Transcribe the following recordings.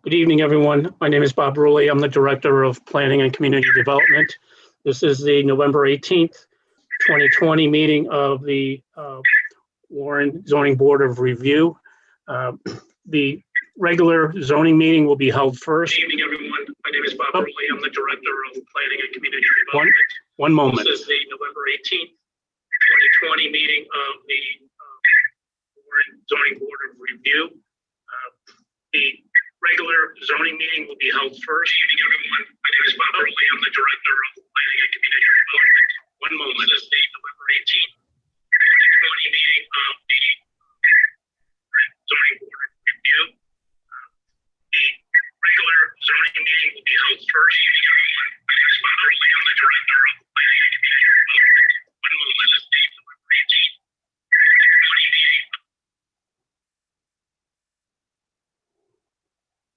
Good evening, everyone. My name is Bob Rulli. I'm the Director of Planning and Community Development. This is the November 18th, 2020 meeting of the Warren Zoning Board of Review. The regular zoning meeting will be held first. Good evening, everyone. My name is Bob Rulli. I'm the Director of Planning and Community Development. One moment. This is the November 18th, 2020 meeting of the Warren Zoning Board of Review. The regular zoning meeting will be held first. Good evening, everyone. My name is Bob Rulli. I'm the Director of Planning and Community Development. One moment. This is the November 18th, 2020 meeting of the Zoning Board of Review. The regular zoning meeting will be held first. Good evening, everyone. My name is Bob Rulli. I'm the Director of Planning and Community Development. One moment. This is the November 18th, 2020 meeting.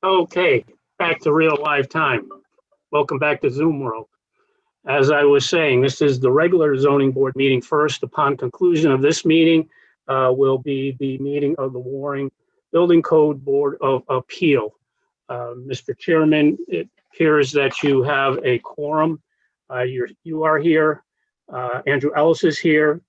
Okay, back to real live time. Welcome back to Zoom world. As I was saying, this is the regular zoning board meeting first. Upon conclusion of this meeting will be the meeting of the Warren Building Code Board of Appeal. Mr. Chairman, it appears that you have a quorum. You are here. Andrew Ellis is here.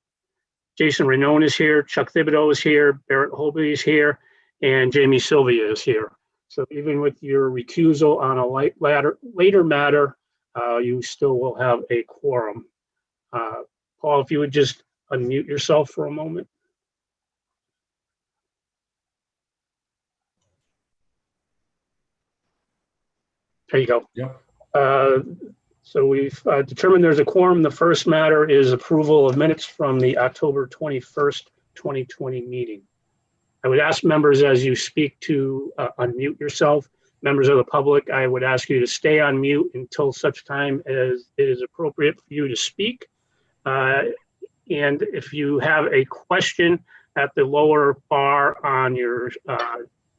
Jason Renone is here. Chuck Thibodeau is here. Barrett Holby is here. And Jamie Sylvia is here. So even with your recusal on a later matter, you still will have a quorum. Paul, if you would just unmute yourself for a moment. There you go. Yep. So we've determined there's a quorum. The first matter is approval of minutes from the October 21st, 2020 meeting. I would ask members as you speak to unmute yourself. Members of the public, I would ask you to stay on mute until such time as it is appropriate for you to speak. And if you have a question at the lower bar on your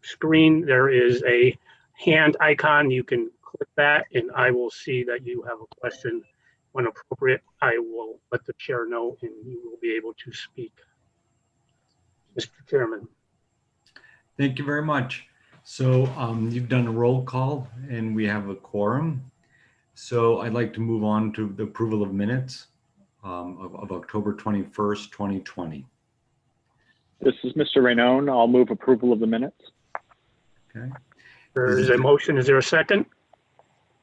screen, there is a hand icon. You can click that and I will see that you have a question. When appropriate, I will let the chair know and you will be able to speak. Mr. Chairman. Thank you very much. So you've done a roll call and we have a quorum. So I'd like to move on to the approval of minutes of October 21st, 2020. This is Mr. Rainone. I'll move approval of the minutes. Okay. There is a motion. Is there a second?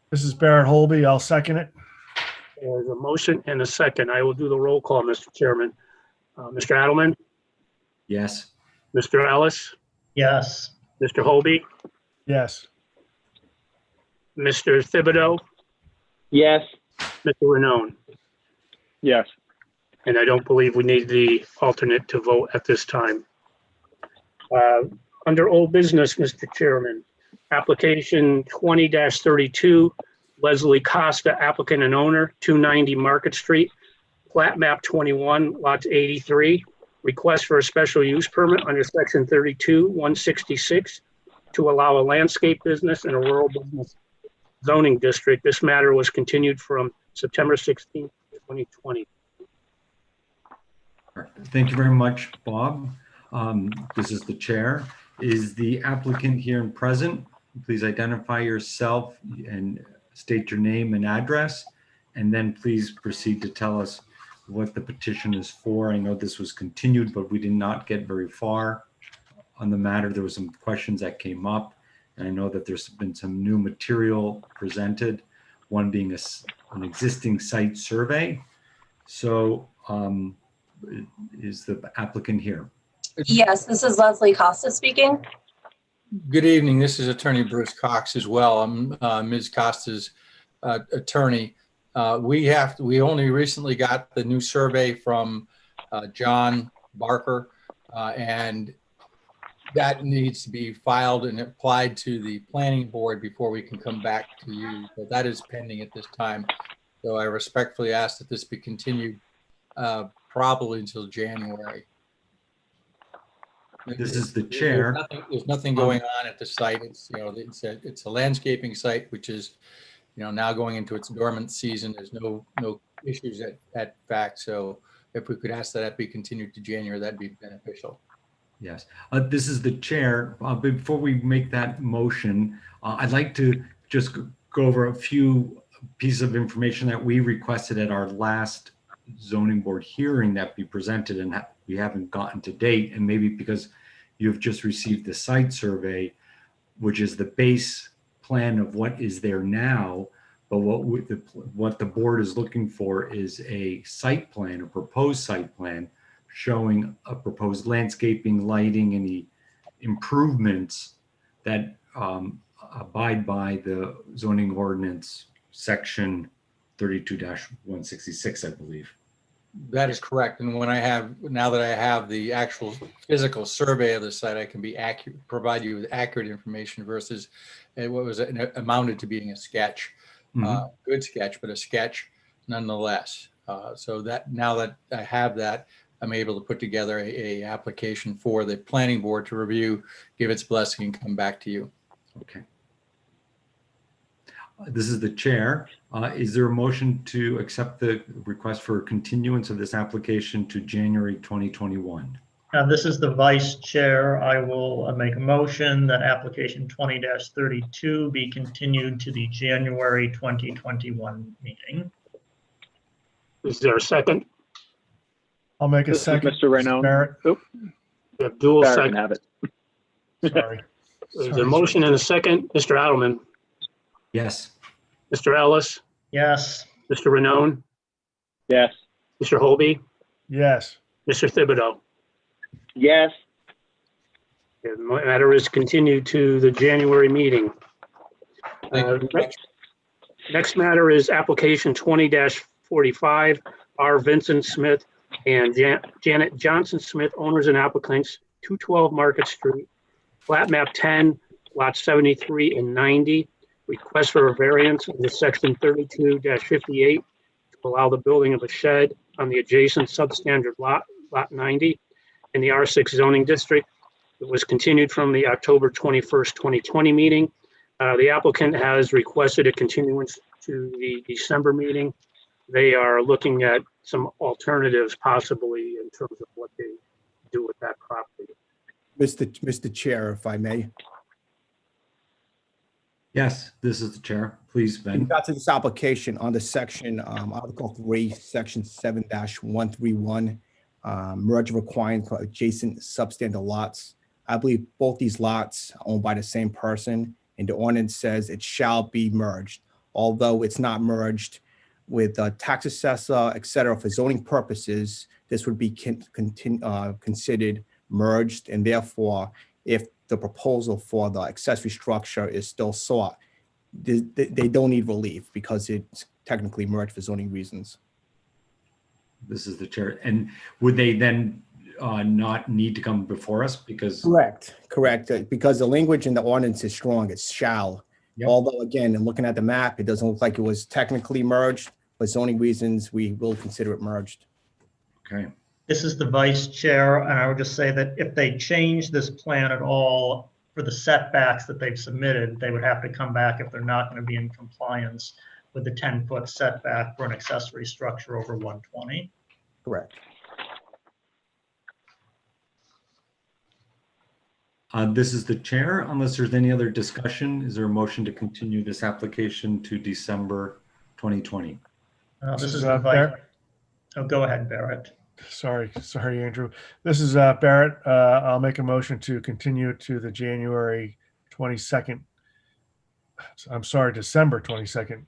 This is Barrett Holby. I'll second it. There's a motion and a second. I will do the roll call, Mr. Chairman. Mr. Adelman? Yes. Mr. Ellis? Yes. Mr. Holby? Yes. Mr. Thibodeau? Yes. Mr. Renone? Yes. And I don't believe we need the alternate to vote at this time. Under old business, Mr. Chairman, application 20-32, Leslie Costa, applicant and owner, 290 Market Street, plat map 21, lots 83. Request for a special use permit under section 32-166 to allow a landscape business in a rural business zoning district. This matter was continued from September 16th, 2020. Thank you very much, Bob. This is the chair. Is the applicant here and present? Please identify yourself and state your name and address, and then please proceed to tell us what the petition is for. I know this was continued, but we did not get very far on the matter. There were some questions that came up, and I know that there's been some new material presented, one being an existing site survey. So is the applicant here? Yes, this is Leslie Costa speaking. Good evening. This is Attorney Bruce Cox as well. I'm Ms. Costa's attorney. We only recently got the new survey from John Barker, and that needs to be filed and applied to the planning board before we can come back to you. So that is pending at this time. So I respectfully ask that this be continued probably until January. This is the chair. There's nothing going on at the site. It's it's a landscaping site, which is now going into its dormant season. There's no issues at fact. So if we could ask that be continued to January, that'd be beneficial. Yes, this is the chair. Before we make that motion, I'd like to just go over a few pieces of information that we requested at our last zoning board hearing that be presented and we haven't gotten to date. And maybe because you've just received the site survey, which is the base plan of what is there now. But what the board is looking for is a site plan, a proposed site plan showing a proposed landscaping, lighting, any improvements that abide by the zoning ordinance section 32-166, I believe. That is correct. And now that I have the actual physical survey of the site, I can be accurate, provide you with accurate information versus what was amounted to being a sketch, good sketch, but a sketch nonetheless. So that now that I have that, I'm able to put together a application for the planning board to review, give its blessing, and come back to you. Okay. This is the chair. Is there a motion to accept the request for continuance of this application to January 2021? This is the vice chair. I will make a motion that application 20-32 be continued to the January 2021 meeting. Is there a second? I'll make a This is second. Mr. Rainone. Barrett, We have dual Barrett can second. have it. sorry. There's a motion and a second. Mr. Adelman, Yes. Mr. Ellis, Yes, Mr. Renown, Yes. Mr. Holby, Yes, Mr. Thibodeau. Yes. The matter is continued to the January meeting. Thank you. Next matter is application 20-45, R. Vincent Smith and Janet Johnson Smith, owners and applicants, 212 Market Street, flat map 10, lots 73 and 90. Request for a variance under section 32-58 to allow the building of a shed on the adjacent substandard lot 90 in the R6 zoning district. It was continued from the October 21st, 2020 meeting. The applicant has requested a continuance to the December meeting. They are looking at some alternatives possibly in terms of what they do with that property. Mr. Chair, if I may. Yes, this is the chair. Please, In Ben. regards to this application on the section, Article 3, Section 7-131, merger requiring for adjacent substandard lots. I believe both these lots are owned by the same person, and the ordinance says it shall be merged. Although it's not merged with tax assessor, et cetera, for zoning purposes, this would be considered merged, and therefore, if the proposal for the accessory structure is still sought, they don't need relief because it's technically merged for zoning reasons. This is the chair. And would they then not need to come before us because? Correct. Because the language in the ordinance is strong, it's shall. Yep. Although again, in looking at the map, it doesn't look like it was technically merged, but zoning reasons, we will consider it merged. Okay. this is the vice chair, and I would just say that if they change this plan at all for the setbacks that they've submitted, they would have to come back if they're not going to be in compliance with the 10-foot setback for an accessory structure over 120. Correct. This is the chair. Unless there's any other discussion, is there a motion to continue this application to December 2020? This is the vice. Barrett. Oh, go ahead, Barrett. Sorry, Andrew. This is Barrett. I'll make a motion to continue it to the January 22nd. I'm sorry, December 22nd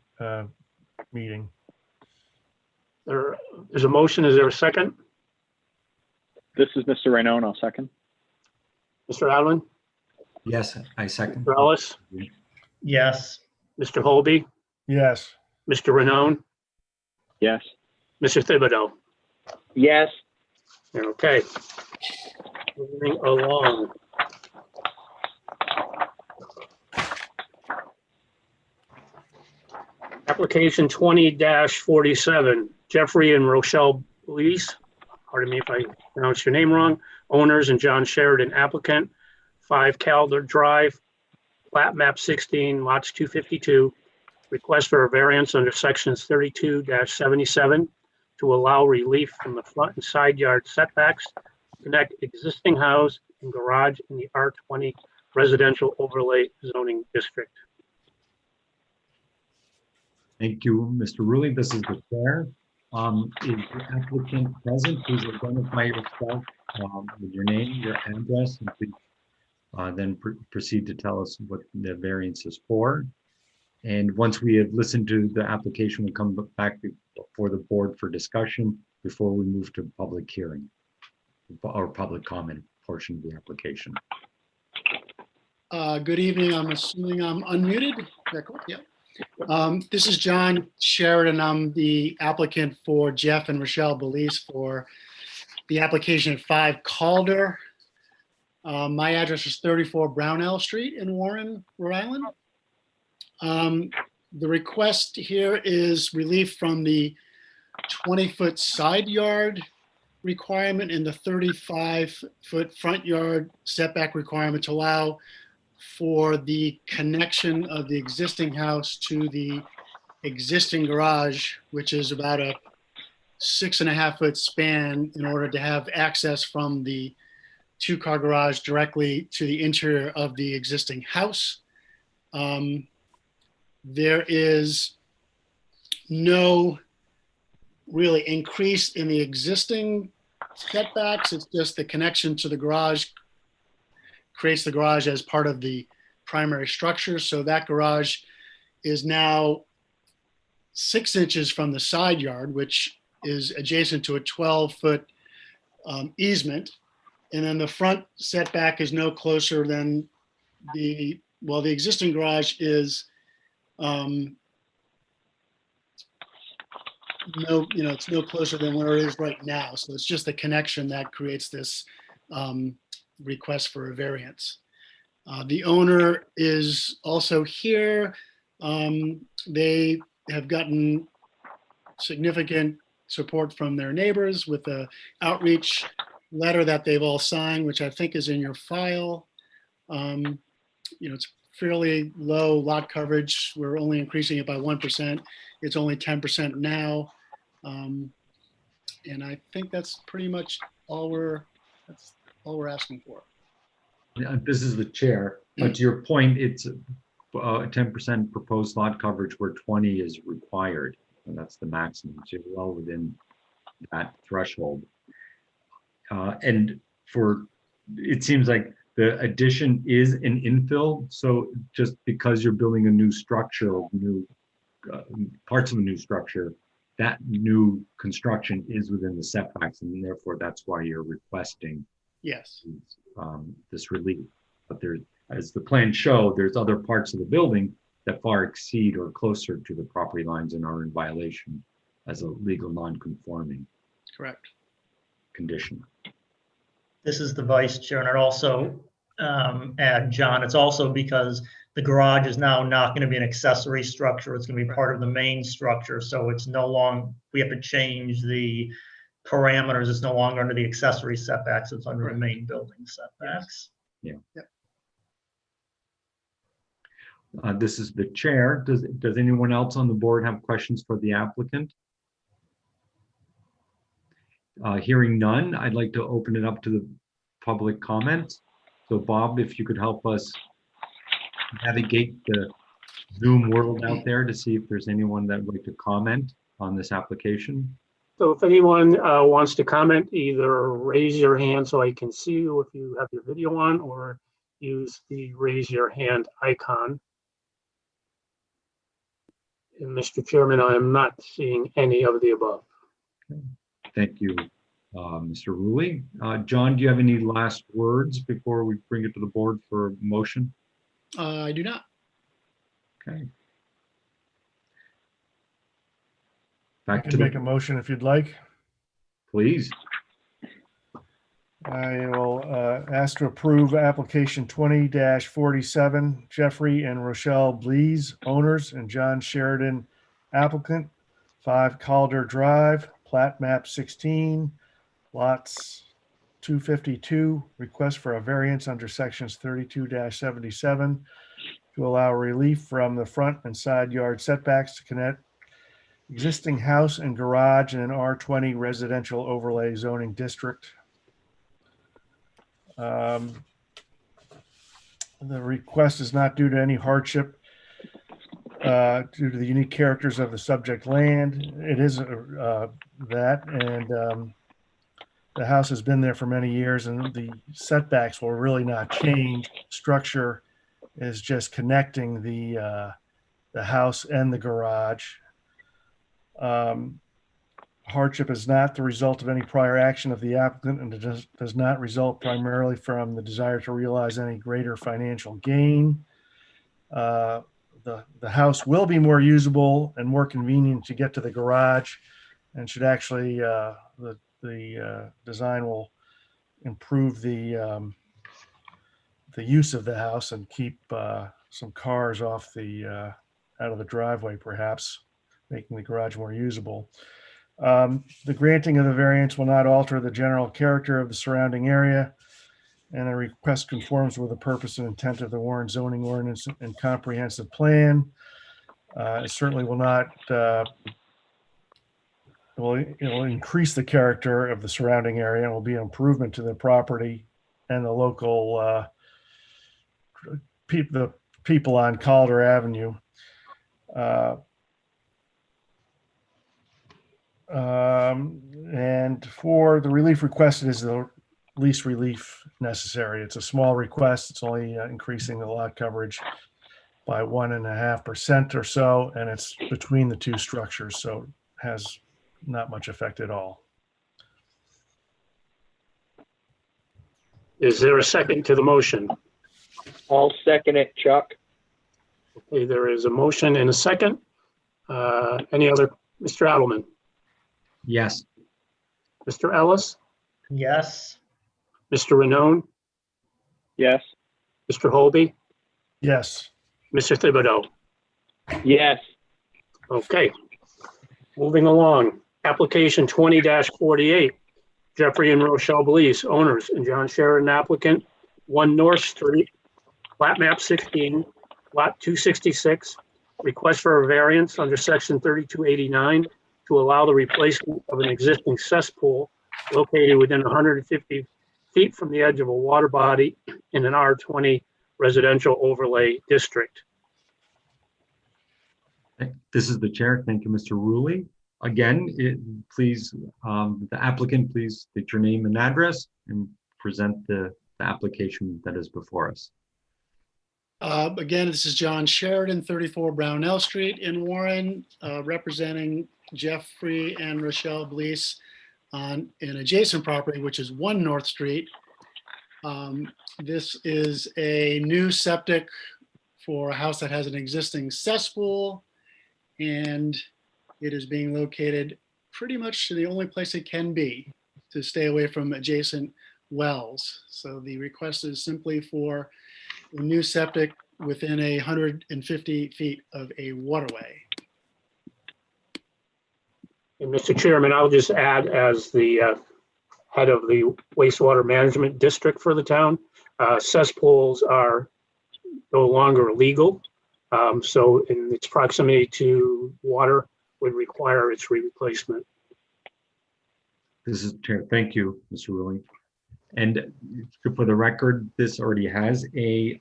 meeting. There's a motion. Is there a second? This is Mr. Rainone. I'll second. Mr. Allen, Yes, I second. Mr. Ellis, Yes, Mr. Holby, Yes, Mr. Renown, Yes. Mr. Thibodeau. Yes. Okay. Moving along. Application 20-47, Jeffrey and Rochelle Blease, pardon me if I pronounce your name wrong, owners, and John Sheridan, applicant, 5 Calder Drive, plat map 16, lots 252. Request for a variance under sections 32-77 to allow relief from the front and side yard setbacks connect existing house and garage in the R20 residential overlay zoning district. Thank you, Mr. Rulli. This is the chair. Is the applicant present? Please identify yourself with your name, your address, and please then proceed to tell us what the variance is for. And once we have listened to the application, we'll come back before the board for discussion before we move to public hearing or public comment portion of the application. Good evening. I'm assuming I'm unmuted. Is that correct? Yeah. This is John Sheridan. I'm the applicant for Jeff and Rochelle Belize for the application at 5 Calder. My address is 34 Brownell Street in Warren, Rhode Island. The request here is relief from the 20-foot side yard requirement and the 35-foot front yard setback requirement to allow for the connection of the existing house to the existing garage, which is about a 6.5-foot span in order to have access from the 2-car garage directly to the interior of the existing house. There is no really increase in the existing setbacks. It's just the connection to the garage creates the garage as part of the primary structure. So that garage is now 6 inches from the side yard, which is adjacent to a 12-foot easement. And then the front setback is no closer than the existing garage is it's no closer than where it is right now. So it's just the connection that creates this request for a variance. The owner is also here. They have gotten significant support from their neighbors with the outreach letter that they've all signed, which I think is in your file. It's fairly low lot coverage. We're only increasing it by 1%. It's only 10% now. And I think that's pretty much all we're asking for. This is the chair. But to your point, it's a 10% proposed lot coverage where 20 is required. And that's the maximum. So you're well within that threshold. And it seems like the addition is an infill. So just because you're building a new structure, parts of a new structure, that new construction is within the setbacks, and therefore that's why you're requesting Yes. This relief. But as the plans show, there's other parts of the building that far exceed or closer to the property lines and are in violation as a legal non-conforming Correct. condition. This is the vice chair, and I'd also add, John, it's also because the garage is now not going to be an accessory structure. It's going to be part of the main structure. So it's no longer, we have to change the parameters. It's no longer under the accessory setbacks. It's under the main building setbacks. Yeah. Yep. This is the chair. Does anyone else on the board have questions for the applicant? Hearing none, I'd like to open it up to the public comment. So Bob, if you could help us navigate the Zoom world out there to see if there's anyone that would like to comment on this application. So if anyone wants to comment, either raise your hand so I can see you if you have your video on, or use the raise your hand icon. And Mr. Chairman, I am not seeing any of the above. Thank you, Mr. Rulli. John, do you have any last words before we bring it to the board for motion? I do not. Okay. I Back to can make a the, motion if you'd like. please. I will ask to approve application 20-47, Jeffrey and Rochelle Blees, owners, and John Sheridan, applicant, 5 Calder Drive, plat map 16, lots 252, request for a variance under sections 32-77 to allow relief from the front and side yard setbacks to connect existing house and garage in an R20 residential overlay zoning district. Um, The request is not due to any hardship due to the unique characters of the subject land. It is that, and the house has been there for many years, and the setbacks will really not change. Structure is just connecting the house and the garage. Hardship is not the result of any prior action of the applicant, and it does not result primarily from the desire to realize any greater financial gain. The house will be more usable and more convenient to get to the garage, and should actually the design will improve the use of the house and keep some cars off the out of the driveway, perhaps making the garage more usable. The granting of the variance will not alter the general character of the surrounding area, and the request conforms with the purpose and intent of the Warren zoning ordinance and comprehensive plan. It certainly will not, it will increase the character of the surrounding area and will be an improvement to the property and the local the people on Calder Avenue. And for the relief requested is the least relief necessary. It's a small request. It's only increasing the lot coverage by 1.5% or so, and it's between the two structures, so it has not much effect at all. Is there a second to the motion? I'll second it, Chuck. Okay, there is a motion and a second. Any other, Mr. Adelman, Yes. Mr. Ellis, Yes. Mr. Ranone, Yes. Mr. Holby, Yes. Mr. Thibodeau? Yes. Okay. Moving along, application 20-48, Jeffrey and Rochelle Belize, owners, and John Sheridan, applicant, 1 North Street, plat map 16, lot 266, request for a variance under section 3289 to allow the replacement of an existing cesspool located within 150 feet from the edge of a water body in an R20 residential overlay district. This is the chair. Thank you, Mr. Rulli. Again, please, the applicant, please state your name and address and present the application that is before us. Again, this is John Sheridan, 34 Brownell Street in Warren, representing Jeffrey and Rochelle Belize on an adjacent property, which is 1 North Street. This is a new septic for a house that has an existing cesspool, and it is being located pretty much the only place it can be to stay away from adjacent wells. So the request is simply for a new septic within 150 feet of a waterway. And Mr. Chairman, I'll just add, as the head of the wastewater management district for the town, cesspools are no longer legal. So in its proximity to water would require its replacement. This is Chair. Thank you, Mr. Rulli. And for the record, this already has a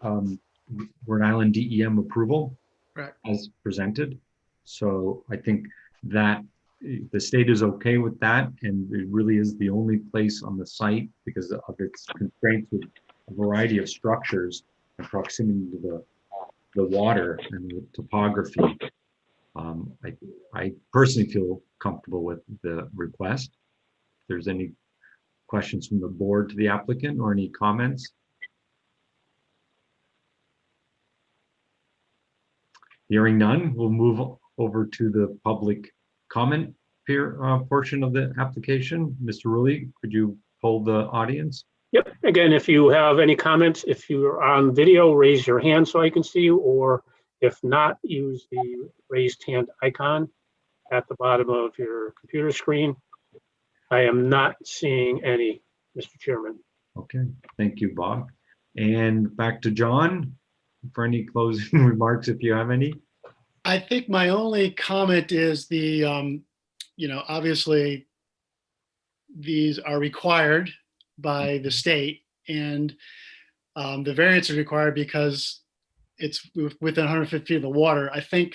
Rhode Island DEM approval. Correct. As presented. So I think that the state is okay with that, and it really is the only place on the site because of its constraints with a variety of structures and proximity to the water and the topography. I personally feel comfortable with the request. If there's any questions from the board to the applicant or any comments? Hearing none, we'll move over to the public comment portion of the application. Mr. Rulli, could you poll the audience? Yep. Again, if you have any comments, if you're on video, raise your hand so I can see you, or if not, use the raised hand icon at the bottom of your computer screen. I am not seeing any, Mr. Chairman. Okay, thank you, Bob. And back to John for any closing remarks, if you have any. I think my only comment is obviously these are required by the state, and the variance is required because it's within 150 feet of the water. I think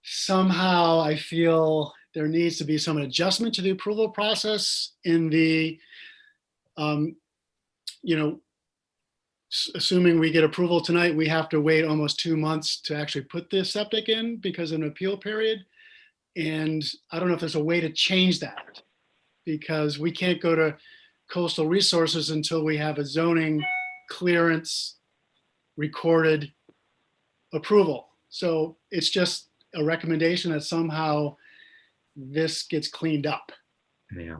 somehow I feel there needs to be some adjustment to the approval process in the, assuming we get approval tonight, we have to wait almost 2 months to actually put the septic in because of an appeal period. And I don't know if there's a way to change that, because we can't go to Coastal Resources until we have a zoning clearance recorded approval. So it's just a recommendation that somehow this gets cleaned up. Yeah,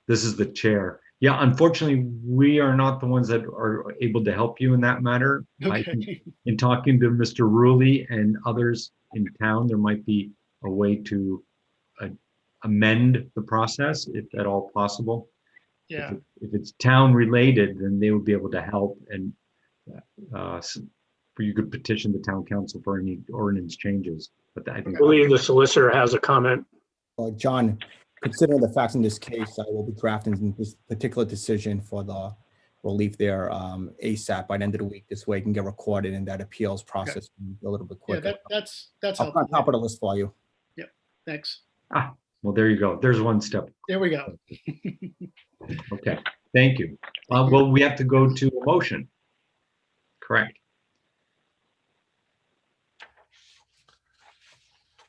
this is the chair. Yeah, unfortunately, we are not the ones that are able to help you in that matter. I think Okay. in talking to Mr. Rulli and others in town, there might be a way to amend the process, if at all possible. Yeah. If it's town related, then they would be able to help, and you could petition the town council for any ordinance changes. But I think I believe the solicitor has a comment. John, considering the facts in this case, I will be drafting this particular decision for the relief there ASAP by the end of the week. This way it can get recorded and that appeals process can be a little bit Yeah, quicker. that's I'll put on helpful. top of the list for you. Thanks. well, there you go. There's one step. There we go. Okay, thank you. Well, we have to go to a motion. Correct.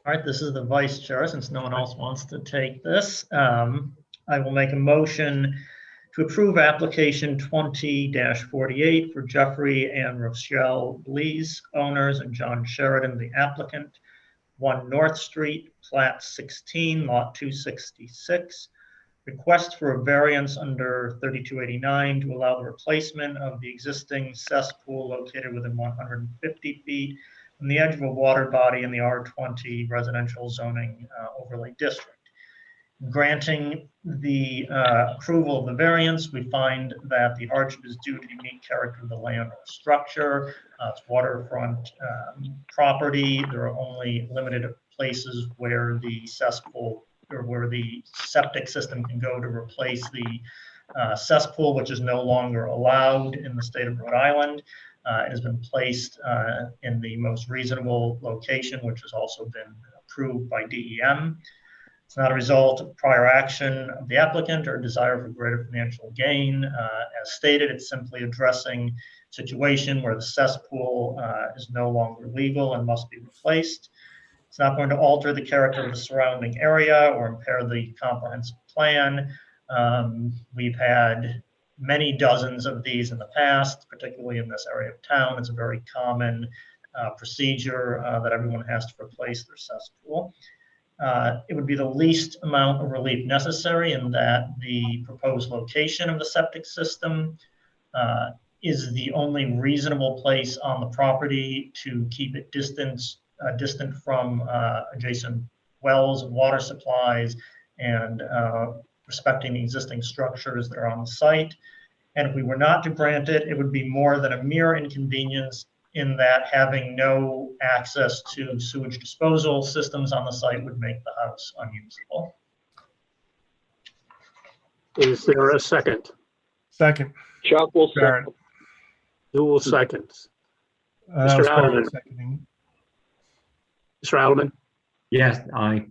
All right, this is the vice chair, since no one else wants to take this. I will make a motion to approve application 20-48 for Jeffrey and Rochelle Blees, owners, and John Sheridan, the applicant, 1 North Street, plat 16, lot 266. Request for a variance under 3289 to allow the replacement of the existing cesspool located within 150 feet from the edge of a water body in the R20 residential zoning overlay district. Granting the approval of the variance, we find that the hardship is due to the unique character of the land or structure. It's waterfront property. There are only limited places where the cesspool or where the septic system can go to replace the cesspool, which is no longer allowed in the state of Rhode Island. It has been placed in the most reasonable location, which has also been approved by DEM. It's not a result of prior action of the applicant or desire for greater financial gain. As stated, it's simply addressing a situation where the cesspool is no longer legal and must be replaced. It's not going to alter the character of the surrounding area or impair the comprehensive plan. We've had many dozens of these in the past, particularly in this area of town. It's a very common procedure that everyone has to replace their cesspool. It would be the least amount of relief necessary in that the proposed location of the septic system is the only reasonable place on the property to keep it distant from adjacent wells and water supplies, and respecting the existing structures that are on the site. And if we were not to grant it, it would be more than a mere inconvenience in that having no access to sewage disposal systems on the site would make the house unusable. Is there a second? Second, Chuck will Barrett. second. Dual seconds. That was part of Allen. the seconding. Mr. Alderman, Yes, aye.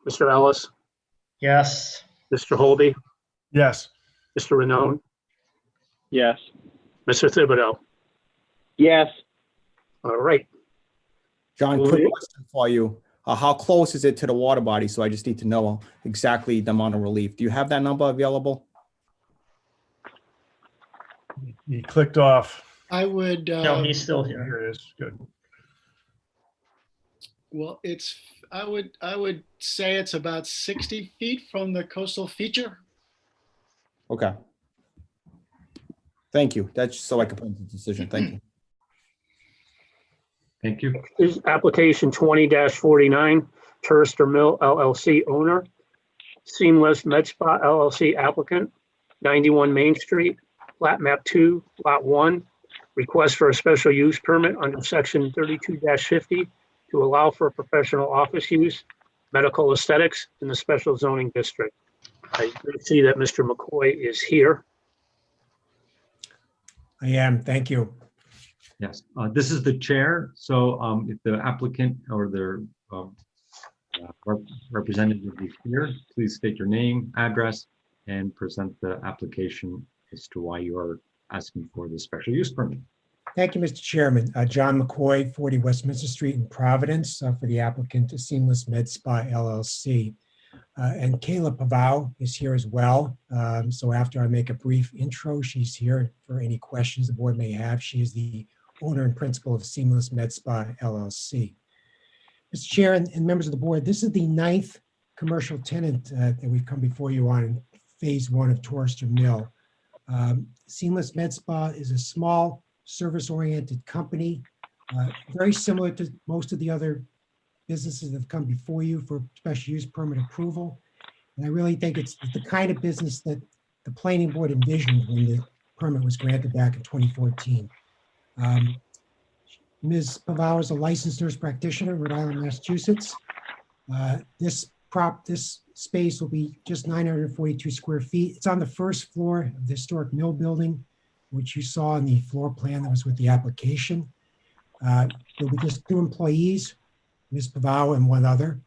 Mr. Ellis, Yes. Mr. Holby, Yes, Mr. Rennone, Yes. Mr. Thibodeau. Yes. All right. John, Well, quick we- question for you. How close is it to the water body? So I just need to know exactly the amount of relief. Do you have that number available? he clicked off. I would, No, he's still here. Here it is. Good. well, I would say it's about 60 feet from the coastal feature. Okay. Thank you. That's so I can put into the decision. Thank you. Thank you. Is application 20-49, Turister Mill LLC owner, Seamless MedSpa LLC applicant, 91 Main Street, plat map 2, lot 1, request for a special use permit under section 32-50 to allow for professional office use, medical aesthetics in the special zoning district. I see that Mr. McCoy is here. I am. Thank you. Yes, this is the chair. So if the applicant or their representative is here, please state your name, address, and present the application as to why you are asking for the special use permit. Thank you, Mr. Chairman. John McCoy, 40 Westminster Street in Providence, for the applicant Seamless Med Spa LLC. And Kayla Pavao is here as well. So after I make a brief intro, she's here for any questions the board may have. She is the owner and principal of Seamless Med Spa LLC. Mr. Chair and members of the board, this is the 9th commercial tenant that we've come before you on phase 1 of Torrister Mill. Seamless Med Spa is a small service-oriented company, very similar to most of the other businesses that have come before you for special use permit approval. And I really think it's the kind of business that the planning board envisioned when the permit was granted back in 2014. Ms. Pavao is a licensed nurse practitioner in Rhode Island, Massachusetts. This space will be just 942 square feet. It's on the first floor of the historic mill building, which you saw in the floor plan that was with the application. There'll be just 2 employees, Ms. Pavao and 1 other.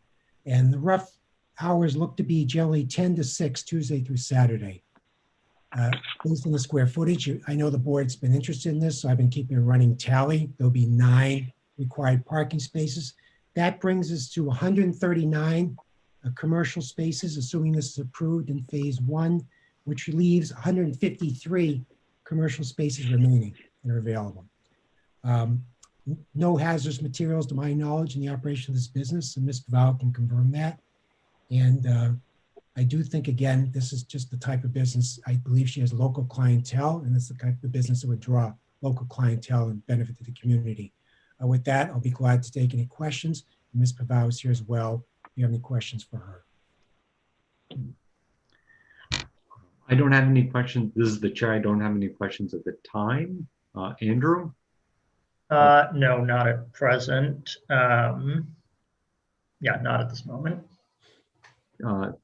And the rough hours look to be generally 10 to 6, Tuesday through Saturday. Based on the square footage, I know the board's been interested in this, so I've been keeping a running tally. There'll be 9 required parking spaces. That brings us to 139 commercial spaces, assuming this is approved in phase 1, which leaves 153 commercial spaces remaining that are available. No hazardous materials to my knowledge in the operation of this business, and Ms. Pavao can confirm that. And I do think, again, this is just the type of business, I believe she has local clientele, and it's the type of business that would draw local clientele and benefit to the community. With that, I'll be glad to take any questions. Ms. Pavao is here as well. If you have any questions for her. I don't have any questions. This is the chair. I don't have any questions at the time. Andrew? No, not at present. Yeah, not at this moment.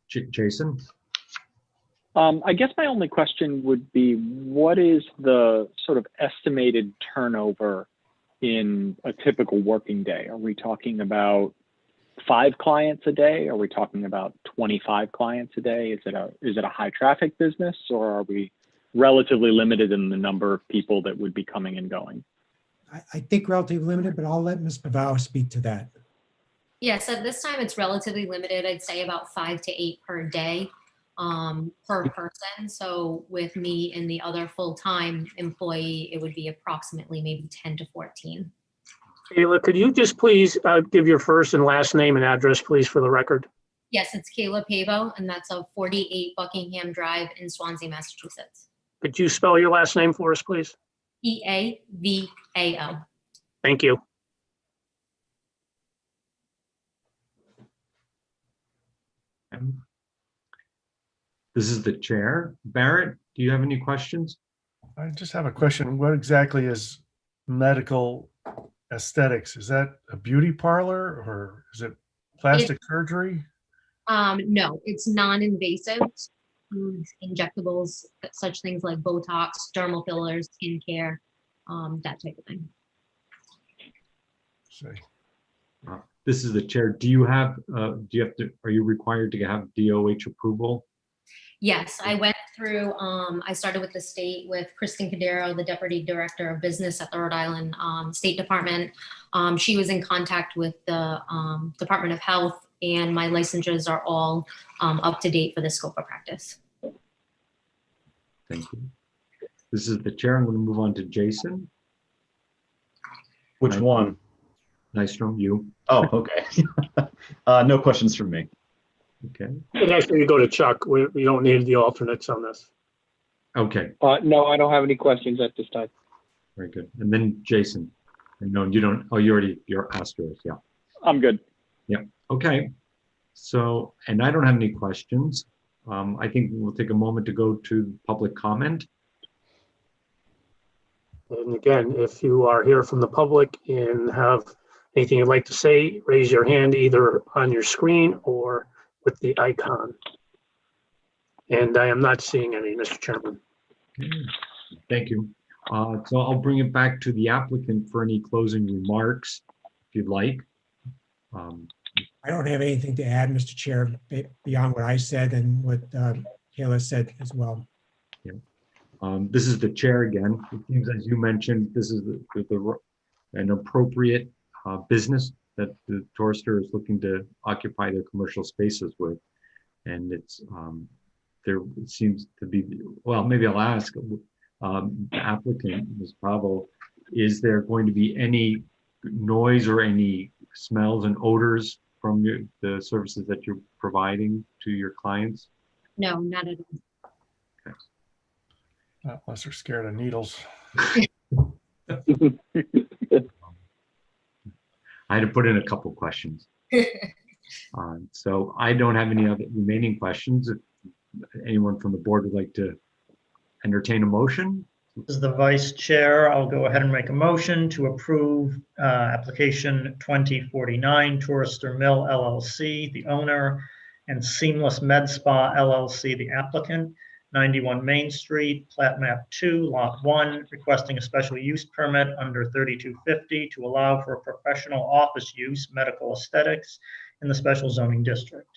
Jason? I guess my only question would be, what is the sort of estimated turnover in a typical working day? Are we talking about 5 clients a day? Are we talking about 25 clients a day? Is it a high traffic business, or are we relatively limited in the number of people that would be coming and going? I think relatively limited, but I'll let Ms. Pavao speak to that. Yes, at this time it's relatively limited. I'd say about 5 to 8 per day per person. So with me and the other full-time employee, it would be approximately maybe 10 to 14. Kayla, could you just please give your first and last name and address, please, for the record? Yes, it's Kayla Pavo, and that's of 48 Buckingham Drive in Swansea, Massachusetts. Could you spell your last name for us, please? P-A-V-A-O. Thank you. This is the chair. Barrett, do you have any questions? I just have a question. What exactly is medical aesthetics? Is that a beauty parlor or is it plastic surgery? No, it's non-invasive. Injectables, such things like Botox, dermal fillers, skincare, that type of thing. This is the chair. Do you have to, are you required to have DOH approval? Yes, I went through, I started with the state with Kristen Cadero, the Deputy Director of Business at the Rhode Island State Department. She was in contact with the Department of Health, and my licensures are all up to date for the scope of practice. Thank you. This is the chair. I'm going to move on to Jason. Which one? Nystrom, you. Oh, okay. No questions from me. Okay. And actually, you go to Chuck. We don't need the alternates on this. Okay. No, I don't have any questions at this time. Very good. And then Jason. And no, you don't. Oh, you're asked yours. Yeah. I'm good. Yeah. Okay. So, and I don't have any questions. I think we'll take a moment to go to public comment. And again, if you are here from the public and have anything you'd like to say, raise your hand either on your screen or with the icon. And I am not seeing any, Mr. Chairman. Thank you. So I'll bring it back to the applicant for any closing remarks, if you'd like. I don't have anything to add, Mr. Chair, beyond what I said and what Kayla said as well. This is the chair again. It seems, as you mentioned, this is an appropriate business that the Tourster is looking to occupy their commercial spaces with. And it's there seems to be, well, maybe I'll ask the applicant, Ms. Pavel, is there going to be any noise or any smells and odors from the services that you're providing to your clients? No, not at all. Unless they're scared of needles. I had to put in a couple questions. So I don't have any other remaining questions. If anyone from the board would like to entertain a motion. As the vice chair, I'll go ahead and make a motion to approve application 2049 Tourister Mill LLC, the owner, and Seamless Med Spa LLC, the applicant, 91 Main Street, Plat Map 2, Lot 1, requesting a special use permit under 3250 to allow for professional office use, medical aesthetics, in the special zoning district.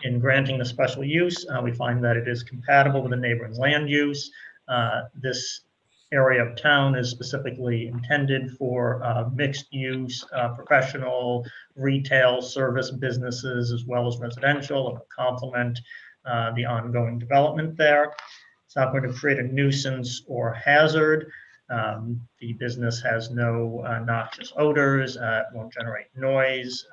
In granting the special use, we find that it is compatible with the neighboring land use. This area of town is specifically intended for mixed use, professional, retail, service businesses, as well as residential, and will complement the ongoing development there. It's not going to create a nuisance or hazard. The business has no noxious odors, it won't generate noise.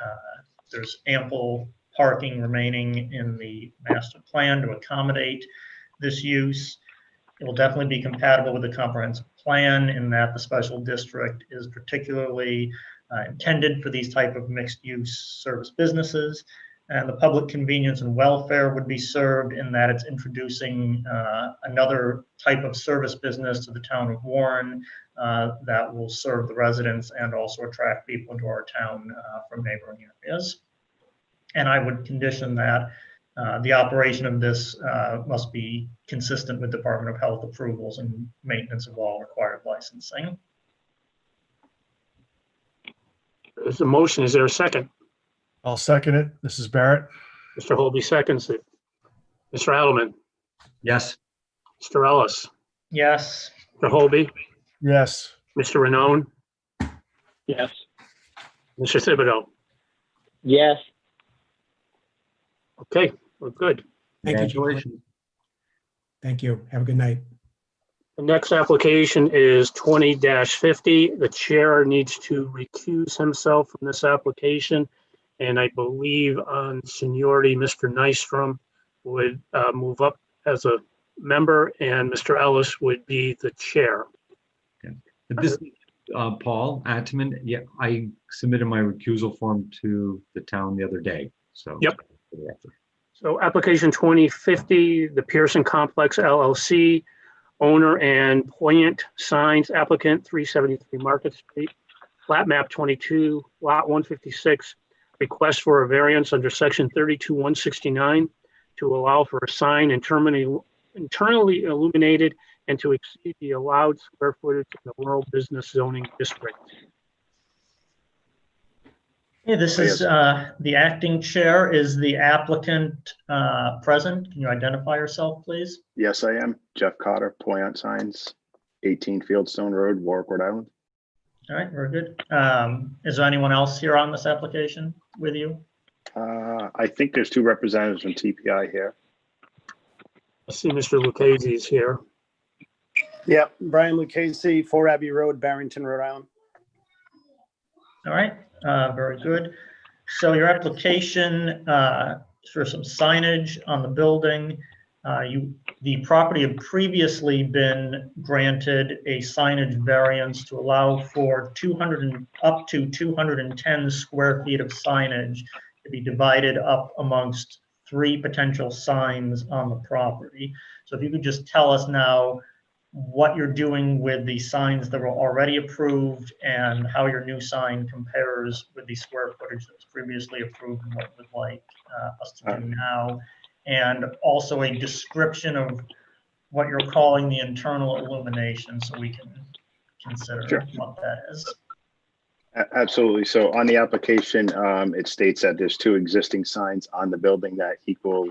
There's ample parking remaining in the master plan to accommodate this use. It will definitely be compatible with the comprehensive plan in that the special district is particularly intended for these type of mixed use service businesses. And the public convenience and welfare would be served in that it's introducing another type of service business to the town of Warren that will serve the residents and also attract people into our town from neighboring areas. And I would condition that the operation of this must be consistent with Department of Health approvals and maintenance of all required licensing. There's a motion. Is there a second? I'll second it. This is Barrett. Mr. Holby seconds it. Mr. Adelman, Yes. Mr. Ellis, Yes. Mr. Holby, Yes. Mr. Renone, Yes. Mr. Thibodeau. Yes. Okay, we're good. Thank you, Julie. Congratulations. Thank you. Have a good night. The next application is 20-50. The chair needs to recuse himself from this application. And I believe on seniority, Mr. Nystrom would move up as a member and Mr. Ellis would be the chair. This, Paul Atman, yeah, I submitted my recusal form to the town the other day, so. Yep. So application 2050, the Pearson Complex LLC, owner and Poignant Signs applicant, 373 Market Street, flat map 22, lot 156, request for a variance under section 32-169 to allow for a sign internally illuminated and to exceed the allowed square footage in the rural business zoning district. Hey, this is the acting chair. Is the applicant present? Can you identify yourself, please? Yes, I am. Jeff Cotter, Poignant Signs, 18 Fieldstone Road, Warwick, Rhode Island. All right, very good. Is there anyone else here on this application with you? I think there's two representatives from TPI here. I see Mr. Lucchese is here. Yep, Brian Lucchese, 4 Abbey Road, Barrington, Rhode Island. All right, very good. So your application for some signage on the building. The property had previously been granted a signage variance to allow for up to 210 square feet of signage to be divided up amongst 3 potential signs on the property. So if you could just tell us now what you're doing with the signs that were already approved and how your new sign compares with the square footage that was previously approved and what would like us to do now. And also a description of what you're calling the internal illumination so we can consider Sure. what that is. Absolutely. So on the application, it states that there's two existing signs on the building that equal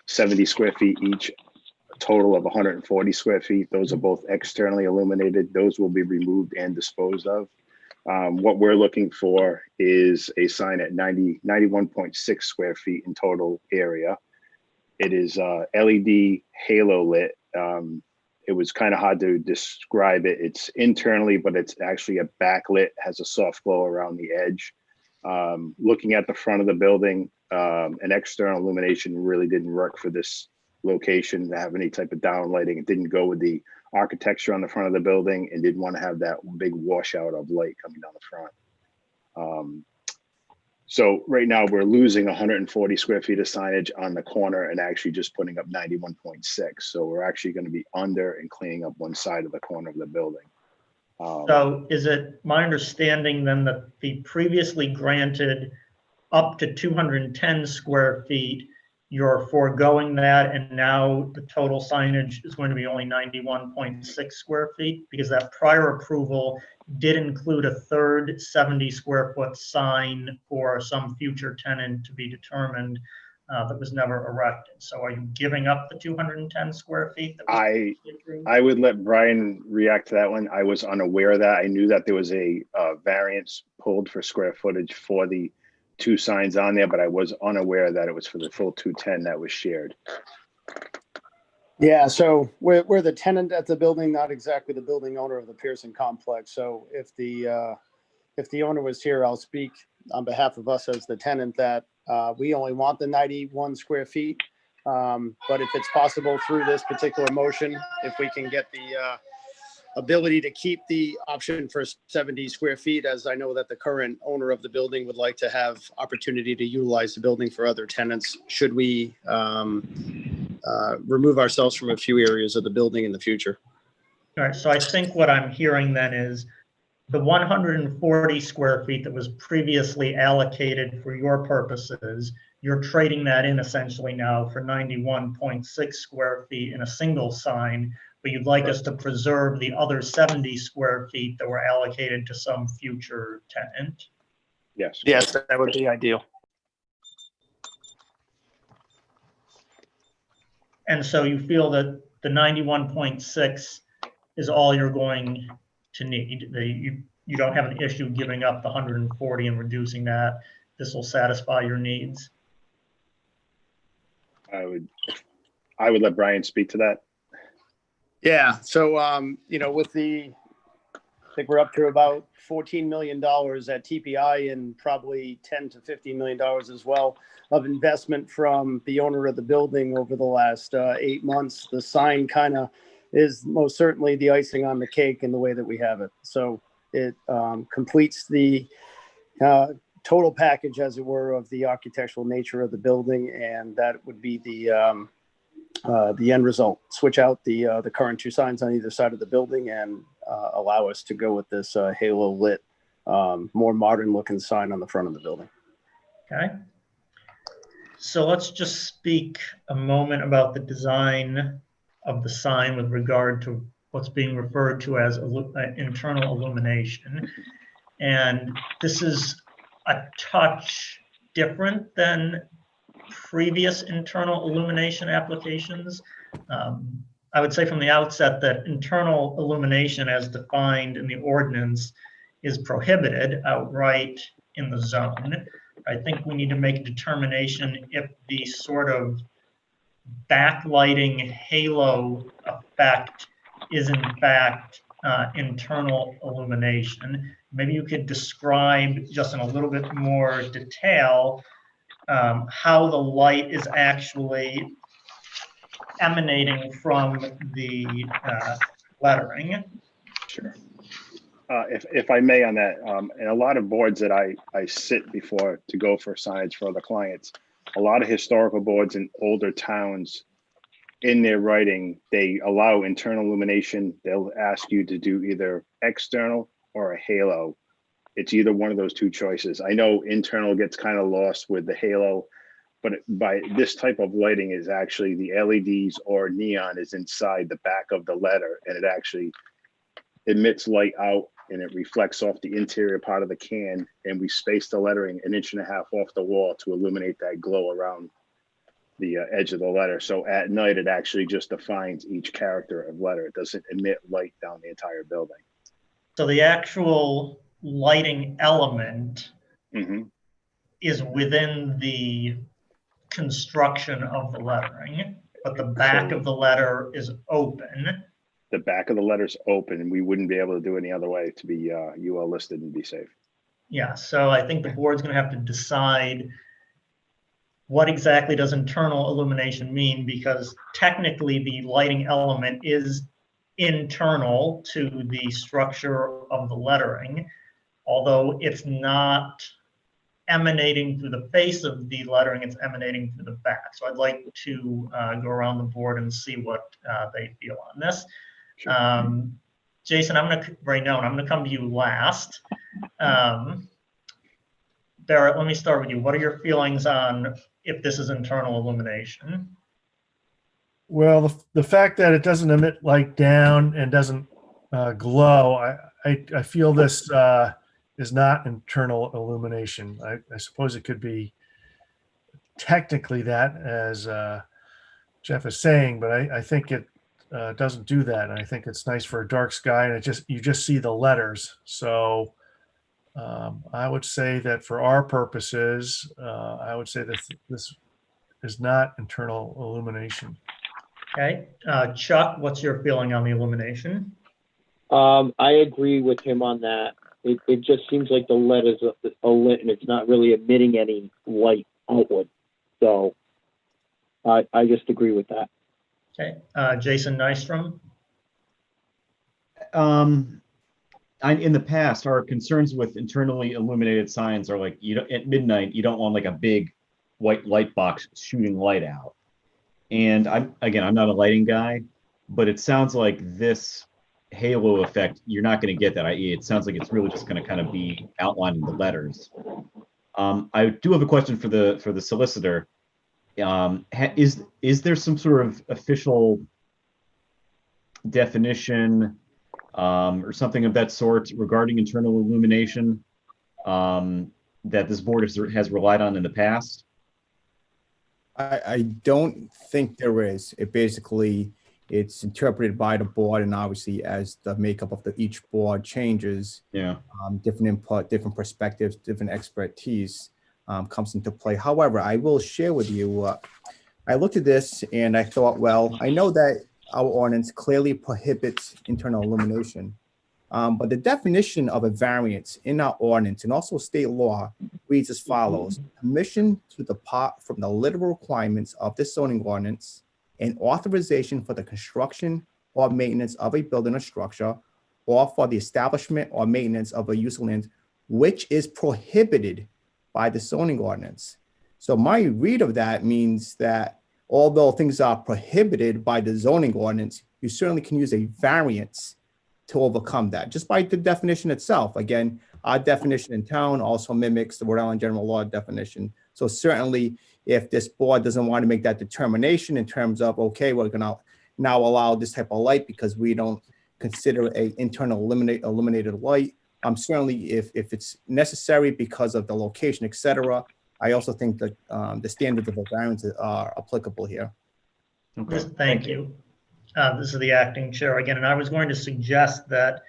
70 square feet each, a total of 140 square feet. Those are both externally illuminated. Those will be removed and disposed of. What we're looking for is a sign at 91.6 square feet in total area. It is LED halo lit. It was kind of hard to describe it. It's internally, but it's actually a backlit, has a soft glow around the edge. Looking at the front of the building, an external illumination really didn't work for this location to have any type of downlighting. It didn't go with the architecture on the front of the building and didn't want to have that big washout of light coming down the front. So right now we're losing 140 square feet of signage on the corner and actually just putting up 91.6. So we're actually going to be under and cleaning up one side of the corner of the building. So is it my understanding then that the previously granted up to 210 square feet, you're foregoing that, and now the total signage is going to be only 91.6 square feet? Because that prior approval did include a third 70 square foot sign for some future tenant to be determined that was never erected. So are you giving up the 210 square feet? That was previously approved? I would let Brian react to that one. I was unaware of that. I knew that there was a variance pulled for square footage for the two signs on there, but I was unaware that it was for the full 210 that was shared. Yeah, so we're the tenant at the building, not exactly the building owner of the Pearson complex. So if the owner was here, I'll speak on behalf of us as the tenant that we only want the 91 square feet. But if it's possible through this particular motion, if we can get the ability to keep the option for 70 square feet, as I know that the current owner of the building would like to have opportunity to utilize the building for other tenants, should we remove ourselves from a few areas of the building in the future. All right, so I think what I'm hearing then is the 140 square feet that was previously allocated for your purposes, you're trading that in essentially now for 91.6 square feet in a single sign, but you'd like us to preserve the other 70 square feet that were allocated to some future tenant? Yes. Yes, that would be ideal. And so you feel that the 91.6 is all you're going to need. You don't have an issue giving up the 140 and reducing that. This will satisfy your needs. I would let Brian speak to that. Yeah, so with I think we're up to about $14 million at TPI and probably $10 to $15 million as well of investment from the owner of the building over the last 8 months. The sign kind of is most certainly the icing on the cake in the way that we have it. So it completes the total package, as it were, of the architectural nature of the building, and that would be the end result. Switch out the current two signs on either side of the building and allow us to go with this halo lit, more modern looking sign on the front of the building. Okay. So let's just speak a moment about the design of the sign with regard to what's being referred to as internal illumination. And this is a touch different than previous internal illumination applications. I would say from the outset that internal illumination as defined in the ordinance is prohibited outright in the zone. I think we need to make a determination if the sort of backlighting halo effect is in fact internal illumination. Maybe you could describe just in a little bit more detail how the light is actually emanating from the lettering. Sure. If I may on that, and a lot of boards that I sit before to go for signage for other clients, a lot of historical boards in older towns, in their writing, they allow internal illumination. They'll ask you to do either external or a halo. It's either one of those two choices. I know internal gets kind of lost with the halo, but by this type of lighting is actually the LEDs or neon is inside the back of the letter, and it actually emits light out and it reflects off the interior part of the can, and we space the lettering 1.5 inches off the wall to illuminate that glow around the edge of the letter. So at night, it actually just defines each character of letter. It doesn't emit light down the entire building. So the actual lighting element is within the construction of the lettering, but the back of the letter is open. The back of the letter's open, and we wouldn't be able to do any other way to be UL listed and be safe. Yeah, so I think the board's going to have to decide what exactly does internal illumination mean, because technically the lighting element is internal to the structure of the lettering, although it's not emanating through the face of the lettering, it's emanating through the back. So I'd like to go around the board and see what they feel on this. Jason, I'm going to right now, and I'm going to come to you last. Barrett, let me start with you. What are your feelings on if this is internal illumination? Well, the fact that it doesn't emit light down and doesn't glow, I feel this is not internal illumination. I suppose it could be technically that, as Jeff is saying, but I think it doesn't do that. And I think it's nice for a dark sky, and you just see the letters. So I would say that for our purposes, I would say that this is not internal illumination. Okay, Chuck, what's your feeling on the illumination? I agree with him on that. It just seems like the letters are lit and it's not really emitting any light outward. So I just agree with that. Okay, Jason Nystrom. In the past, our concerns with internally illuminated signs are like, at midnight, you don't want like a big white light box shooting light out. And I'm not a lighting guy, but it sounds like this halo effect, you're not going to get that. It sounds like it's really just going to kind of be outlined in the letters. I do have a question for the solicitor. Is there some sort of official definition or something of that sort regarding internal illumination that this board has relied on in the past? I don't think there is. It's interpreted by the board, and obviously as the makeup of each board changes, different input, different perspectives, different expertise comes into play. However, I will share with you, I looked at this and I thought, well, I know that our ordinance clearly prohibits internal illumination, but the definition of a variance in our ordinance and also state law reads as follows: permission to depart from the literal requirements of this zoning ordinance and authorization for the construction or maintenance of a building or structure, or for the establishment or maintenance of a use of land, which is prohibited by the zoning ordinance. So my read of that means that although things are prohibited by the zoning ordinance, you certainly can use a variance to overcome that, just by the definition itself. Again, our definition in town also mimics the Rhode Island general law definition. So certainly, if this board doesn't want to make that determination in terms of, okay, we're going to now allow this type of light because we don't consider a internal illuminated light, certainly if it's necessary because of the location, et cetera, I also think that the standards of a variance are applicable here. Okay. Thank you. This is the acting chair again, and I was going to suggest that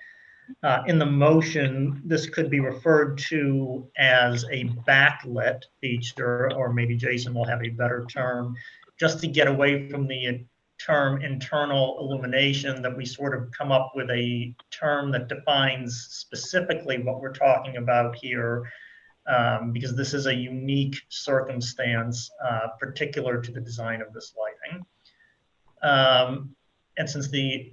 in the motion, this could be referred to as a backlit feature, or maybe Jason will have a better term, just to get away from the term internal illumination, that we sort of come up with a term that defines specifically what we're talking about here, because this is a unique circumstance particular to the design of this lighting. And since the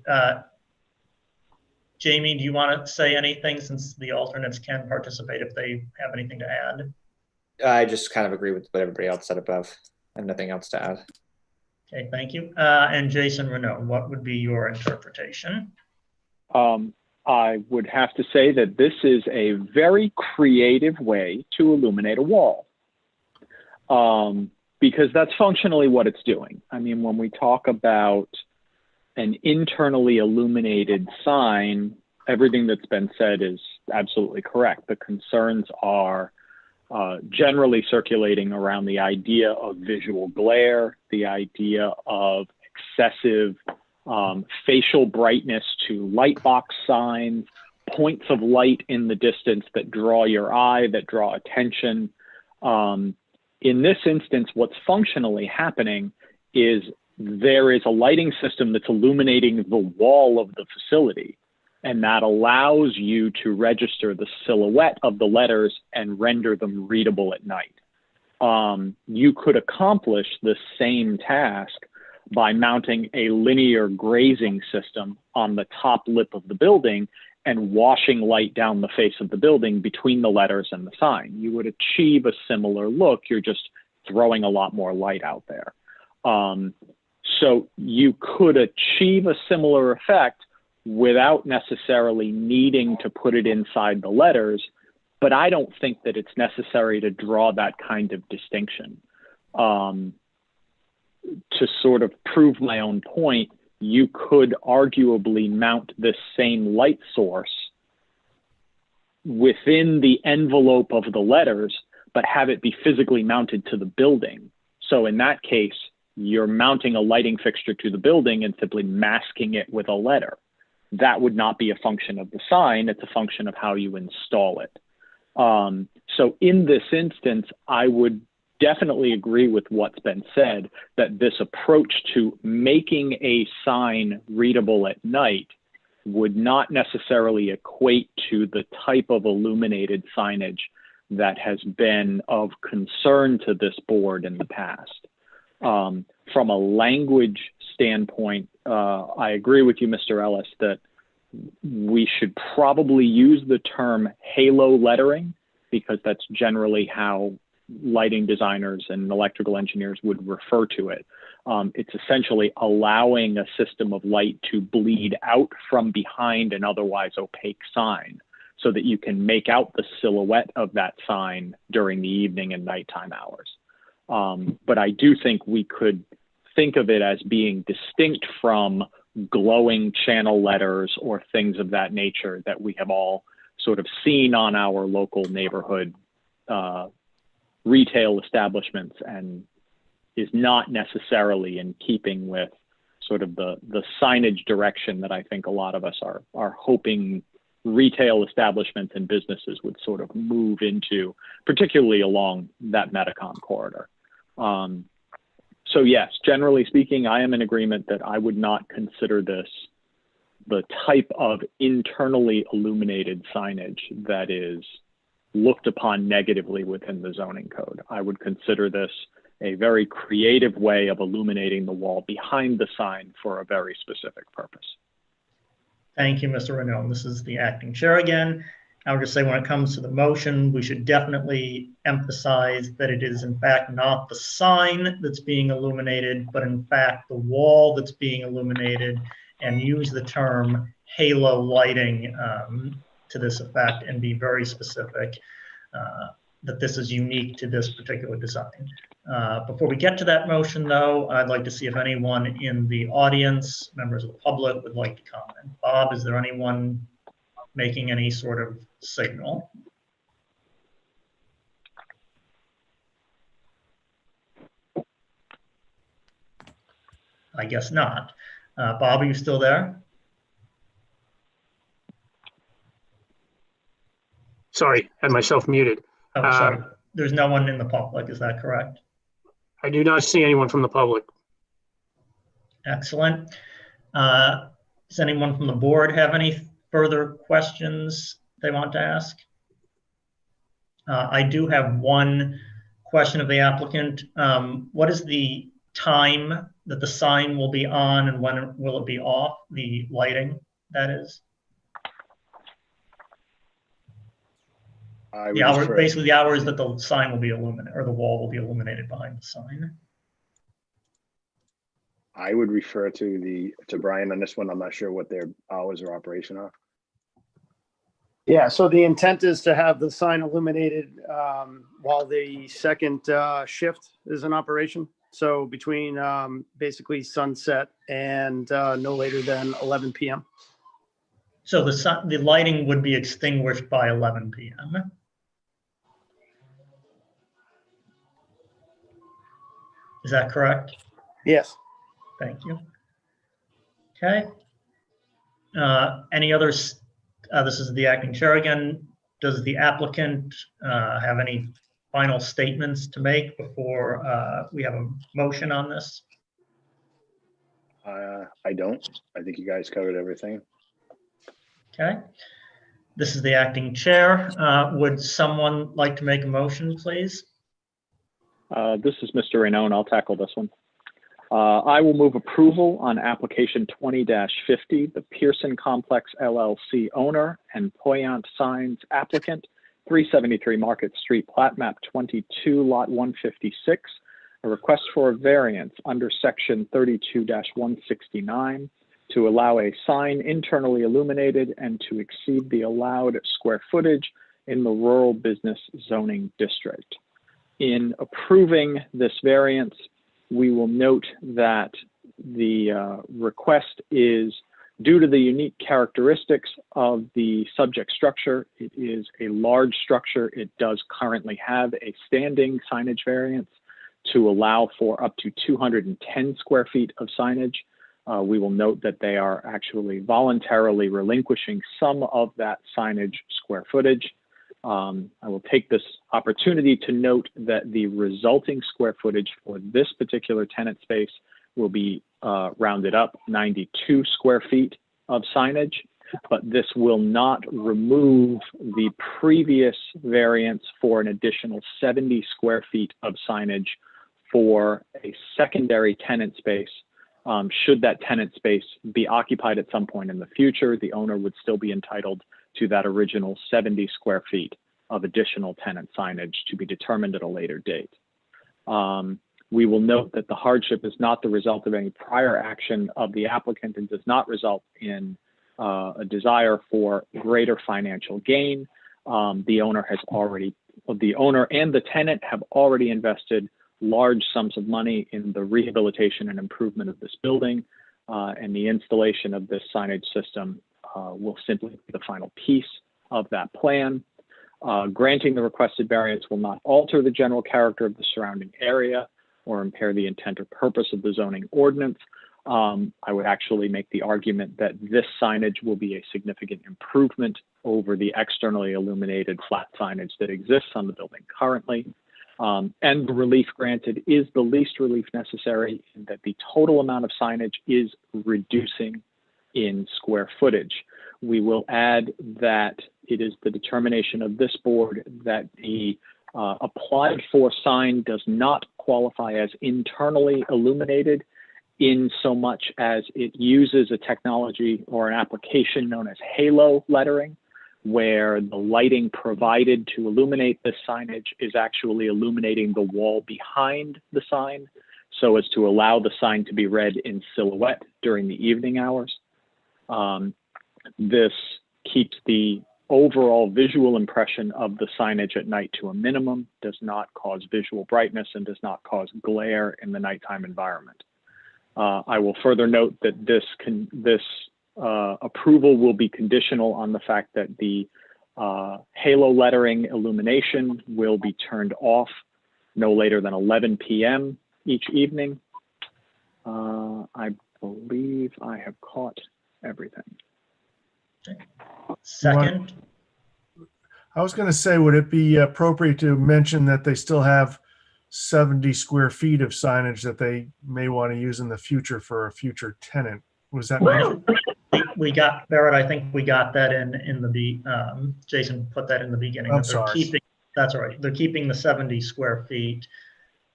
Jamie, do you want to say anything, since the alternates can participate if they have anything to add? I just kind of agree with what everybody else said above, and nothing else to add. Okay, thank you. And Jason Renaud, what would be your interpretation? I would have to say that this is a very creative way to illuminate a wall, because that's functionally what it's doing. I mean, when we talk about an internally illuminated sign, everything that's been said is absolutely correct. The concerns are generally circulating around the idea of visual glare, the idea of excessive facial brightness to light box signs, points of light in the distance that draw your eye, that draw attention. In this instance, what's functionally happening is there is a lighting system that's illuminating the wall of the facility, and that allows you to register the silhouette of the letters and render them readable at night. You could accomplish the same task by mounting a linear grazing system on the top lip of the building and washing light down the face of the building between the letters and the sign. You would achieve a similar look. You're just throwing a lot more light out there. So you could achieve a similar effect without necessarily needing to put it inside the letters, but I don't think that it's necessary to draw that kind of distinction. To sort of prove my own point, you could arguably mount this same light source within the envelope of the letters, but have it be physically mounted to the building. So in that case, you're mounting a lighting fixture to the building and simply masking it with a letter. That would not be a function of the sign. It's a function of how you install it. So in this instance, I would definitely agree with what's been said, that this approach to making a sign readable at night would not necessarily equate to the type of illuminated signage that has been of concern to this board in the past. From a language standpoint, I agree with you, Mr. Ellis, that we should probably use the term halo lettering, because that's generally how lighting designers and electrical engineers would refer to it. It's essentially allowing a system of light to bleed out from behind an otherwise opaque sign so that you can make out the silhouette of that sign during the evening and nighttime hours. But I do think we could think of it as being distinct from glowing channel letters or things of that nature that we have all sort of seen on our local neighborhood retail establishments, and is not necessarily in keeping with sort of the signage direction that I think a lot of us are hoping retail establishments and businesses would sort of move into, particularly along that Metacom corridor. So yes, generally speaking, I am in agreement that I would not consider this the type of internally illuminated signage that is looked upon negatively within the zoning code. I would consider this a very creative way of illuminating the wall behind the sign for a very specific purpose. Thank you, Mr. Renaud. This is the acting chair again. I would just say when it comes to the motion, we should definitely emphasize that it is in fact not the sign that's being illuminated, but in fact the wall that's being illuminated, and use the term halo lighting to this effect, and be very specific that this is unique to this particular design. Before we get to that motion though, I'd like to see if anyone in the audience, members of the public, would like to comment. Bob, is there anyone making any sort of signal? I guess not. Bob, are you still there? Sorry, had myself muted. Oh, sorry. There's no one in the public, is that correct? I do not see anyone from the public. Excellent. Does anyone from the board have any further questions they want to ask? I do have one question of the applicant. What is the time that the sign will be on, and when will it be off, the lighting, that is? The hour, basically the hours that the sign will be illuminated, or the wall will be illuminated behind the sign. I would refer to Brian on this one. I'm not sure what their hours of operation are. Yeah, so the intent is to have the sign illuminated while the second shift is in operation. So between basically sunset and no later than 11 p.m. So the lighting would be extinguished by 11 p.m. Is that correct? Yes. Thank you. Okay. Any others? This is the acting chair again. Does the applicant have any final statements to make before we have a motion on this? I don't. I think you guys covered everything. Okay. This is the acting chair. Would someone like to make a motion, please? This is Mr. Rainone. I'll tackle this one. I will move approval on application 20-50, the Pearson Complex LLC owner and Poyant Signs applicant, 373 Market Street, plat map 22, lot 156, a request for a variance under section 32-169 to allow a sign internally illuminated and to exceed the allowed square footage in the rural business zoning district. In approving this variance, we will note that the request is due to the unique characteristics of the subject structure. It is a large structure. It does currently have a standing signage variance to allow for up to 210 square feet of signage. We will note that they are actually voluntarily relinquishing some of that signage square footage. I will take this opportunity to note that the resulting square footage for this particular tenant space will be rounded up 92 square feet of signage, but this will not remove the previous variance for an additional 70 square feet of signage for a secondary tenant space. Should that tenant space be occupied at some point in the future, the owner would still be entitled to that original 70 square feet of additional tenant signage to be determined at a later date. We will note that the hardship is not the result of any prior action of the applicant and does not result in a desire for greater financial gain. The owner and the tenant have already invested large sums of money in the rehabilitation and improvement of this building, and the installation of this signage system will simply be the final piece of that plan. Granting the requested variance will not alter the general character of the surrounding area or impair the intent or purpose of the zoning ordinance. I would actually make the argument that this signage will be a significant improvement over the externally illuminated flat signage that exists on the building currently. And the relief granted is the least relief necessary in that the total amount of signage is reducing in square footage. We will add that it is the determination of this board that the applied for sign does not qualify as internally illuminated in so much as it uses a technology or an application known as halo lettering, where the lighting provided to illuminate this signage is actually illuminating the wall behind the sign so as to allow the sign to be read in silhouette during the evening hours. This keeps the overall visual impression of the signage at night to a minimum, does not cause visual brightness, and does not cause glare in the nighttime environment. I will further note that this approval will be conditional on the fact that the halo lettering illumination will be turned off no later than 11 p.m. each evening. I believe I have caught everything. Second. I was going to say, would it be appropriate to mention that they still have 70 square feet of signage that they may want to use in the future for a future tenant? Was that mentioned? We got, Barrett, I think we got that in the, Jason put that in the beginning. I'm sorry. That's all right. They're keeping the 70 square feet.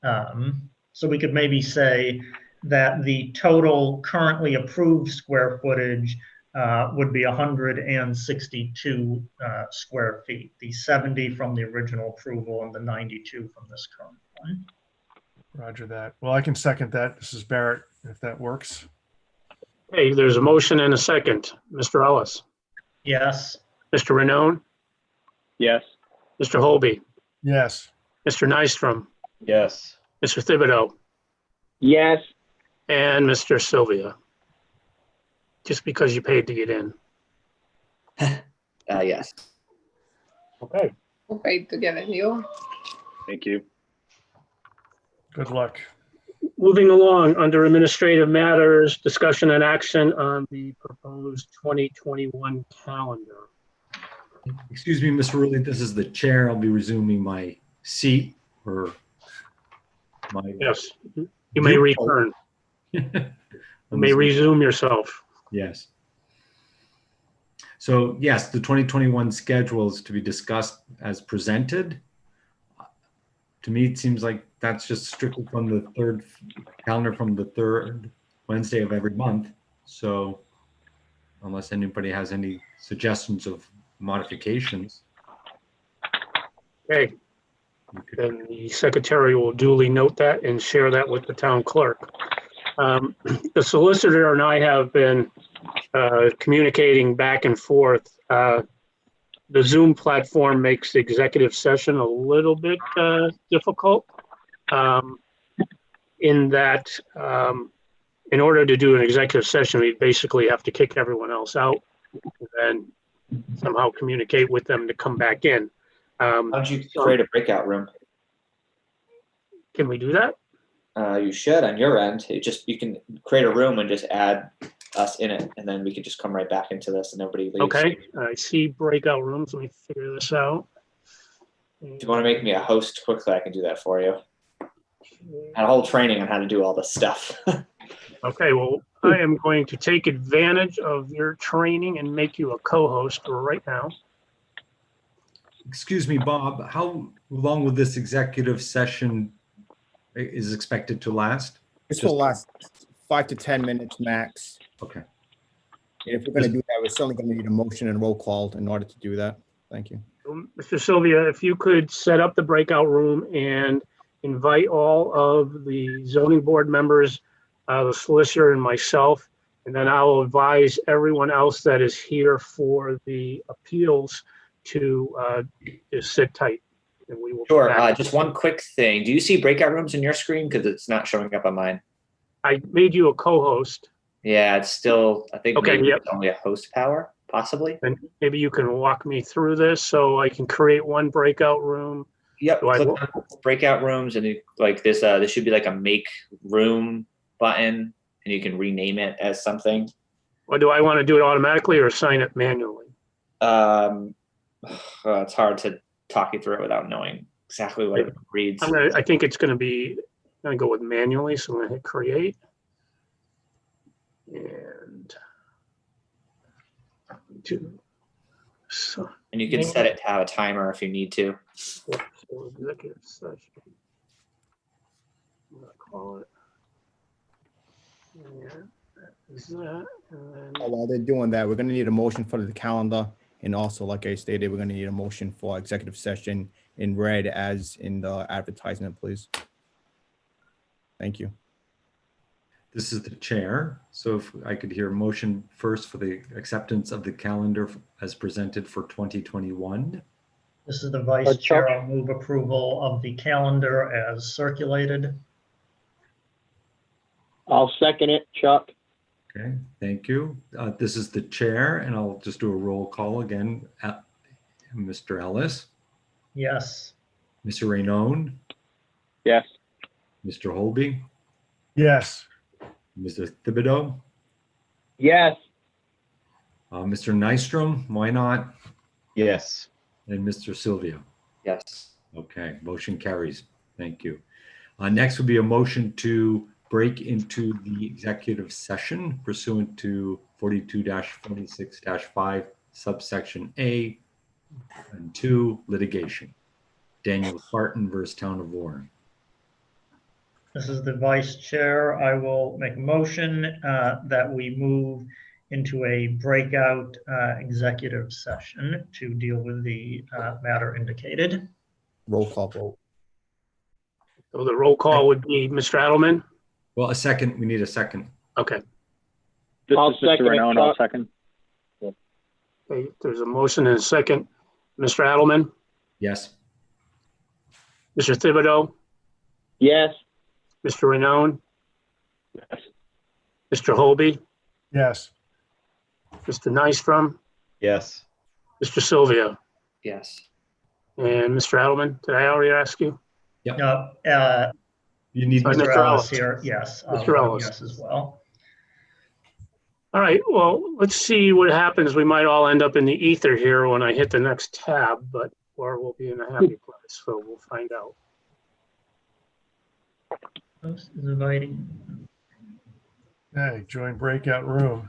So we could maybe say that the total currently approved square footage would be 162 square feet, the 70 from the original approval and the 92 from this current one. Roger that. Well, I can second that. This is Barrett, if that works. Okay, there's a motion and a second. Mr. Ellis, Yes. Mr. Rainone, Yes. Mr. Holby, Yes. Mr. Nystrom, Yes. Mr. Thibodeau, Yes. and Mr. Sylvia. Just because you paid to get in. Yes. Okay. Great to get you. Thank you. Good luck. Moving along, under administrative matters, discussion and action on the proposed 2021 calendar. Excuse me, Mr. Rulli, this is the chair. I'll be resuming my seat or my. Yes, you may return. You may resume yourself. Yes. So yes, the 2021 schedule is to be discussed as presented. To me, it seems like that's just strictly from the third calendar from the third Wednesday of every month. So unless anybody has any suggestions of modifications. Okay. Then the secretary will duly note that and share that with the town clerk. The solicitor and I have been communicating back and forth. The Zoom platform makes the executive session a little bit difficult in that in order to do an executive session, we basically have to kick everyone else out and then somehow communicate with them to come back in. Why don't you create a breakout room? Can we do that? You should on your end. You can create a room and just add us in it, and then we can just come right back into this and nobody leaves. Okay, I see breakout rooms. Let me figure this out. If you want to make me a host quickly, I can do that for you. I had a whole training on how to do all this stuff. Okay, well, I am going to take advantage of your training and make you a co-host right now. Excuse me, Bob, how long will this executive session is expected to last? This will last 5 to 10 minutes max. Okay. And if we're going to do that, we're certainly going to need a motion and roll call in order to do that. Thank you. Mr. Sylvia, if you could set up the breakout room and invite all of the zoning board members, the solicitor and myself, and then I will advise everyone else that is here for the appeals to just sit tight. And we will. Sure. Just one quick thing. Do you see breakout rooms in your screen? Because it's not showing up on mine. I made you a co-host. Yeah, it's still, I think Okay, maybe yep. it's only a host power, possibly. And maybe you can walk me through this so I can create one breakout room. Yep. Do I- Click on breakout rooms and like this, there should be like a make room button and you can rename it as something. Or do I want to do it automatically or sign it manually? It's hard to talk you through it without knowing exactly what it reads. I think it's going to be, I'm going to go with manually. So I'm going to hit create. And And you can set it to have a timer if you need to. So executive session. I'm going to call it. Yeah, that is that. And then While they're doing that, we're going to need a motion for the calendar. And also, like I stated, we're going to need a motion for executive session in red as in the advertisement, please. Thank you. This is the chair. So if I could hear a motion first for the acceptance of the calendar as presented for 2021. This is the vice chair. I'll move approval of the calendar as circulated. I'll second it, Chuck. Okay, thank you. This is the chair, and I'll just do a roll call again. Mr. Ellis, Yes. Mr. Rainone, Yes. Mr. Holby, Yes. Mr. Thibodeau, Yes. Mr. Nystrom, why not? Yes. And Mr. Sylvia. Yes. Okay, motion carries. Thank you. Next would be a motion to break into the executive session pursuant to 42-46-5 subsection A and 2 litigation. Daniel Spartan versus Town of Warren. This is the vice chair. I will make a motion that we move into a breakout executive session to deal with the matter indicated. Roll call vote. So the roll call would be Mr. Adelman. Well, a second, we need a second. Okay. I'll second it, I'll second. Okay, there's a motion and a second. Mr. Adelman, Yes. Mr. Thibodeau, Yes. Mr. Rainone, Yes. Mr. Holby, Yes. Mr. Nystrom, Yes. Mr. Sylvia, Yes. and Mr. Edelman. Did I already ask you? No, You need Sorry, Mr. Mr. Ellis Ellis. here, yes. I'll Mr. vote Ellis. Yes as well. All right, well, let's see what happens. We might all end up in the ether here when I hit the next tab, but or we'll be in a happy place, so we'll find out. Host is inviting. Okay, join breakout room.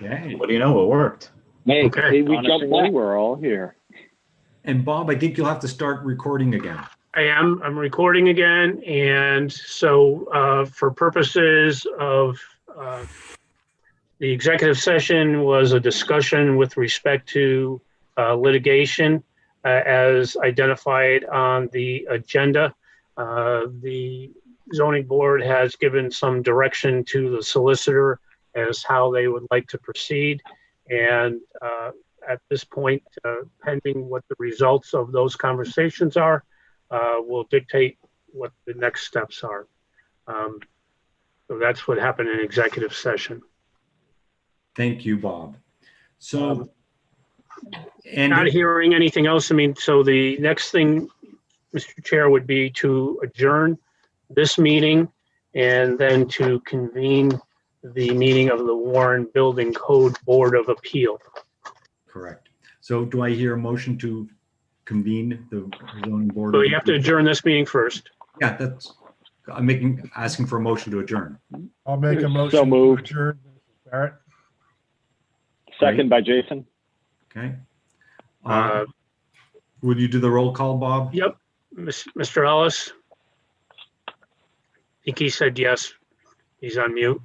Okay. What do you know? It worked. Hey, Okay. hey, we On a jumped single- in, we're all here. And Bob, I think you'll have to start recording again. I'm recording again, and so for purposes of the executive session was a discussion with respect to litigation as identified on the agenda. The zoning board has given some direction to the solicitor as how they would like to proceed. And at this point, pending what the results of those conversations are, will dictate what the next steps are. So that's what happened in executive session. Thank you, Bob. So, Not hearing anything else. I mean, so the next thing, Mr. Chair, would be to adjourn this meeting and then to convene the meeting of the Warren Building Code Board of Appeal. correct. So do I hear a motion to convene the zoning board? So you have to adjourn this meeting first. Yeah, I'm asking for a motion to adjourn. I'll make a So motion to moved. adjourn. Barrett? Second by Jason. Okay. Uh, Would you do the roll call, Bob? Yep, Mr. Ellis? I think he said yes. He's on mute.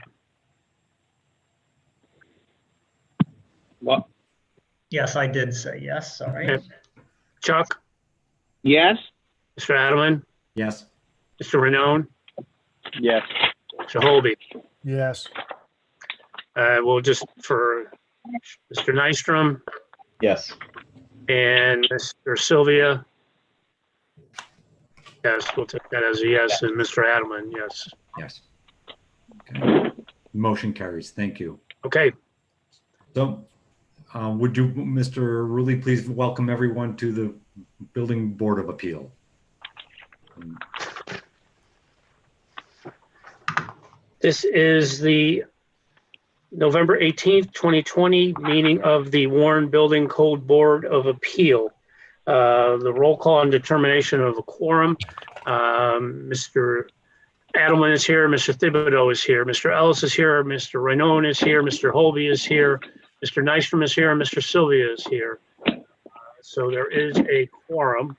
What? Yes, I did say yes, sorry. Okay. Chuck? Yes? Mr. Adelman? Yes. Mr. Renone? Yes. Mr. Holby? Yes. We'll just for Mr. Nystrom Yes. and Mr. Sylvia. Yes, we'll take that as a yes, and Mr. Adelman, yes. Yes. Okay. Motion carries. Thank you. Okay, So would you, Mr. Rulli, please welcome everyone to the Building Board of Appeal. this is the November 18th, 2020 meeting of the Warren Building Code Board of Appeal. The roll call and determination of a quorum. Mr. Adelman is here, Mr. Thibodeau is here, Mr. Ellis is here, Mr. Renone is here, Mr. Holby is here, Mr. Nystrom is here, and Mr. Sylvia is here. So there is a quorum.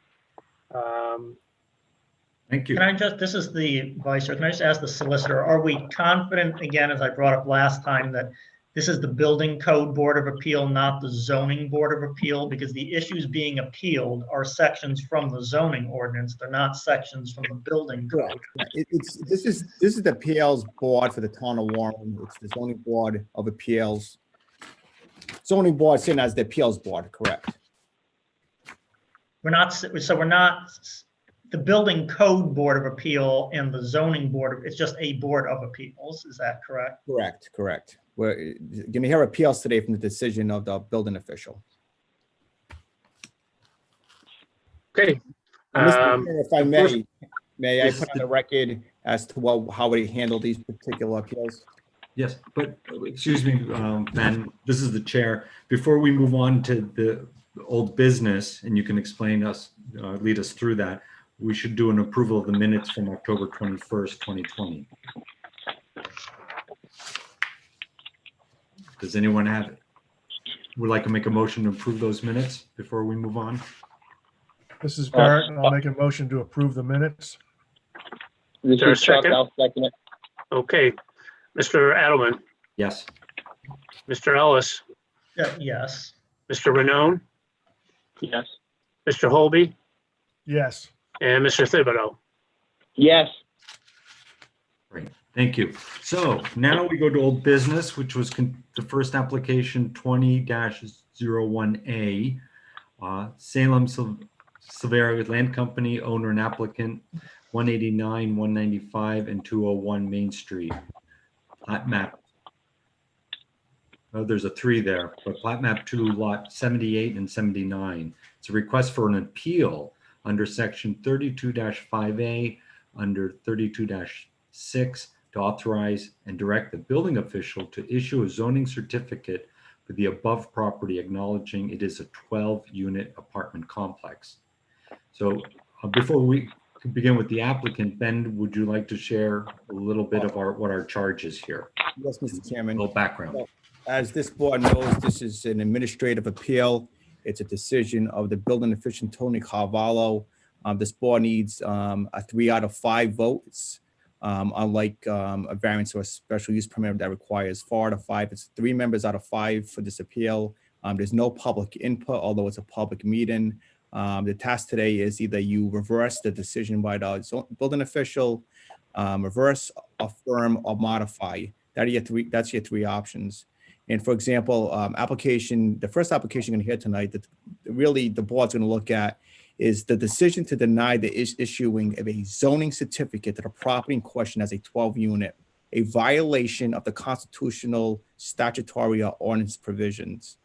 Thank you. Can I just, this is the vice chair, can I just ask the solicitor, are we confident, again, as I brought up last time, that this is the Building Code Board of Appeal, not the Zoning Board of Appeal? Because the issues being appealed are sections from the zoning ordinance. They're not sections from the building code. This is the appeals board for the town of Warren. It's the zoning board of appeals. Zoning board seen as the appeals board, correct? We're not, so we're not, the Building Code Board of Appeal and the Zoning Board, it's just a Board of Appeals, is that correct? Correct. We're going to hear appeals today from the decision of the building official. Okay. Mr. Chair, if I first- may I put on the record as to how we handle these particular appeals? Yes, but excuse me, Ben, this is the chair. Before we move on to the old business, and you can explain us, lead us through that, we should do an approval of the minutes from October 21st, 2020. Does anyone would like to make a motion to approve those minutes before we move on? This is Barrett, and I'll make a motion to approve the minutes. This there a is Chuck. second? I'll second it. Okay, Mr. Adelman, Yes. Mr. Ellis, Yes. Mr. Renone, Yes. Mr. Holby, Yes. and Mr. Thibodeau. Yes. Great, thank you. So now we go to old business, which was the first application 20-01A. Salem Silvera Land Company, owner and applicant, 189, 195, and 201 Main Street. Plat map. Oh, there's a 3 there, but plat map 2, lot 78 and 79. It's a request for an appeal under section 32-5A, under 32-6, to authorize and direct the building official to issue a zoning certificate for the above property, acknowledging it is a 12-unit apartment complex. So before we begin with the applicant, Ben, would you like to share a little bit of what our charge is here? Yes, Mr. Chairman. A little background. As this board knows, this is an administrative appeal. It's a decision of the building official, Tony Carvalho. This board needs a 3 out of 5 votes. Unlike a variance or a special use permit that requires 4 out of 5, it's 3 members out of 5 for this appeal. There's no public input, although it's a public meeting. The task today is either you reverse the decision by the building official, reverse, affirm, or modify. That's your 3 options. And for example, the first application you're going to hear tonight, that really the board's going to look at is the decision to deny the issuing of a zoning certificate to the property in question as a 12 unit, a violation of the constitutional, statutory, or ordinance provisions.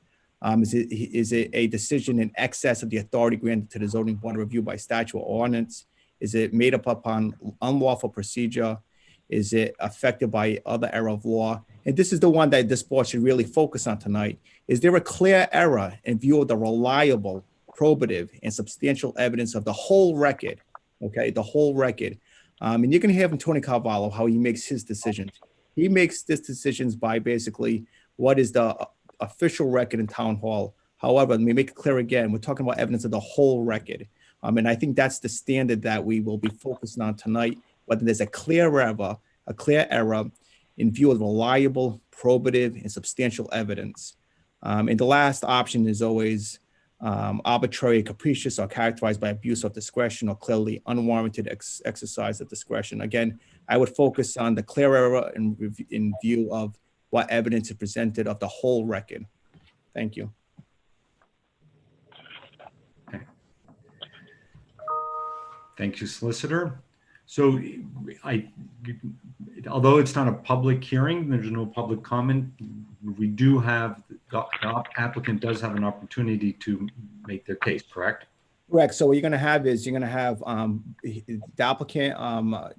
Is it a decision in excess of the authority granted to the zoning board of review by statute or ordinance? Is it made up upon unlawful procedure? Is it affected by other error of law? And this is the one that this board should really focus on tonight. Is there a clear error in view of the reliable, probative, and substantial evidence of the whole record? Okay, the whole record. And you can hear from Tony Carvalho how he makes his decisions. He makes his decisions by basically what is the official record in town hall. However, let me make it clear again, we're talking about evidence of the whole record. And I think that's the standard that we will be focusing on tonight, whether there's a clear error in view of reliable, probative, and substantial evidence. And the last option is always arbitrary, capricious, or characterized by abuse of discretion or clearly unwarranted exercise of discretion. Again, I would focus on the clear error in view of what evidence is presented of the whole record. Thank you. Okay. Thank you, Solicitor. So although it's not a public hearing, there's no public comment, we do have, the applicant does have an opportunity to make their case, correct? Correct. So what you're going to have is the applicant,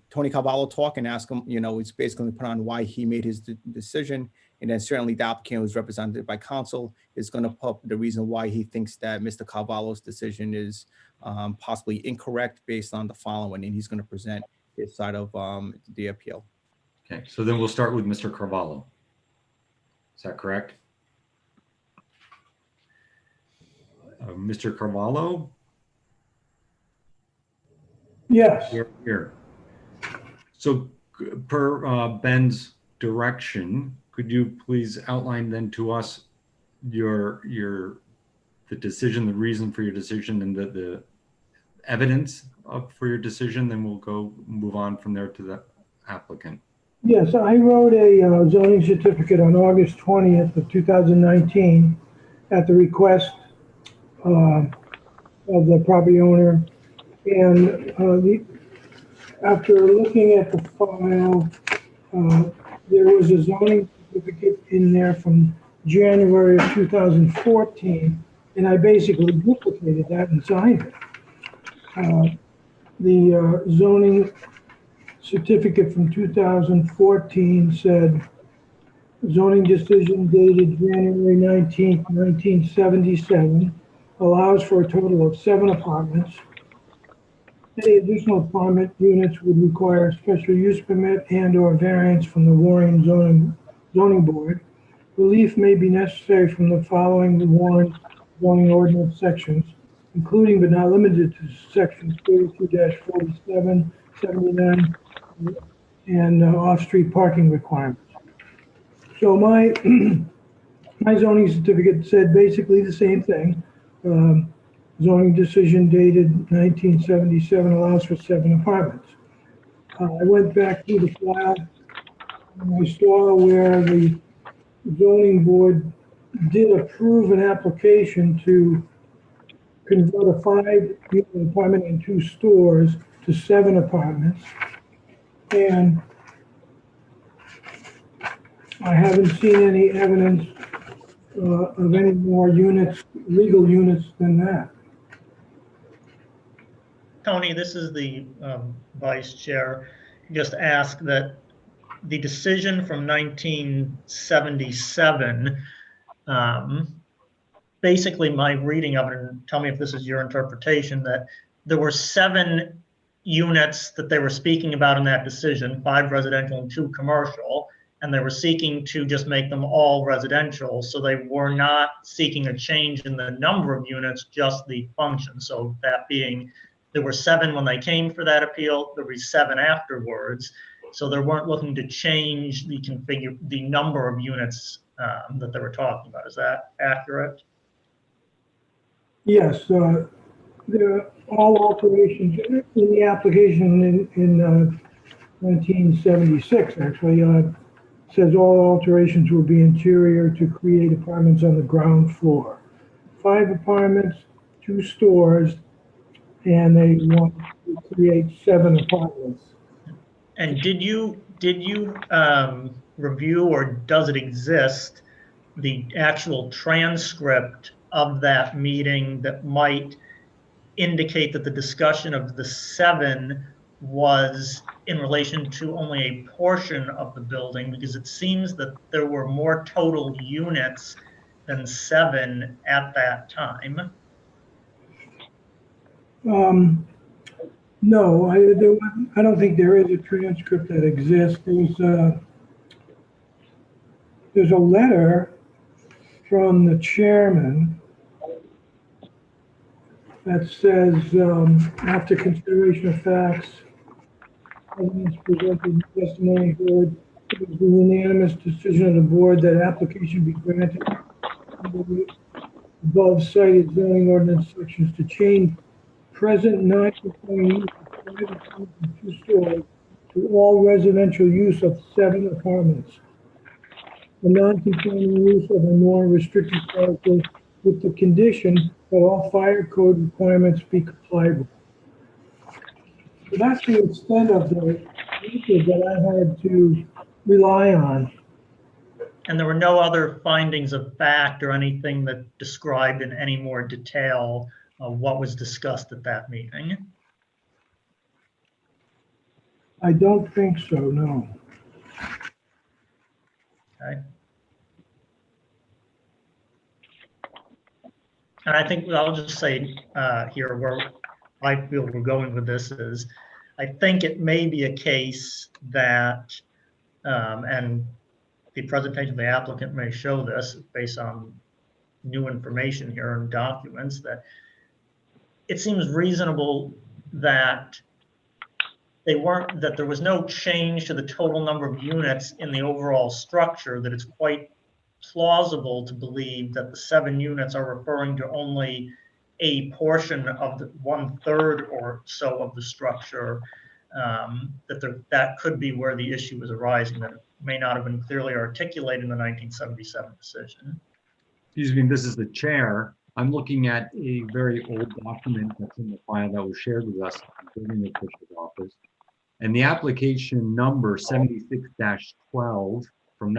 Tony Carvalho, talk and ask him, it's basically put on why he made his decision. And then certainly the applicant, who's represented by counsel, is going to put the reason why he thinks that Mr. Carvalho's decision is possibly incorrect based on the following, and he's going to present his side of the appeal. Okay, so then we'll start with Mr. Carvalho. Is that correct? Mr. Carvalho? Yes. Here. So per Ben's direction, could you please outline then to us the decision, the reason for your decision, and the evidence for your decision? Then we'll move on from there to the applicant. Yes, I wrote a zoning certificate on August 20th of 2019 at the request of the property owner. And after looking at the file, there was a zoning certificate in there from January of 2014, and I basically duplicated that and signed it. The zoning certificate from 2014 said, zoning decision dated January 19th, 1977, allows for a total of 7 apartments. Any additional apartment units would require a special use permit and/or variance from the Warren Zoning Board. Relief may be necessary from the following Warren zoning ordinance sections, including but not limited to sections 32-47, 79, and off-street parking requirements. So my my zoning certificate said basically the same thing. Zoning decision dated 1977 allows for 7 apartments. I went back through the file and I saw where the zoning board did approve an application to convert a 5-unit apartment and 2 stores to 7 apartments. And I haven't seen any evidence of any more units, legal units than that. Tony, this is the vice chair. Just ask that the decision from 1977, basically my reading of it, and tell me if this is your interpretation, that there were 7 units that they were speaking about in that decision, 5 residential and 2 commercial, and they were seeking to just make them all residential. So they were not seeking a change in the number of units, just the function. So that being, there were 7 when they came for that appeal, there were 7 afterwards. So they weren't looking to change the number of units that they were talking about. Is that accurate? Yes, all alterations in the application in 1976 actually says all alterations will be interior to create apartments on the ground floor. 5 apartments, 2 stores, and they want to create 7 apartments. And did you review, or does it exist, the actual transcript of that meeting that might indicate that the discussion of the 7 was in relation to only a portion of the building? Because it seems that there were more total units than 7 at that time. No, I don't think there is a transcript that exists. There's a letter from the chairman that says, after consideration of facts, evidence presented, testimony heard, it was the unanimous decision of the board that application be granted under the above cited zoning ordinance sections to change present non-conforming use of 5 apartments and 2 stores to all residential use of 7 apartments. The non-conforming use of a more restricted character with the condition that all fire code requirements be complied with. So that's the extent of the issue that I had to rely on. And there were no other findings of fact or anything that described in any more detail what was discussed at that meeting? I don't think so, no. Okay. And I think I'll just say here where I feel we're going with this is, I think it may be a case that, and the presentation of the applicant may show this based on new information here and documents, that it seems reasonable that that there was no change to the total number of units in the overall structure, that it's quite plausible to believe that the 7 units are referring to only a portion of the 1/3 or so of the structure, that could be where the issue was arising, that it may not have been clearly articulated in the 1977 decision. Excuse me, this is the chair. I'm looking at a very old document that's in the file that was shared with us in the building official's office. And the application number 76-12 from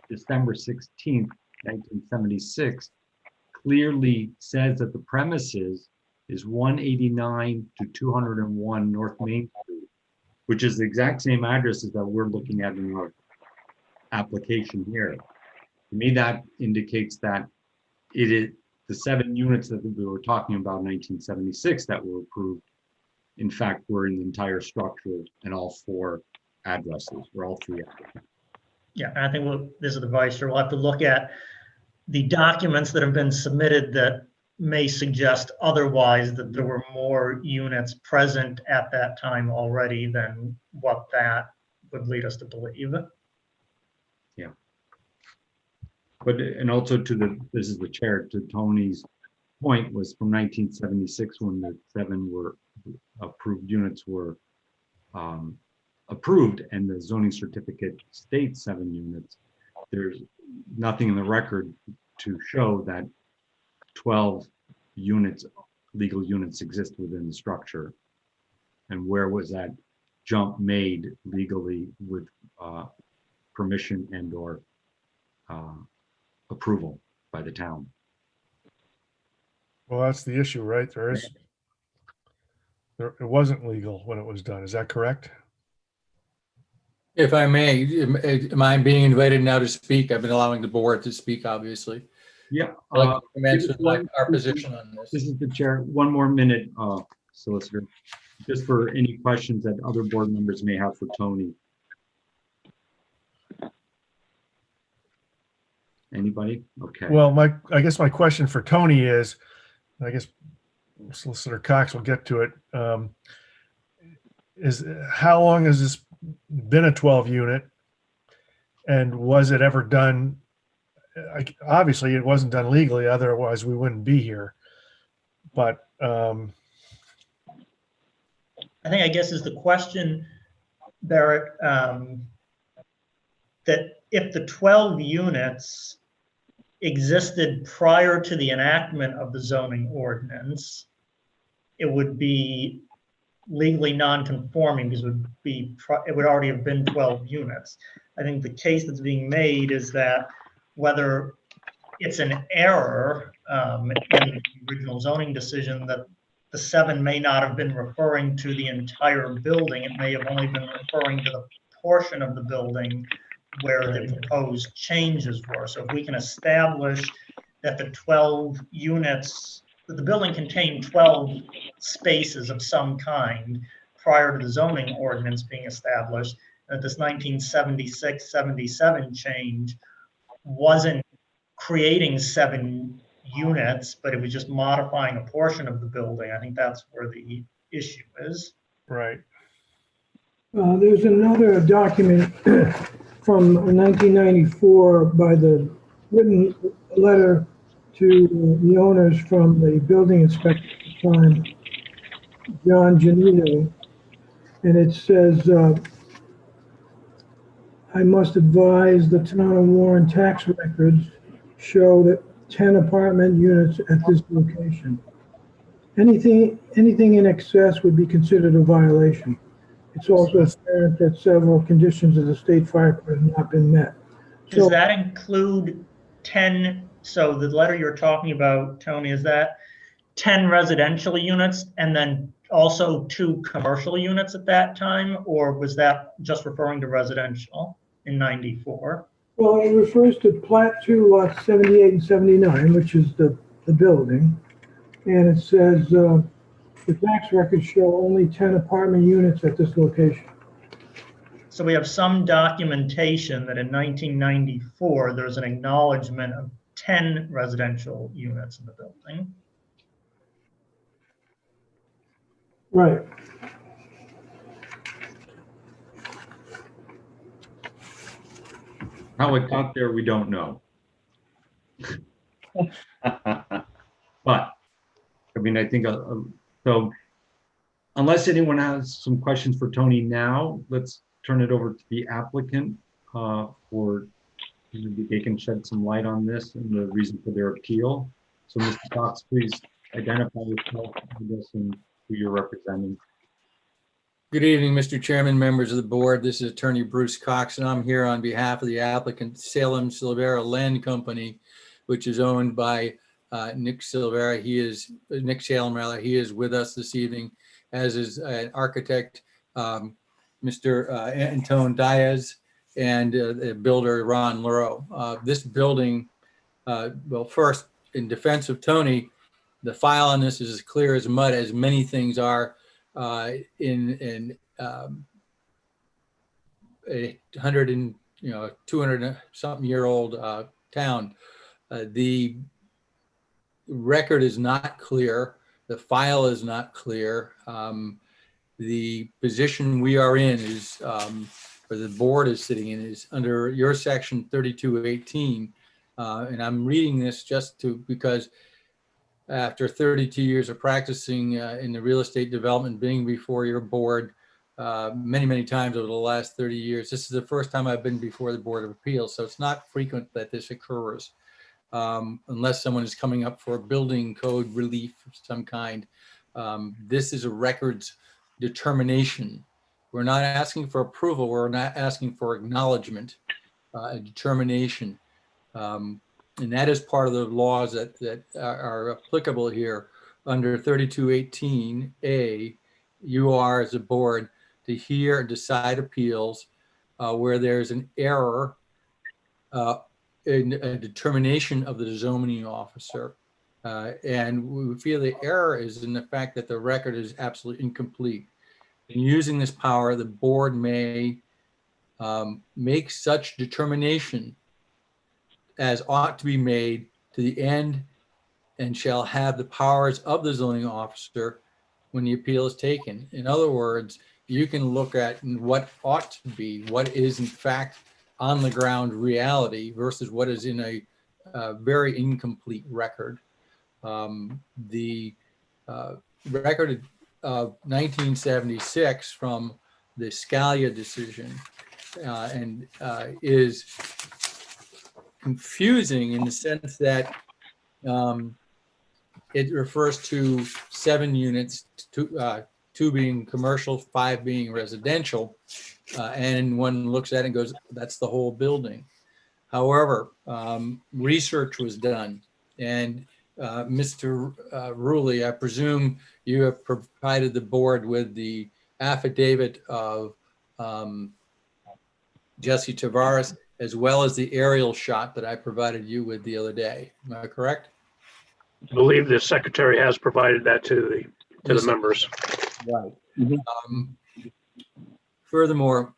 December 16th, 1976, clearly says that the premises is 189 to 201 North Main Street, which is the exact same addresses that we're looking at in our application here. To me, that indicates that it is the 7 units that we were talking about in 1976 that were approved, in fact, were in the entire structure and all 4 addresses, or all 3 addresses. Yeah, and I think this is the vice chair. We'll have to look at the documents that have been submitted that may suggest otherwise, that there were more units present at that time already than what that would lead us to believe. Yeah. But, and also this is the chair, to Tony's point, was from 1976 when the 7 were approved units were approved, and the zoning certificate states 7 units. There's nothing in the record to show that 12 units, legal units, exist within the structure. And where was that jump made legally with permission and/or approval by the town? Well, that's the issue, right? It wasn't legal when it was done. Is that correct? If I may, am I being invited now to speak? I've been allowing the board to speak, obviously. Yeah. I'd like to commence with our position on this. This is the chair. 1 more minute, solicitor, just for any questions that other board members may have for Tony. Anybody? Okay. Well, I guess my question for Tony is, I guess Solicitor Cox will get to it. Is how long has this been a 12 unit? And was it ever done? Obviously, it wasn't done legally. Otherwise, we wouldn't be here. But I guess is the question, Barrett, that if the 12 units existed prior to the enactment of the zoning ordinance, it would be legally non-conforming because it would already have been 12 units. I think the case that's being made is that whether it's an error in the original zoning decision that the 7 may not have been referring to the entire building. It may have only been referring to the portion of the building where the proposed changes were. So if we can establish that the 12 units, that the building contained 12 spaces of some kind prior to the zoning ordinance being established, that this 1976-77 change wasn't creating 7 units, but it was just modifying a portion of the building. I think that's where the issue is. right. There's another document from 1994 by the written letter to the owners from the building inspector at the time, John Janino, and it says, I must advise the town of Warren tax records show that 10 apartment units at this location. Anything in excess would be considered a violation. It's also apparent that several conditions of the state fire code have not been met. Does that include 10? So the letter you're talking about, Tony, is that 10 residential units and then also 2 commercial units at that time? Or was that just referring to residential in 94? Well, it refers to Plat 2, lots 78 and 79, which is the building. And it says, the tax records show only 10 apartment units at this location. So we have some documentation that in 1994, there's an acknowledgement of 10 residential units in the building. Right. How it got there, we don't know. But, I mean, I think, so unless anyone has some questions for Tony now, let's turn it over to the applicant for maybe they can shed some light on this and the reason for their appeal. So Mr. Cox, please identify yourself and who you're representing. Good evening, Mr. Chairman, members of the board. This is Attorney Bruce Cox, and I'm here on behalf of the applicant Salem Silvera Land Company, which is owned by Nick Silvera. Nick Salem, rather. He is with us this evening, as is an architect, Mr. Antone Diaz, and the builder, Ron Luro. This building, well, first, in defense of Tony, the file on this is as clear as mud, as many things are in a 100 and 200 something year old town. The record is not clear. The file is not clear. The position we are in is, or the board is sitting in, is under your section 3218. And I'm reading this because after 32 years of practicing in the real estate development, being before your board many, many times over the last 30 years, this is the first time I've been before the Board of Appeals. So it's not frequent that this occurs unless someone is coming up for a building code relief of some kind. This is a records determination. We're not asking for approval. We're not asking for acknowledgement, a determination. And that is part of the laws that are applicable here. Under 3218A, you are, as a board, to hear and decide appeals where there's an error in a determination of the zoning officer. And we feel the error is in the fact that the record is absolutely incomplete. In using this power, the board may make such determination as ought to be made to the end and shall have the powers of the zoning officer when the appeal is taken. In other words, you can look at what ought to be, what is in fact on the ground reality versus what is in a very incomplete record. The record of 1976 from the Scalia decision is confusing in the sense that it refers to 7 units, 2 being commercial, 5 being residential, and one looks at it and goes, that's the whole building. However, research was done, and Mr. Rulli, I presume you have provided the board with the affidavit of Jesse Tavares, as well as the aerial shot that I provided you with the other day. Am I correct? I believe the secretary has provided that to the members. Right. Furthermore,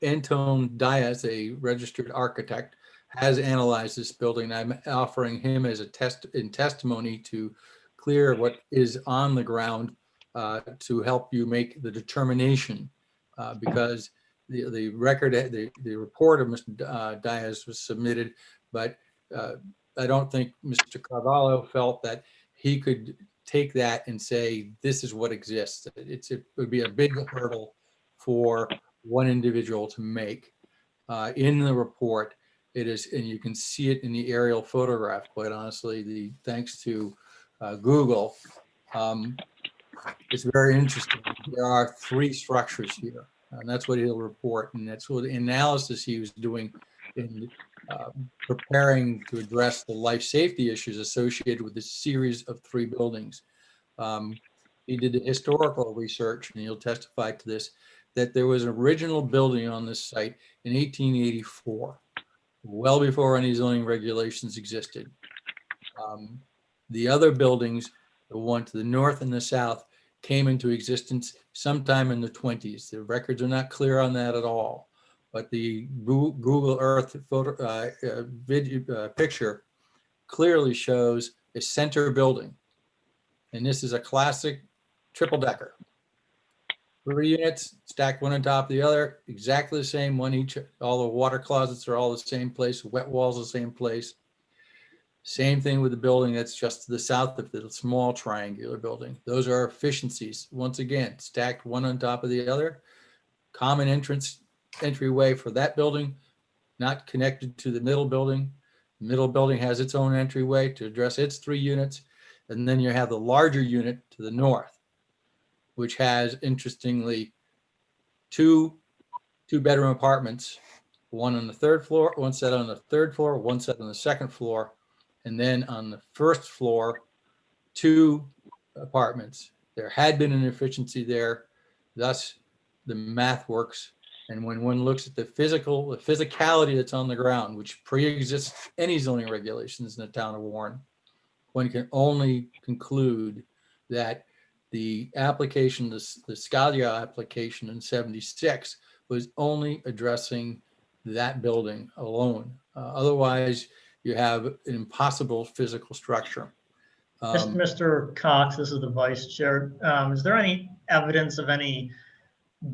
Anton Diaz, a registered architect, has analyzed this building. I'm offering him as a testimony to clear what is on the ground to help you make the determination, because the record, the report of Mr. Diaz was submitted, but I don't think Mr. Carvalho felt that he could take that and say, this is what exists. It would be a big hurdle for one individual to make. In the report, it is, and you can see it in the aerial photograph, quite honestly, thanks to Google. It's very interesting. There are 3 structures here, and that's what he'll report. And that's what the analysis he was doing in preparing to address the life safety issues associated with this series of 3 buildings. He did the historical research, and he'll testify to this, that there was an original building on this site in 1884, well before any zoning regulations existed. The other buildings, the one to the north and the south, came into existence sometime in the 20s. The records are not clear on that at all, but the Google Earth photo picture clearly shows a center building. And this is a classic triple decker. 3 units stacked one on top of the other, exactly the same, one each. All the water closets are all the same place, wet walls the same place. Same thing with the building that's just to the south of the small triangular building. Those are efficiencies. Once again, stacked one on top of the other. Common entryway for that building, not connected to the middle building. The middle building has its own entryway to address its 3 units. And then you have the larger unit to the north, which has, interestingly, 2 2-bedroom apartments, one on the 3rd floor, one set on the 3rd floor, one set on the 2nd floor. And then on the 1st floor, 2 apartments. There had been an efficiency there, thus the math works. And when one looks at the physicality that's on the ground, which pre-exists any zoning regulations in the town of Warren, one can only conclude that the application, the Scalia application in 76, was only addressing that building alone. Otherwise, you have an impossible physical structure. Mr. Cox, this is the vice chair. Is there any evidence of any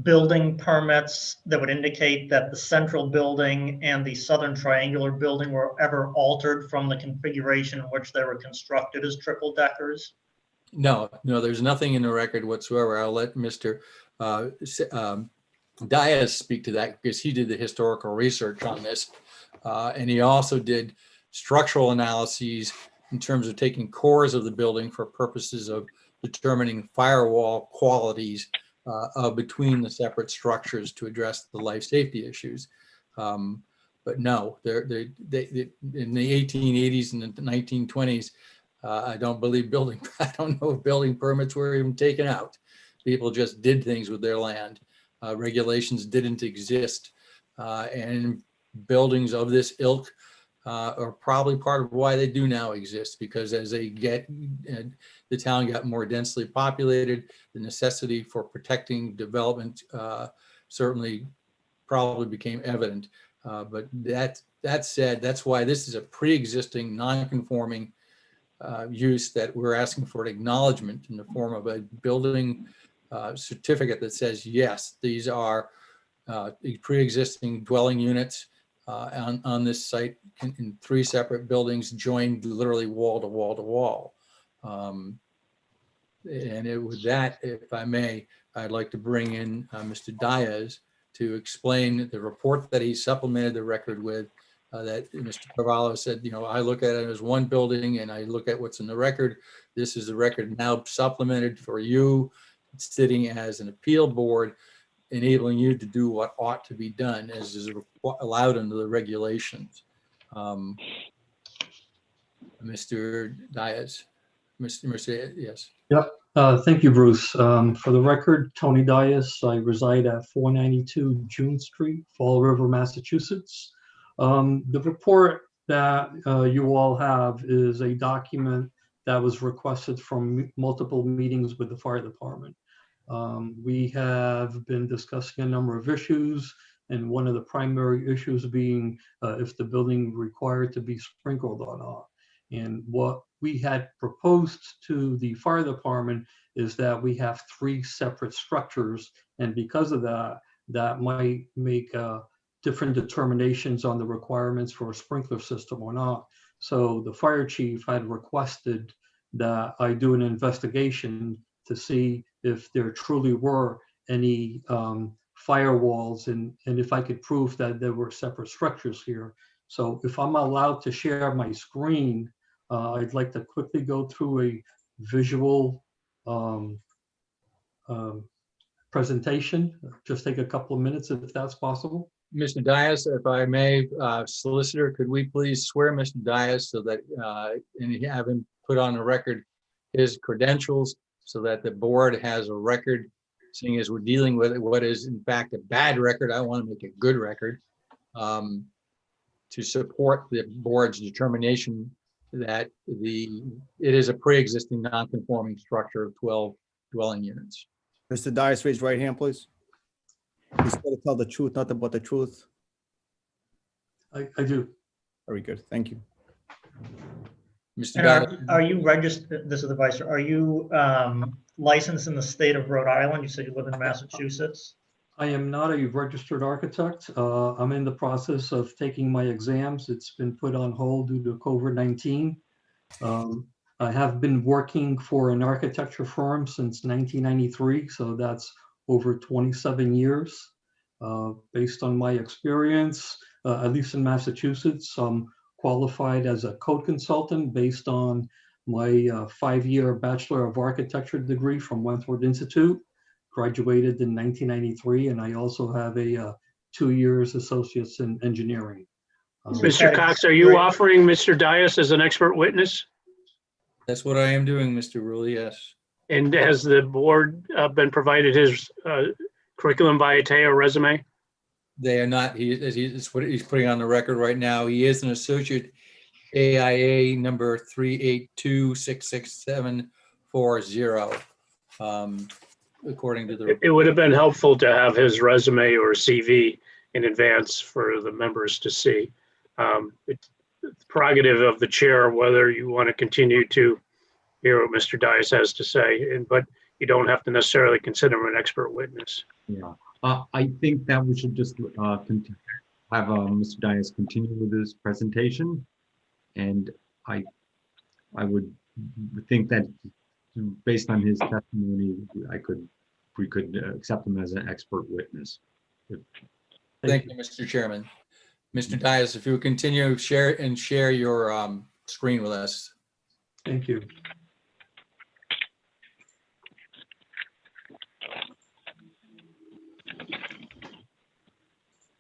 building permits that would indicate that the central building and the southern triangular building were ever altered from the configuration in which they were constructed as triple deckers? No, there's nothing in the record whatsoever. I'll let Mr. Diaz speak to that because he did the historical research on this. And he also did structural analyses in terms of taking cores of the building for purposes of determining firewall qualities between the separate structures to address the life safety issues. But no, in the 1880s and the 1920s, I don't know if building permits were even taken out. People just did things with their land. Regulations didn't exist. And buildings of this ilk are probably part of why they do now exist, because as the town got more densely populated, the necessity for protecting development certainly probably became evident. But that that said, that's why this is a pre-existing non-conforming use that we're asking for an acknowledgement in the form of a building certificate that says, yes, these are the pre-existing dwelling units on this site in 3 separate buildings joined literally wall to wall to wall. With that, if I may, I'd like to bring in Mr. Diaz to explain the report that he supplemented the record with, that Mr. Carvalho said, you know, I look at it as one building and I look at what's in the record. This is the record now supplemented for you, sitting as an appeal board, enabling you to do what ought to be done as is allowed under the regulations. Mr. Diaz, Mr. Yes. Yep. Thank you, Bruce. For the record, Tony Dias. I reside at 492 June Street, Fall River, Massachusetts. The report that you all have is a document that was requested from multiple meetings with the fire department. We have been discussing a number of issues, and one of the primary issues being if the building required to be sprinkled or not. And what we had proposed to the fire department is that we have 3 separate structures. And because of that, that might make different determinations on the requirements for a sprinkler system or not. So the fire chief had requested that I do an investigation to see if there truly were any firewalls and if I could prove that there were separate structures here. So if I'm allowed to share my screen, I'd like to quickly go through a visual presentation. Just take a couple of minutes if that's possible. Mr. Dias, if I may, solicitor, could we please swear Mr. Dias so that, and have him put on the record his credentials so that the board has a record, seeing as we're dealing with what is in fact a bad record. I want to make a good record to support the board's determination that it is a pre-existing non-conforming structure of 12 dwelling units. Mr. Dias, raise your right hand, please. He's going to tell the truth, nothing but the truth. I do. Very good. Thank you. Mr. And are you registered, this is the vice chair, are you licensed in the state of Rhode Island? You said you live in Massachusetts. I am not a registered architect. I'm in the process of taking my exams. It's been put on hold due to COVID-19. I have been working for an architecture firm since 1993, so that's over 27 years. Based on my experience, at least in Massachusetts, I'm qualified as a code consultant based on my 5-year Bachelor of Architecture degree from Wentworth Institute. Graduated in 1993, and I also have a 2 years associates in engineering. Mr. Cox, are you offering Mr. Dias as an expert witness? That's what I am doing, Mr. Rulli, yes. And has the board been provided his curriculum vitae or resume? They are not. It's what he's putting on the record right now. He is an associate AIA number 382667440. According to the. It would have been helpful to have his resume or CV in advance for the members to see. It's the prerogative of the chair whether you want to continue to hear what Mr. Dias has to say, but you don't have to necessarily consider him an expert witness. Yeah, I think that we should just have Mr. Dias continue with his presentation, and I would think that based on his testimony, we could accept him as an expert witness. Thank you, Mr. Chairman. Mr. Dias, if you would continue share your screen with us. Thank you.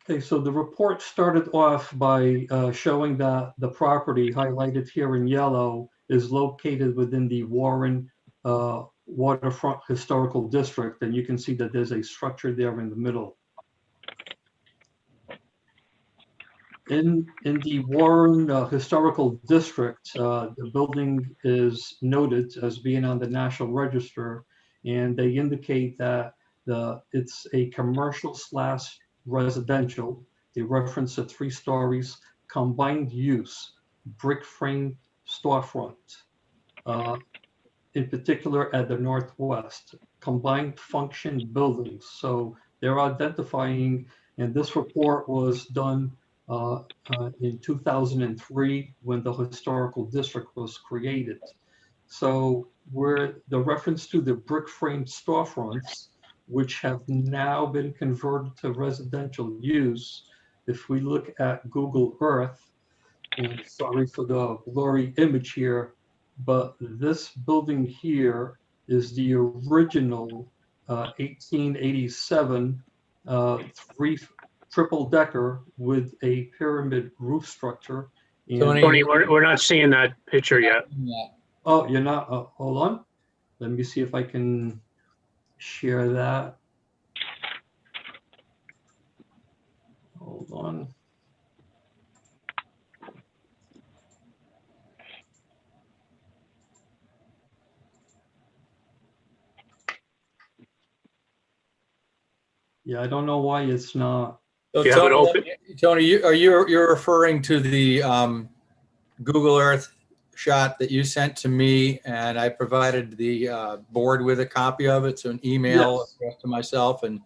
Okay, so the report started off by showing that the property highlighted here in yellow is located within the Warren Waterfront Historical District, and you can see that there's a structure there in the middle. In the Warren Historical District, the building is noted as being on the National Register, and they indicate that it's a commercial / residential. They reference the 3 stories combined use brick frame storefront, in particular at the northwest, combined function buildings. So they're identifying, and this report was done in 2003 when the historical district was created. So where the reference to the brick frame storefronts, which have now been converted to residential use, if we look at Google Earth, and sorry for the blurry image here, but this building here is the original 1887 triple decker with a pyramid roof structure. And Tony, we're not seeing that picture yet. oh, you're not, hold on. Let me see if I can share that. Hold on. Yeah, I don't know why it's not. So Do you have it open? Tony, you're referring to the Google Earth shot that you sent to me, and I provided the board with a copy of it, so an email Yes. addressed to myself. And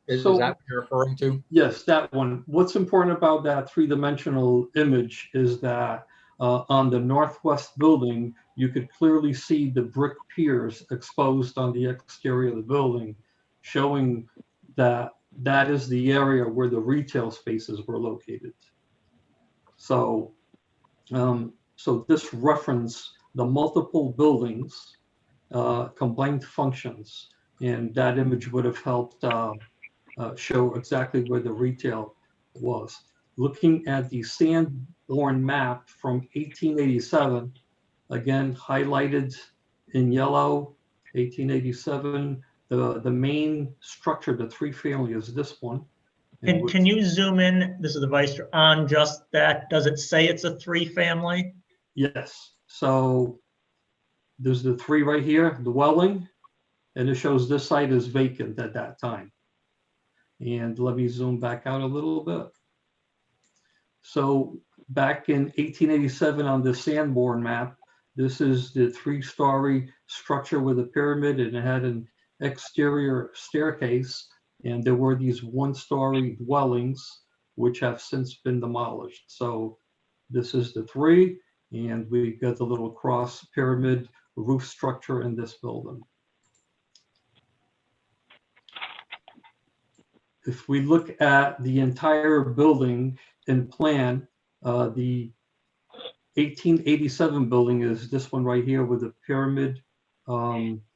is So- that what you're referring to? Yes, that one. What's important about that three-dimensional image is that on the northwest building, you could clearly see the brick piers exposed on the exterior of the building, showing that that is the area where the retail spaces were located. So, so this reference the multiple buildings, combined functions, and that image would have helped show exactly where the retail was. Looking at the Sanborn map from 1887, again highlighted in yellow, 1887. The main structure, the three-family, is this one. Can you zoom in? This is the vice chair, on just that. Does it say it's a three-family? Yes. So there's the three right here, the Welling, and it shows this site is vacant at that time. And let me zoom back out a little bit. So back in 1887 on the Sanborn map, this is the three-story structure with a pyramid, and it had an exterior staircase, and there were these one-story dwellings which have since been demolished. So this is the three, and we got the little cross pyramid roof structure in this building. If we look at the entire building in plan, the 1887 building is this one right here with a pyramid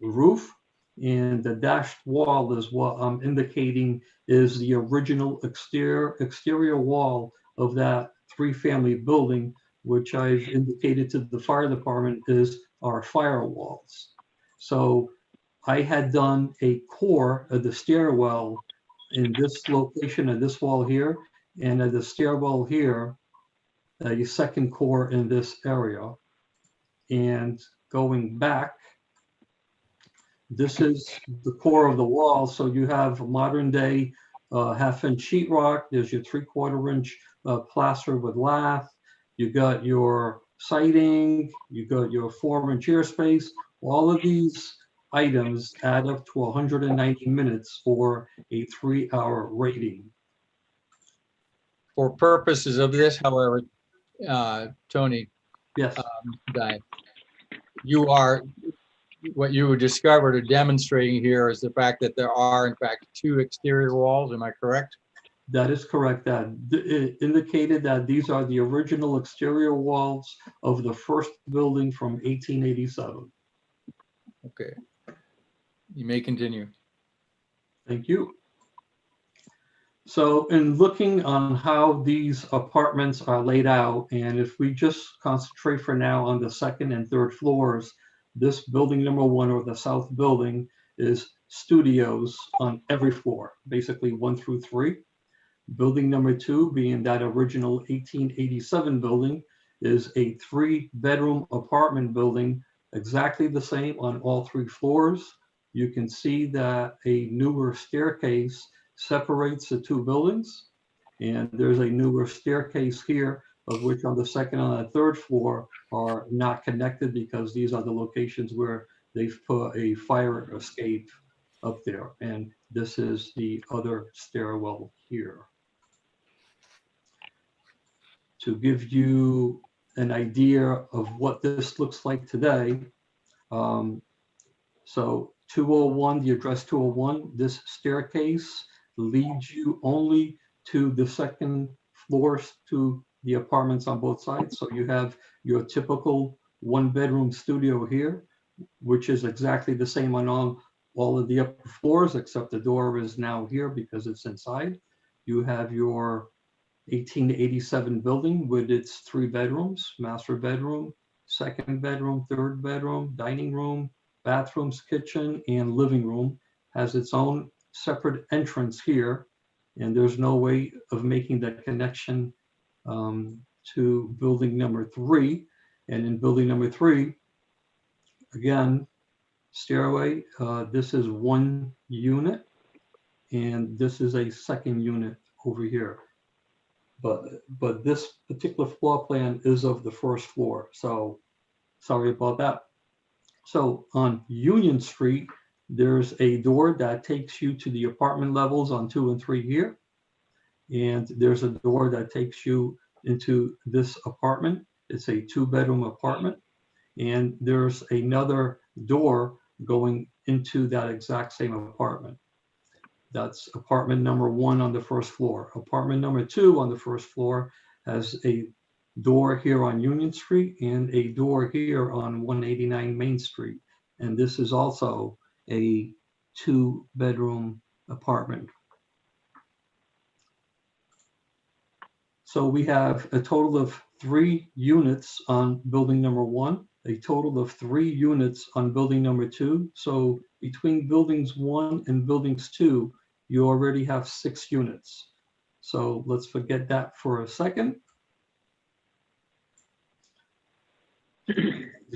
roof, and the dashed wall is what I'm indicating is the original exterior wall of that three-family building, which I've indicated to the fire department is our firewalls. So I had done a core of the stairwell in this location of this wall here, and at the stairwell here, a second core in this area. And going back, this is the core of the wall. So you have modern day half-inch sheetrock. There's your 3/4 inch plaster with lath. You got your siding. You got your 4-inch airspace. All of these items add up to 190 minutes for a 3-hour rating. For purposes of this, however, Tony, yes, that what you discovered or demonstrating here is the fact that there are in fact 2 exterior walls. Am I correct? That is correct. That it indicated that these are the original exterior walls of the first building from 1887. Okay. You may continue. Thank you. So in looking on how these apartments are laid out, and if we just concentrate for now on the second and third floors, this building number 1, or the south building, is studios on every floor, basically 1 through 3. Building number 2, being that original 1887 building, is a 3-bedroom apartment building, exactly the same on all 3 floors. You can see that a newer staircase separates the 2 buildings, and there's a newer staircase here of which on the second and the third floor are not connected because these are the locations where they've put a fire escape up there. And this is the other stairwell here. To give you an idea of what this looks like today. So 201, the address 201, this staircase leads you only to the second floors to the apartments on both sides. So you have your typical 1-bedroom studio here, which is exactly the same on all of the upper floors, except the door is now here because it's inside. You have your 1887 building with its 3 bedrooms, master bedroom, second bedroom, third bedroom, dining room, bathrooms, kitchen, and living room. Has its own separate entrance here, and there's no way of making that connection to building number 3. And in building number 3, again, stairway, this is 1 unit, and this is a second unit over here. But this particular floor plan is of the first floor, so sorry about that. So on Union Street, there's a door that takes you to the apartment levels on 2 and 3 here. And there's a door that takes you into this apartment. It's a 2-bedroom apartment. And there's another door going into that exact same apartment. That's apartment number 1 on the first floor. Apartment number 2 on the first floor has a door here on Union Street and a door here on 189 Main Street. And this is also a 2-bedroom apartment. So we have a total of 3 units on building number 1, a total of 3 units on building number 2. So between buildings 1 and buildings 2, you already have 6 units. So let's forget that for a second.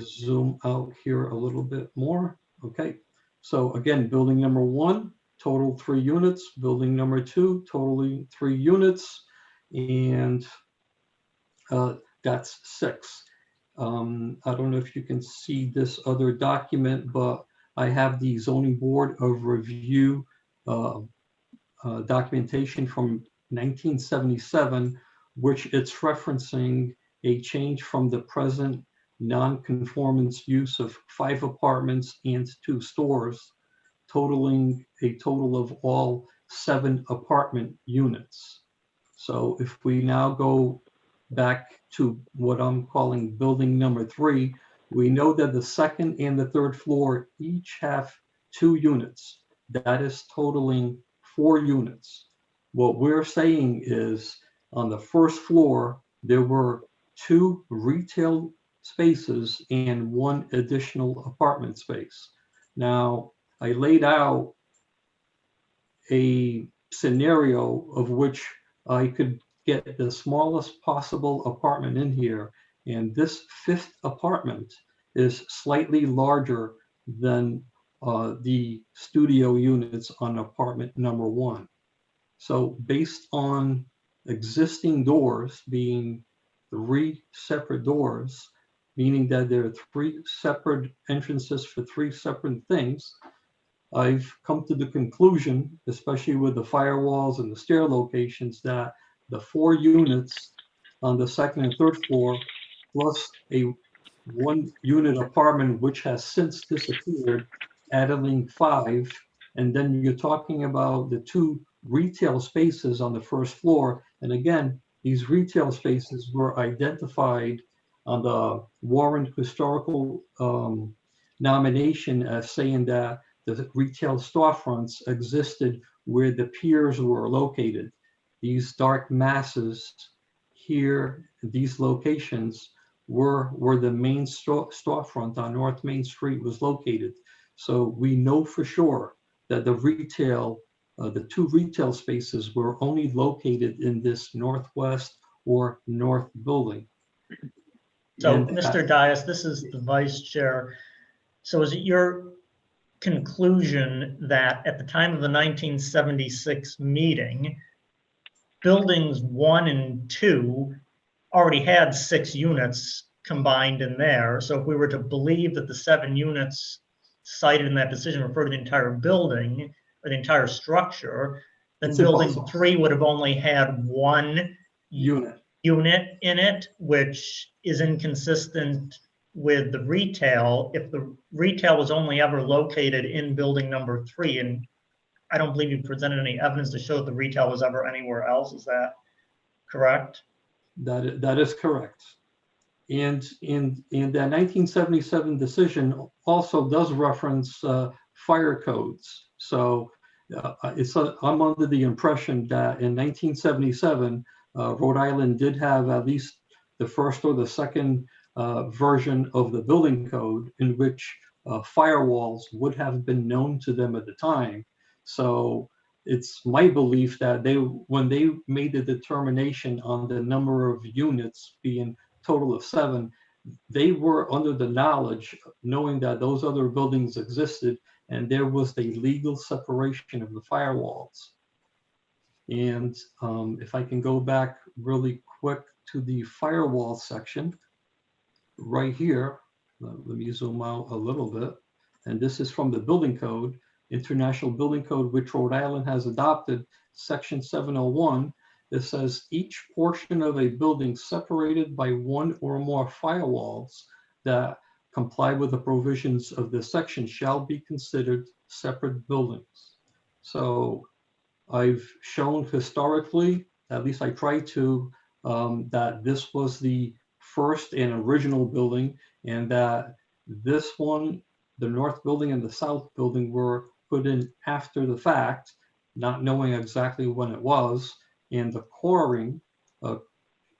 Zoom out here a little bit more. Okay, so again, building number 1, total 3 units. Building number 2, totally 3 units. And that's 6. I don't know if you can see this other document, but I have the zoning board of review documentation from 1977, which it's referencing a change from the present non-conformance use of 5 apartments and 2 stores, totaling a total of all 7 apartment units. So if we now go back to what I'm calling building number 3, we know that the second and the third floor each have 2 units. That is totaling 4 units. What we're saying is on the first floor, there were 2 retail spaces and 1 additional apartment space. Now, I laid out a scenario of which I could get the smallest possible apartment in here. And this 5th apartment is slightly larger than the studio units on apartment number 1. So based on existing doors being 3 separate doors, meaning that there are 3 separate entrances for 3 separate things, I've come to the conclusion, especially with the firewalls and the stair locations, that the 4 units on the second and third floor, plus a 1-unit apartment, which has since disappeared, adding 5. And then you're talking about the 2 retail spaces on the first floor. And again, these retail spaces were identified on the Warren Historical nomination as saying that the retail storefronts existed where the piers were located. These dark masses here, these locations were where the main storefront on North Main Street was located. So we know for sure that the retail, the 2 retail spaces were only located in this northwest or north building. So, And Mr. Dias, this is the vice chair. So is it your conclusion that at the time of the 1976 meeting, buildings 1 and 2 already had 6 units combined in there. So if we were to believe that the 7 units cited in that decision refer to the entire building or the entire structure, then It's building impossible. 3 would have only had 1 Unit. unit in it, which is inconsistent with the retail. If the retail was only ever located in building number 3, and I don't believe you presented any evidence to show that the retail was ever anywhere else, is that correct? That is correct. And that 1977 decision also does reference fire codes. So I'm under the impression that in 1977, Rhode Island did have at least the first or the second version of the building code in which firewalls would have been known to them at the time. So it's my belief that when they made the determination on the number of units being total of 7, they were under the knowledge, knowing that those other buildings existed, and there was the legal separation of the firewalls. And if I can go back really quick to the firewall section, right here, let me zoom out a little bit, and this is from the building code, International Building Code, which Rhode Island has adopted, section 701. It says each portion of a building separated by 1 or more firewalls that comply with the provisions of this section shall be considered separate buildings. So I've shown historically, at least I tried to, that this was the first and original building, and that this one, the north building and the south building, were put in after the fact, not knowing exactly when it was. And the coring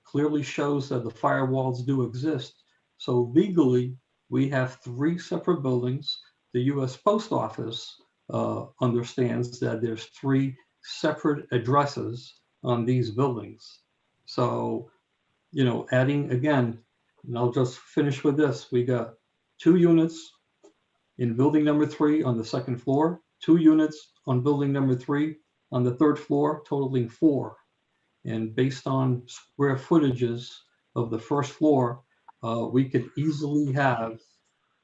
clearly shows that the firewalls do exist. So legally, we have 3 separate buildings. The US Post Office understands that there's 3 separate addresses on these buildings. So, you know, adding again, and I'll just finish with this. We got 2 units in building number 3 on the 2nd floor, 2 units on building number 3 on the 3rd floor, totaling 4. And based on square footages of the 1st floor, we could easily have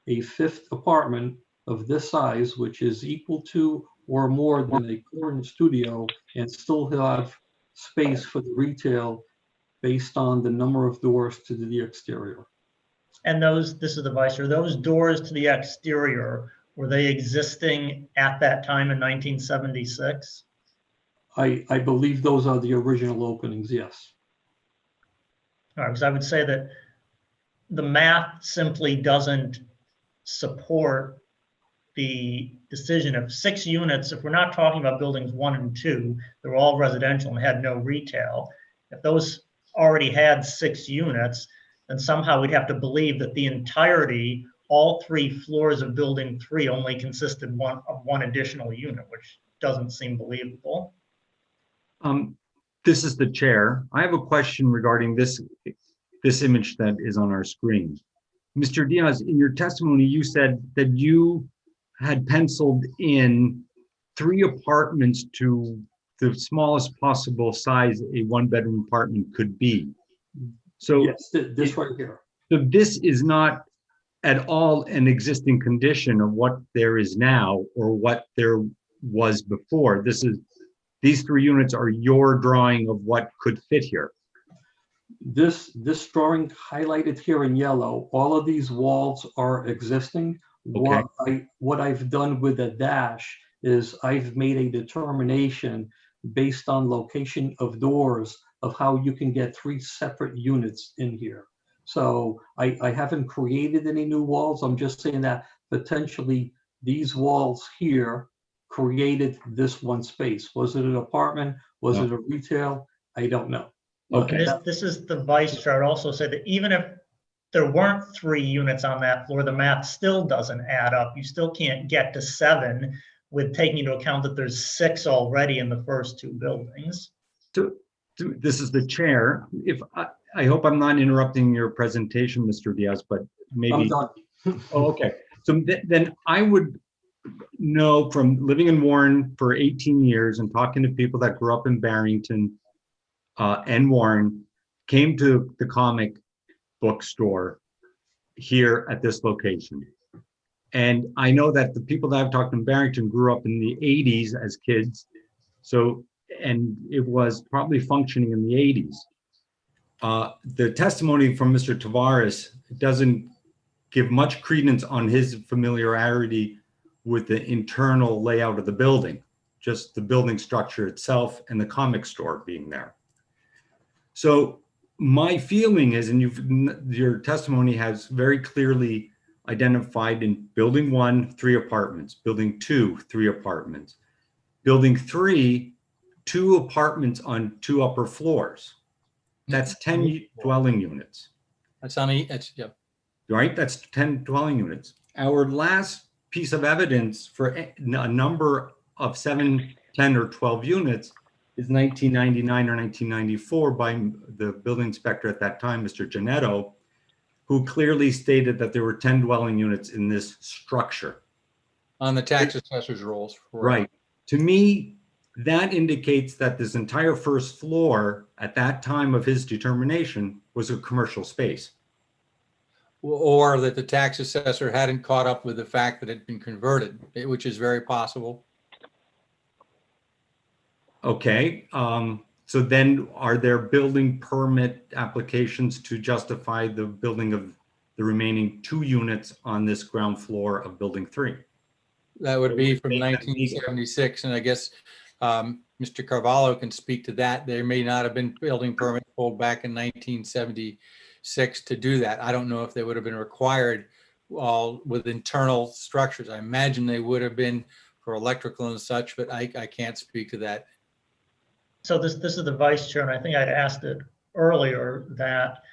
a 5th apartment of this size, which is equal to or more than a current studio, and still have space for the retail based on the number of doors to the exterior. And this is the vice chair, those doors to the exterior, were they existing at that time in 1976? I believe those are the original openings, yes. All right, because I would say that the math simply doesn't support the decision of 6 units. If we're not talking about buildings 1 and 2, they're all residential and had no retail. If those already had 6 units, then somehow we'd have to believe that the entirety, all 3 floors of building 3 only consisted of one additional unit, which doesn't seem believable. This is the chair. I have a question regarding this image that is on our screen. Mr. Diaz, in your testimony, you said that you had penciled in 3 apartments to the smallest possible size a 1-bedroom apartment could be. So yes, this right here. So this is not at all an existing condition of what there is now or what there was before. These 3 units are your drawing of what could fit here. This drawing highlighted here in yellow, all of these walls are existing. Okay. What I've done with a dash is I've made a determination based on location of doors of how you can get 3 separate units in here. So I haven't created any new walls. I'm just saying that potentially these walls here created this one space. Was it an apartment? Was it a retail? I don't know. Okay. This is the vice chair. I'd also say that even if there weren't 3 units on that floor, the math still doesn't add up. You still can't get to 7 with taking into account that there's 6 already in the first 2 buildings. So this is the chair. If I hope I'm not interrupting your presentation, Mr. Diaz, but maybe. I'm done. Oh, okay. So then I would know, from living in Warren for 18 years and talking to people that grew up in Barrington and Warren, came to the comic book store here at this location. And I know that the people that I've talked to in Barrington grew up in the 80s as kids. So, and it was probably functioning in the 80s. The testimony from Mr. Tavares doesn't give much credence on his familiarity with the internal layout of the building, just the building structure itself and the comic store being there. So my feeling is, and your testimony has very clearly identified in building 1, 3 apartments, building 2, 3 apartments, building 3, 2 apartments on 2 upper floors. That's 10 dwelling units. That's on that's, yep. Right? That's 10 dwelling units. Our last piece of evidence for a number of 7, 10, or 12 units is 1999 or 1994 by the building inspector at that time, Mr. Janetto, who clearly stated that there were 10 dwelling units in this structure. On the tax assessor's rolls. Right. To me, that indicates that this entire first floor at that time of his determination was a commercial space. Or that the tax assessor hadn't caught up with the fact that it had been converted, which is very possible. Okay. So then are there building permit applications to justify the building of the remaining 2 units on this ground floor of building 3? That would be from 1976. And I guess Mr. Carvalho can speak to that. There may not have been building permits pulled back in 1976 to do that. I don't know if they would have been required all with internal structures. I imagine they would have been for electrical and such, but I can't speak to that. So this is the vice chair, and I think I'd asked it earlier that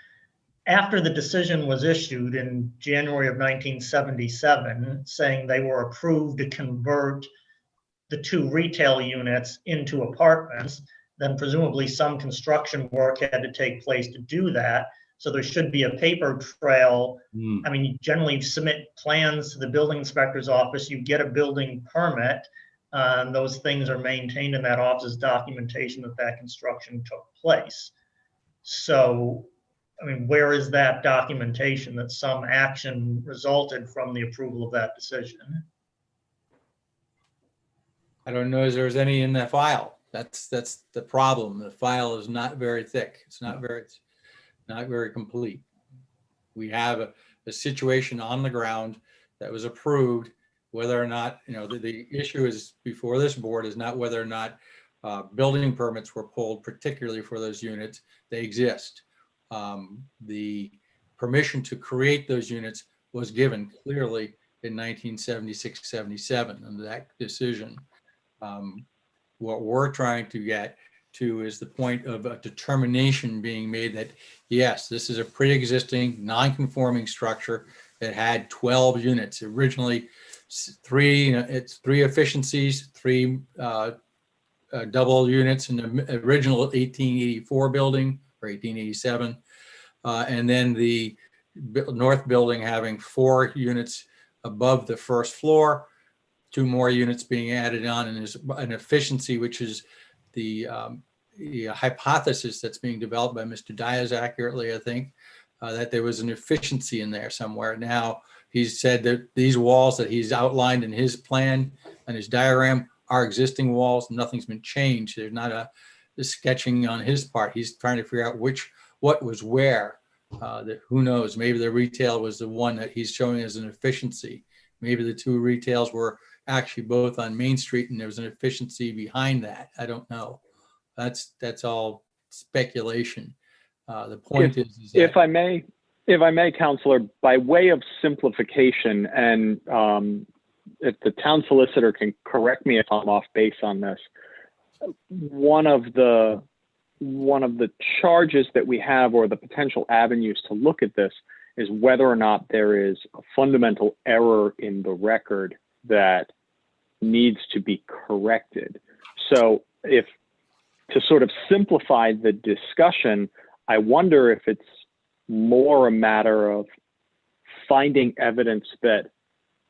after the decision was issued in January of 1977, saying they were approved to convert the 2 retail units into apartments, then presumably some construction work had to take place to do that. So there should be a paper trail. I mean, you generally submit plans to the building inspector's office, you get a building permit, and those things are maintained in that office's documentation that that construction took place. So, I mean, where is that documentation that some action resulted from the approval of that decision? I don't know if there's any in that file. That's the problem. The file is not very thick. It's not very complete. We have a situation on the ground that was approved. Whether or not, the issue is before this board is not whether or not building permits were pulled, particularly for those units. They exist. The permission to create those units was given clearly in 1976-77 under that decision. What we're trying to get to is the point of a determination being made that, yes, this is a pre-existing non-conforming structure that had 12 units. Originally, 3 efficiencies, 3 double units in the original 1884 building or 1887. And then the north building having 4 units above the first floor, 2 more units being added on, and there's an efficiency, which is the hypothesis that's being developed by Mr. Diaz accurately, I think, that there was an efficiency in there somewhere. Now, he's said that these walls that he's outlined in his plan and his diagram are existing walls. Nothing's been changed. There's not a sketching on his part. He's trying to figure out what was where. Who knows? Maybe the retail was the one that he's showing as an efficiency. Maybe the 2 retails were actually both on Main Street and there was an efficiency behind that. I don't know. That's all speculation. The point is that, if I may, Counselor, by way of simplification, and if the town solicitor can correct me if I'm off base on this, one of the charges that we have, or the potential avenues to look at this, is whether or not there is a fundamental error in the record that needs to be corrected. So to sort of simplify the discussion, I wonder if it's more a matter of finding evidence that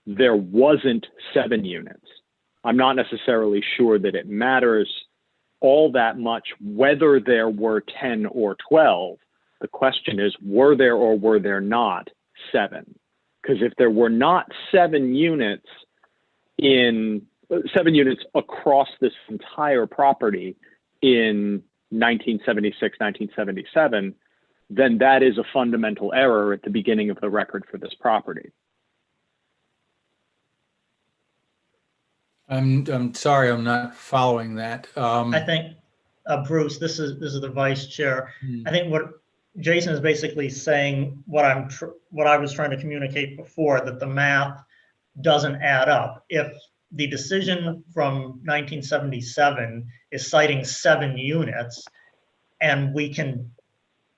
there wasn't 7 units. I'm not necessarily sure that it matters all that much whether there were 10 or 12, The question is, were there or were there not 7? Because if there were not 7 units across this entire property in 1976, 1977, then that is a fundamental error at the beginning of the record for this property. I'm sorry, I'm not following that. I think, Bruce, this is the vice chair. I think what Jason is basically saying, what I was trying to communicate before, that the math doesn't add up. If the decision from 1977 is citing 7 units, and we can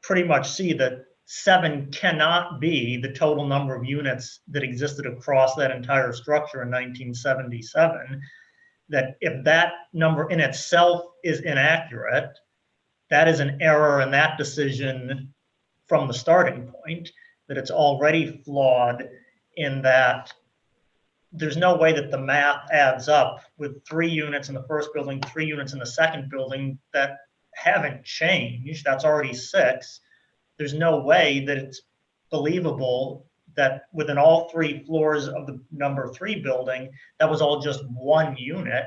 pretty much see that 7 cannot be the total number of units that existed across that entire structure in 1977, that if that number in itself is inaccurate, that is an error in that decision from the starting point, that it's already flawed in that there's no way that the math adds up with 3 units in the first building, 3 units in the second building that haven't changed. That's already 6. There's no way that it's believable that within all 3 floors of the number 3 building, that was all just 1 unit.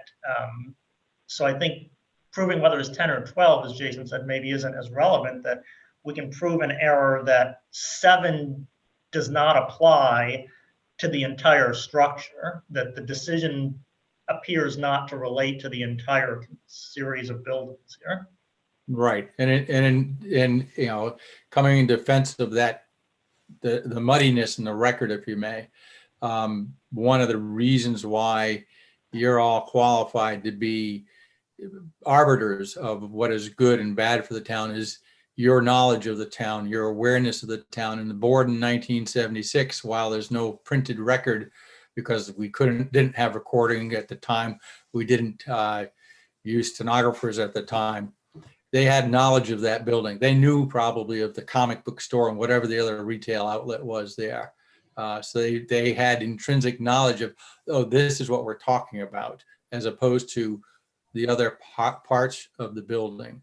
So I think proving whether it's 10 or 12, as Jason said, maybe isn't as relevant, that we can prove an error that 7 does not apply to the entire structure, that the decision appears not to relate to the entire series of buildings here. Right, and you know, coming in defense of that, the muddiness in the record, if you may, one of the reasons why you're all qualified to be arbiters of what is good and bad for the town is your knowledge of the town, your awareness of the town. And the board in 1976, while there's no printed record because we didn't have recording at the time, we didn't use stenographers at the time, they had knowledge of that building. They knew probably of the comic book store and whatever the other retail outlet was there. So they had intrinsic knowledge of, oh, this is what we're talking about, as opposed to the other parts of the building.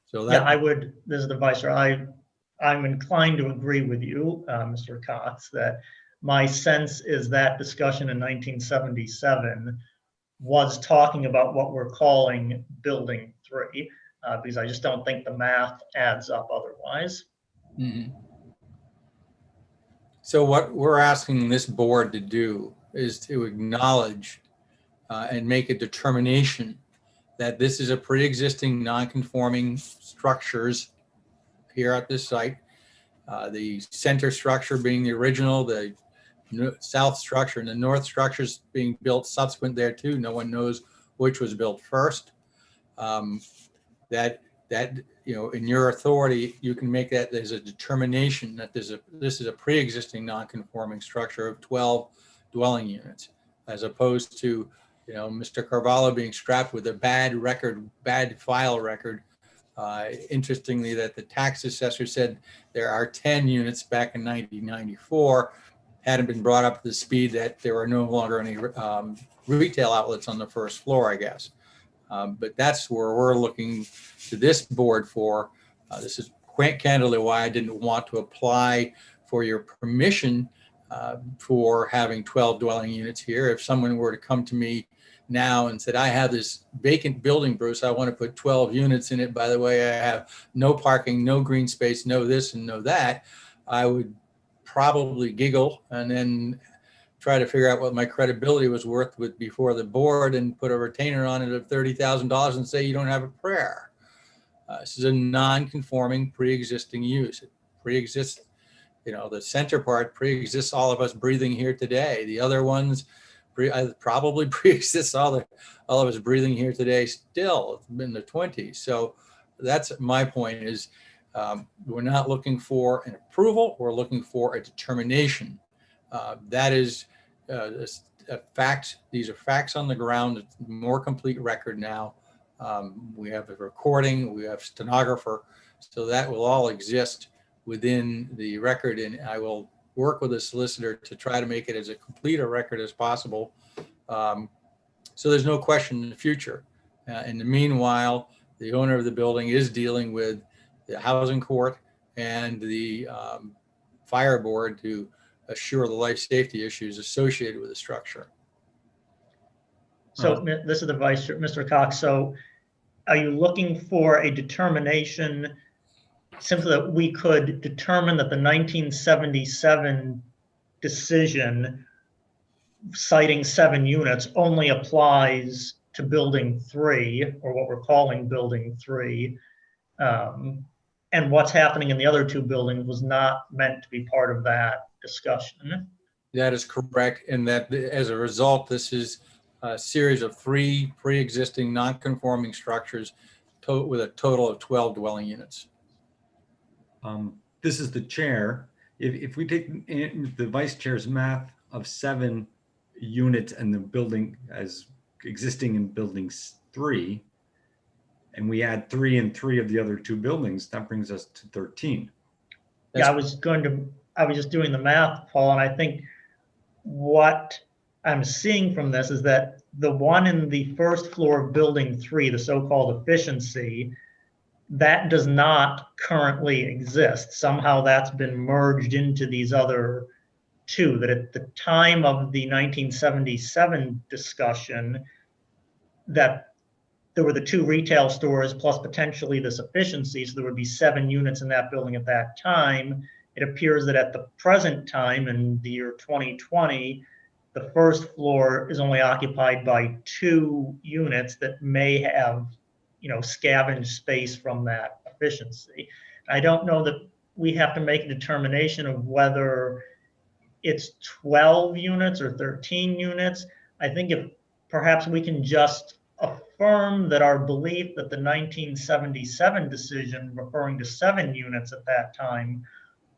So that, yeah, I would, this is the vice chair, I'm inclined to agree with you, Mr. Cox, that my sense is that discussion in 1977 was talking about what we're calling building 3, because I just don't think the math adds up otherwise. mm-hmm. So what we're asking this board to do is to acknowledge and make a determination that this is a pre-existing non-conforming structures here at this site. The center structure being the original, the south structure and the north structures being built subsequent there too. No one knows which was built first. That you know, in your authority, you can make that there's a determination that this is a pre-existing non-conforming structure of 12 dwelling units, as opposed to, you know, Mr. Carvalho being strapped with a bad record, bad file record. Interestingly, that the tax assessor said there are 10 units back in 1994, hadn't been brought up to the speed that there are no longer any retail outlets on the first floor, I guess. But that's where we're looking to this board for. This is quite candidly why I didn't want to apply for your permission for having 12 dwelling units here. If someone were to come to me now and said, I have this vacant building, Bruce, I want to put 12 units in it. By the way, I have no parking, no green space, no this and no that, I would probably giggle and then try to figure out what my credibility was worth before the board and put a retainer on it of $30,000 and say, you don't have a prayer. This is a non-conforming pre-existing use. It pre-exists, you know, the center part pre-exists all of us breathing here today. The other ones probably pre-exists all of us breathing here today still in the 20s. So that's my point is we're not looking for an approval, we're looking for a determination. That is a fact. These are facts on the ground. It's a more complete record now. We have a recording, we have stenographer, so that will all exist within the record, and I will work with a solicitor to try to make it as a complete a record as possible. So there's no question in the future. In the meanwhile, the owner of the building is dealing with the housing court, and the fire board to assure the life safety issues associated with the structure. So this is the Vice Chair, Mr. Cox. So are you looking for a determination simply that we could determine that the 1977 decision citing 7 units only applies to building 3, or what we're calling building 3, and what's happening in the other 2 buildings was not meant to be part of that discussion? That is correct, and that as a result, this is a series of 3 pre-existing non-conforming structures with a total of 12 dwelling units. This is the chair. If we take the vice chair's math of 7 units and the building as existing in buildings 3, and we add 3 and 3 of the other 2 buildings, that brings us to 13. Yeah, I was just doing the math, Paul, and I think what I'm seeing from this is that the one in the first floor of building 3, the so-called efficiency, that does not currently exist. Somehow that's been merged into these other 2, that at the time of the 1977 discussion, that there were the 2 retail stores plus potentially this efficiency, so there would be 7 units in that building at that time. It appears that at the present time, in the year 2020, the first floor is only occupied by 2 units that may have, scavenged space from that efficiency. I don't know that we have to make a determination of whether it's 12 units or 13 units. I think if perhaps we can just affirm that our belief that the 1977 decision referring to 7 units at that time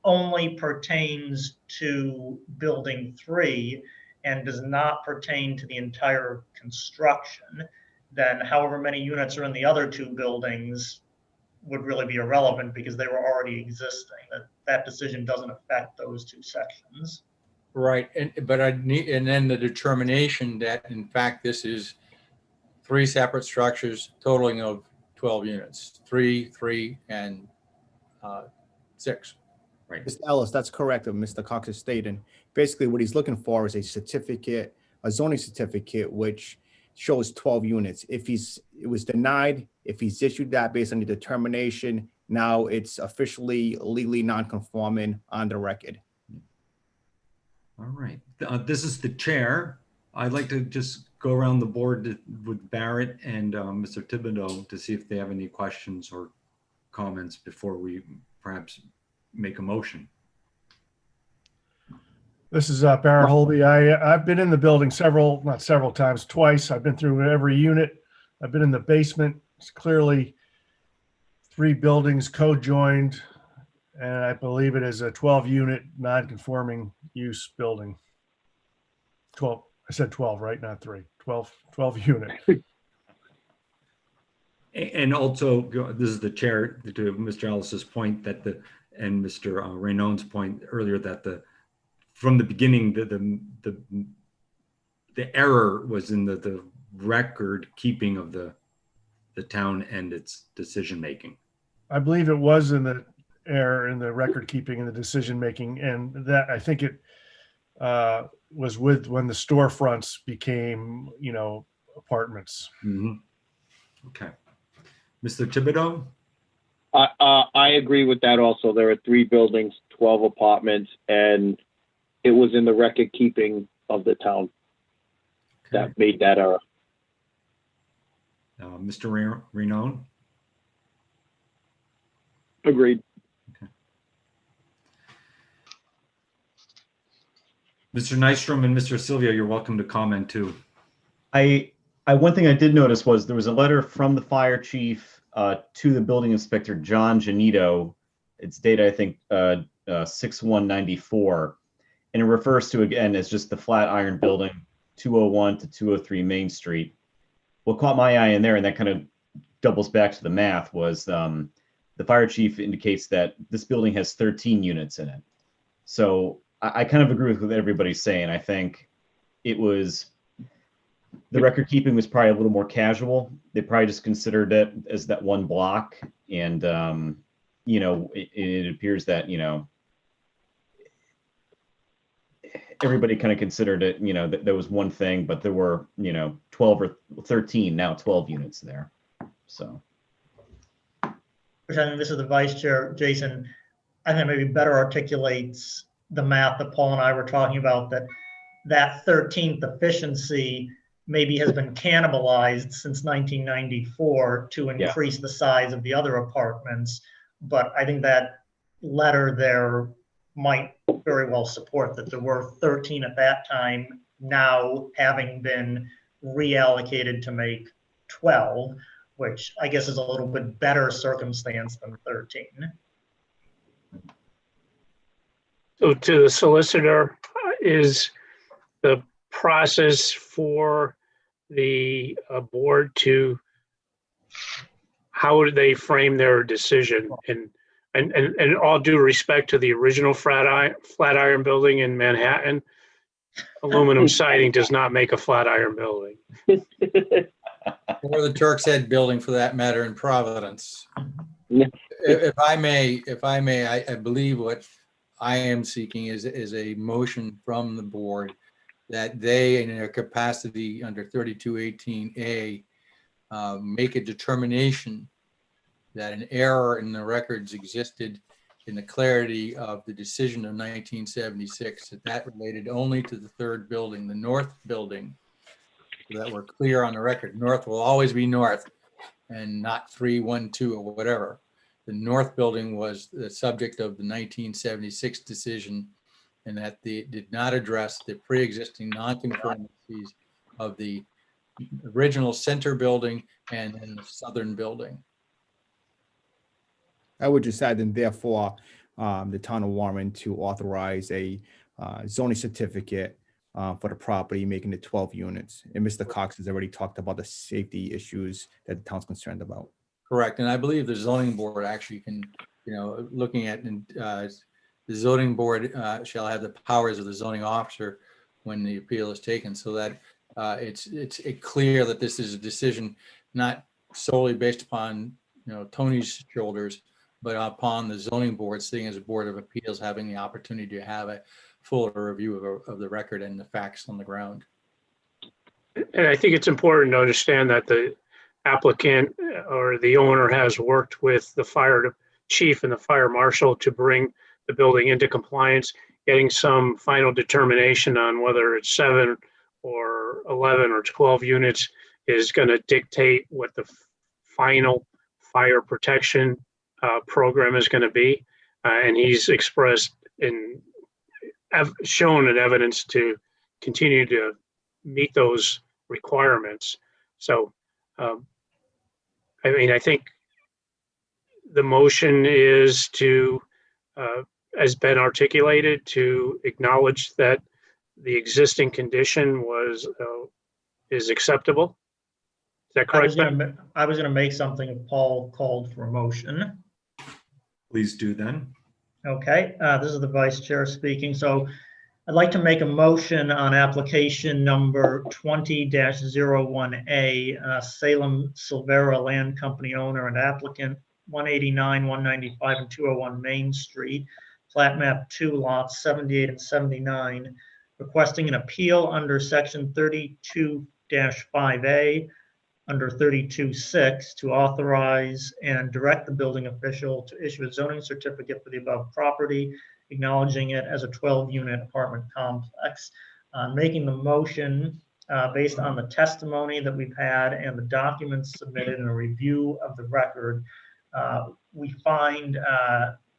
only pertains to building 3 and does not pertain to the entire construction, then however many units are in the other 2 buildings would really be irrelevant because they were already existing. That decision doesn't affect those 2 sections. Right, and then the determination that in fact this is 3 separate structures totaling of 12 units, 3, and 6. Right. Mr. Ellis, that's correct, Mr. Cox is stating. Basically, what he's looking for is a certificate, a zoning certificate, which shows 12 units. If it was denied, if he's issued that based on the determination, now it's officially legally non-conforming on the record. All right. This is the chair. I'd like to just go around the board with Barrett and Mr. Thibodeau to see if they have any questions or comments before we perhaps make a motion. This is Barrett Holby. I've been in the building not several times, twice. I've been through every unit. I've been in the basement. It's clearly 3 buildings co-joined, and I believe it is a 12-unit non-conforming use building. 12. I said 12, right? Not 3. 12 unit. And also, this is the chair, to Mr. Ellis's point and Mr. Raynone's point earlier, that from the beginning, the error was in the record keeping of the town and its decision making. I believe it was in the error in the record keeping and the decision making, and that I think it was when the storefronts became, apartments. Mm-hmm. Okay, Mr. Thibodeau. I agree with that also. There are 3 buildings, 12 apartments, and it was in the record keeping of the town that made that error. Mr. Raynone? Agreed. Okay. Mr. Nystrom and Mr. Sylvia, you're welcome to comment too. One thing I did notice was there was a letter from the fire chief to the building inspector, John Janito. It's dated, I think, 6/1/94, and it refers to, again, as just the Flatiron Building, 201 to 203 Main Street. What caught my eye in there, and that kind of doubles back to the math, was the fire chief indicates that this building has 13 units in it. So I kind of agree with what everybody's saying. I think the record keeping was probably a little more casual. They probably just considered it as that one block. And it appears that, everybody kind of considered it, that there was one thing, but there were, 12 or 13, now 12 units there. So. Pretending this is the vice chair, Jason, I think maybe better articulates the math that Paul and I were talking about, that 13th efficiency maybe has been cannibalized since 1994 to increase the size of the other apartments. But I think that letter there might very well support that there were 13 at that time, now having been reallocated to make 12, which I guess is a little bit better circumstance than 13. So to the solicitor, is the process for the board to, how would they frame their decision? And all due respect to the original Flatiron building in Manhattan, aluminum siding does not make a Flatiron building. Or the Turk's Head building for that matter in Providence. If I may, I believe what I am seeking is a motion from the board that they, in their capacity under 3218A, make a determination that an error in the records existed in the clarity of the decision of 1976, that related only to the third building, the north building, so that we're clear on the record. North will always be north and not 312 or whatever. The north building was the subject of the 1976 decision, and that they did not address the pre-existing nonconformities of the original center building and the southern building. I would just add, and therefore, the town of Warren to authorize a zoning certificate for the property, making it 12 units. And Mr. Cox has already talked about the safety issues that the town's concerned about. Correct, and I believe the zoning board actually can, looking at the zoning board shall have the powers of the zoning officer when the appeal is taken, so that it's clear that this is a decision not solely based upon Tony's shoulders, but upon the zoning board, sitting as a board of appeals, having the opportunity to have a fuller review of the record and the facts on the ground. And I think it's important to understand that the applicant or the owner has worked with the fire chief and the fire marshal to bring the building into compliance, getting some final determination on whether it's 7 or 11 or 12 units is going to dictate what the final fire protection program is going to be. And he's expressed and shown an evidence to continue to meet those requirements. So, I think the motion is to, has been articulated, to acknowledge that the existing condition is acceptable. Is that correct? I was going to make something if Paul called for a motion. Please do then. Okay, this is the vice chair speaking. So I'd like to make a motion on application number 20-01A, Salem Silvera Land Company owner and applicant, 189, 195, and 201 Main Street, plat map 2, lots 78 and 79, requesting an appeal under section 32-5A, under 32.6 to authorize and direct the building official to issue a zoning certificate for the above property, acknowledging it as a 12-unit apartment complex. Making the motion based on the testimony that we've had and the documents submitted and a review of the record, we find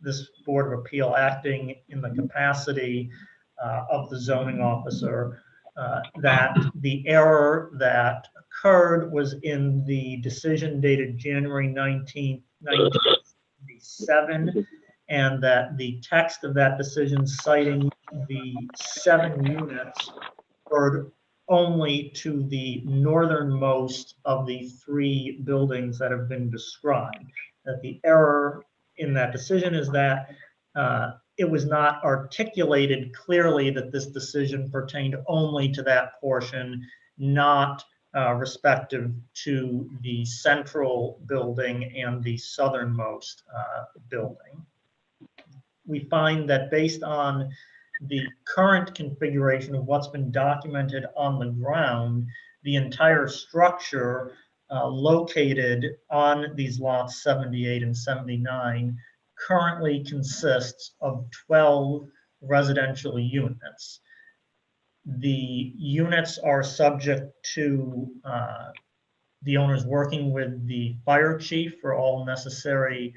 this Board of Appeal acting in the capacity of the zoning officer, that the error that occurred was in the decision dated January 19th, 1977, and that the text of that decision citing the 7 units referred only to the northernmost of the 3 buildings that have been described. That the error in that decision is that it was not articulated clearly that this decision pertained only to that portion, not respective to the central building and the southernmost building. We find that based on the current configuration of what's been documented on the ground, the entire structure located on these lots 78 and 79 currently consists of 12 residential units. The units are subject to the owners working with the fire chief for all necessary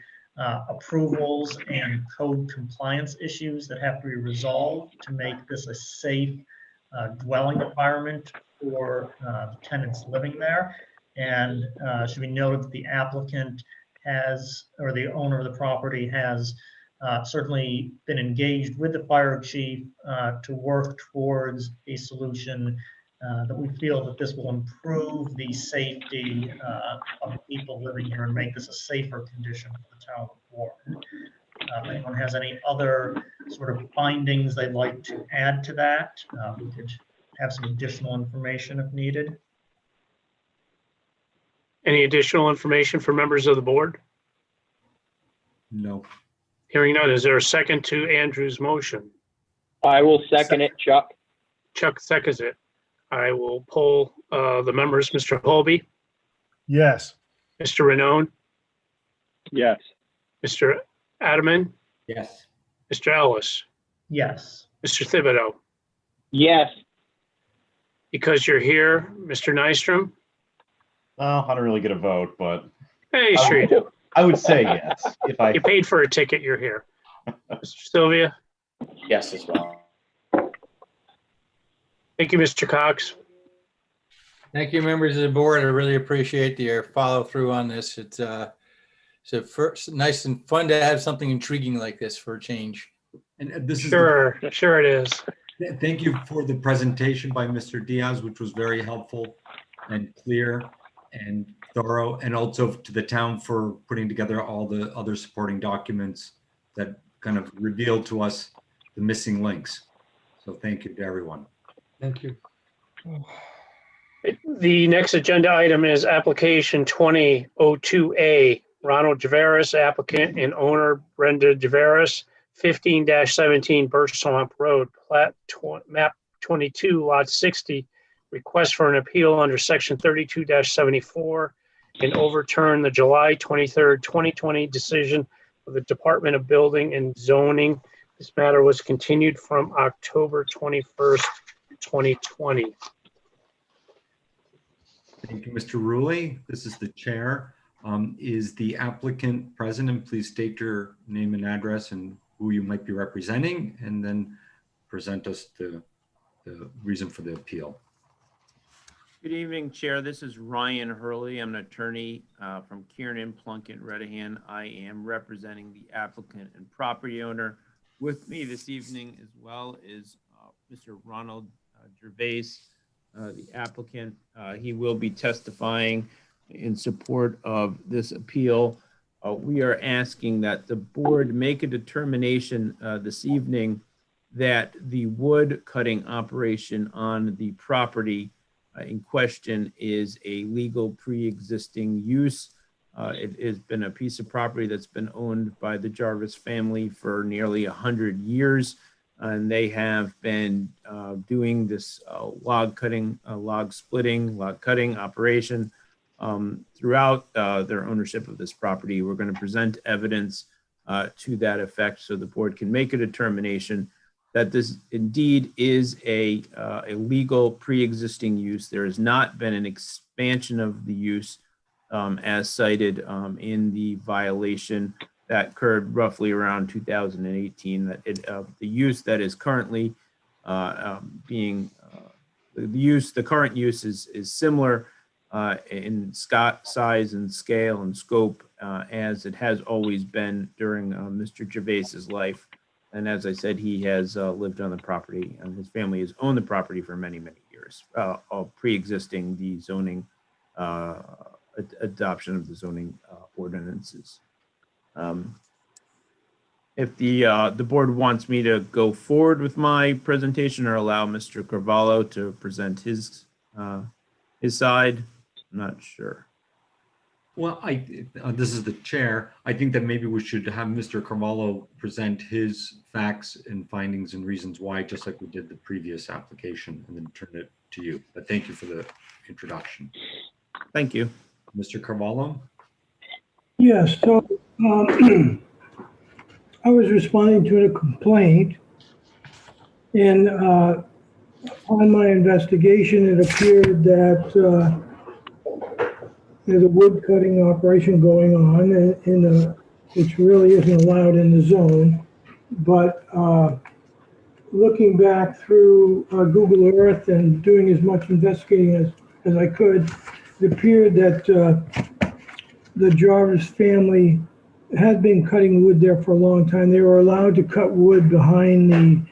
approvals and code compliance issues that have to be resolved to make this a safe dwelling environment for tenants living there. And should be noted that the applicant has, or the owner of the property has certainly been engaged with the fire chief to work towards a solution that we feel that this will improve the safety of the people living here and make this a safer condition for the town of Warren. If anyone has any other sort of findings they'd like to add to that, we could have some additional information if needed. Any additional information for members of the board? No. Hearing none, is there a second to Andrew's motion? I will second it, Chuck. Chuck seconds it. I will poll the members. Mr. Holby, Yes. Mr. Ranone, Yes. Mr. Adaman, Yes. Mr. Ellis, Yes. Mr. Thibodeau. Yes. Because you're here, Mr. Nystrom? Well, I don't really get a vote, but Hey, sure you do. I would say yes. If I You paid for a ticket, you're here. Mr. Sylvia? Yes, as well. Thank you, Mr. Cox. Thank you, members of the board. I really appreciate your follow through on this. It's nice and fun to have something intriguing like this for a change. And this is Sure it is. Thank you for the presentation by Mr. Diaz, which was very helpful and clear and thorough, and also to the town for putting together all the other supporting documents that kind of revealed to us the missing links. So thank you to everyone. Thank you. The next agenda item is application 2002A. Ronald Javaris, applicant and owner Brenda Javaris, 15-17 Birch Swamp Road, map 22, lot 60. Request for an appeal under section 32-74 and overturn the July 23rd, 2020 decision of the Department of Building and Zoning. This matter was continued from October 21st, 2020. Thank you, Mr. Rulli. This is the chair. Is the applicant present? And please state your name and address and who you might be representing, and then present us the reason for the appeal. Good evening, Chair. This is Ryan Hurley. I'm an attorney from Kiernan, Plunkett, Redahan. I am representing the applicant and property owner. With me this evening as well is Mr. Ronald Gervais, the applicant. He will be testifying in support of this appeal. We are asking that the board make a determination this evening that the wood cutting operation on the property in question is a legal pre-existing use. It has been a piece of property that's been owned by the Jarvis family for nearly 100 years. And they have been doing this log cutting, log splitting, log cutting operation throughout their ownership of this property. We're going to present evidence to that effect so the board can make a determination that this indeed is a legal pre-existing use. There has not been an expansion of the use as cited in the violation that occurred roughly around 2018. That the use that is currently being the current use is similar in size and scale and scope as it has always been during Mr. Gervais's life. And as I said, he has lived on the property, and his family has owned the property for many, many years, pre-existing the zoning adoption of the zoning ordinances. If the board wants me to go forward with my presentation or allow Mr. Carvalho to present his his side? I'm not sure. Well, this is the chair. I think that maybe we should have Mr. Carvalho present his facts and findings and reasons why, just like we did the previous application, and then turn it to you. But thank you for the introduction. Thank you. Mr. Carvalho? Yes, so I was responding to a complaint, and on my investigation, it appeared that there's a wood cutting operation going on, and which really isn't allowed in the zone. But looking back through Google Earth and doing as much investigating as I could, it appeared that the Jarvis family had been cutting wood there for a long time. They were allowed to cut wood behind the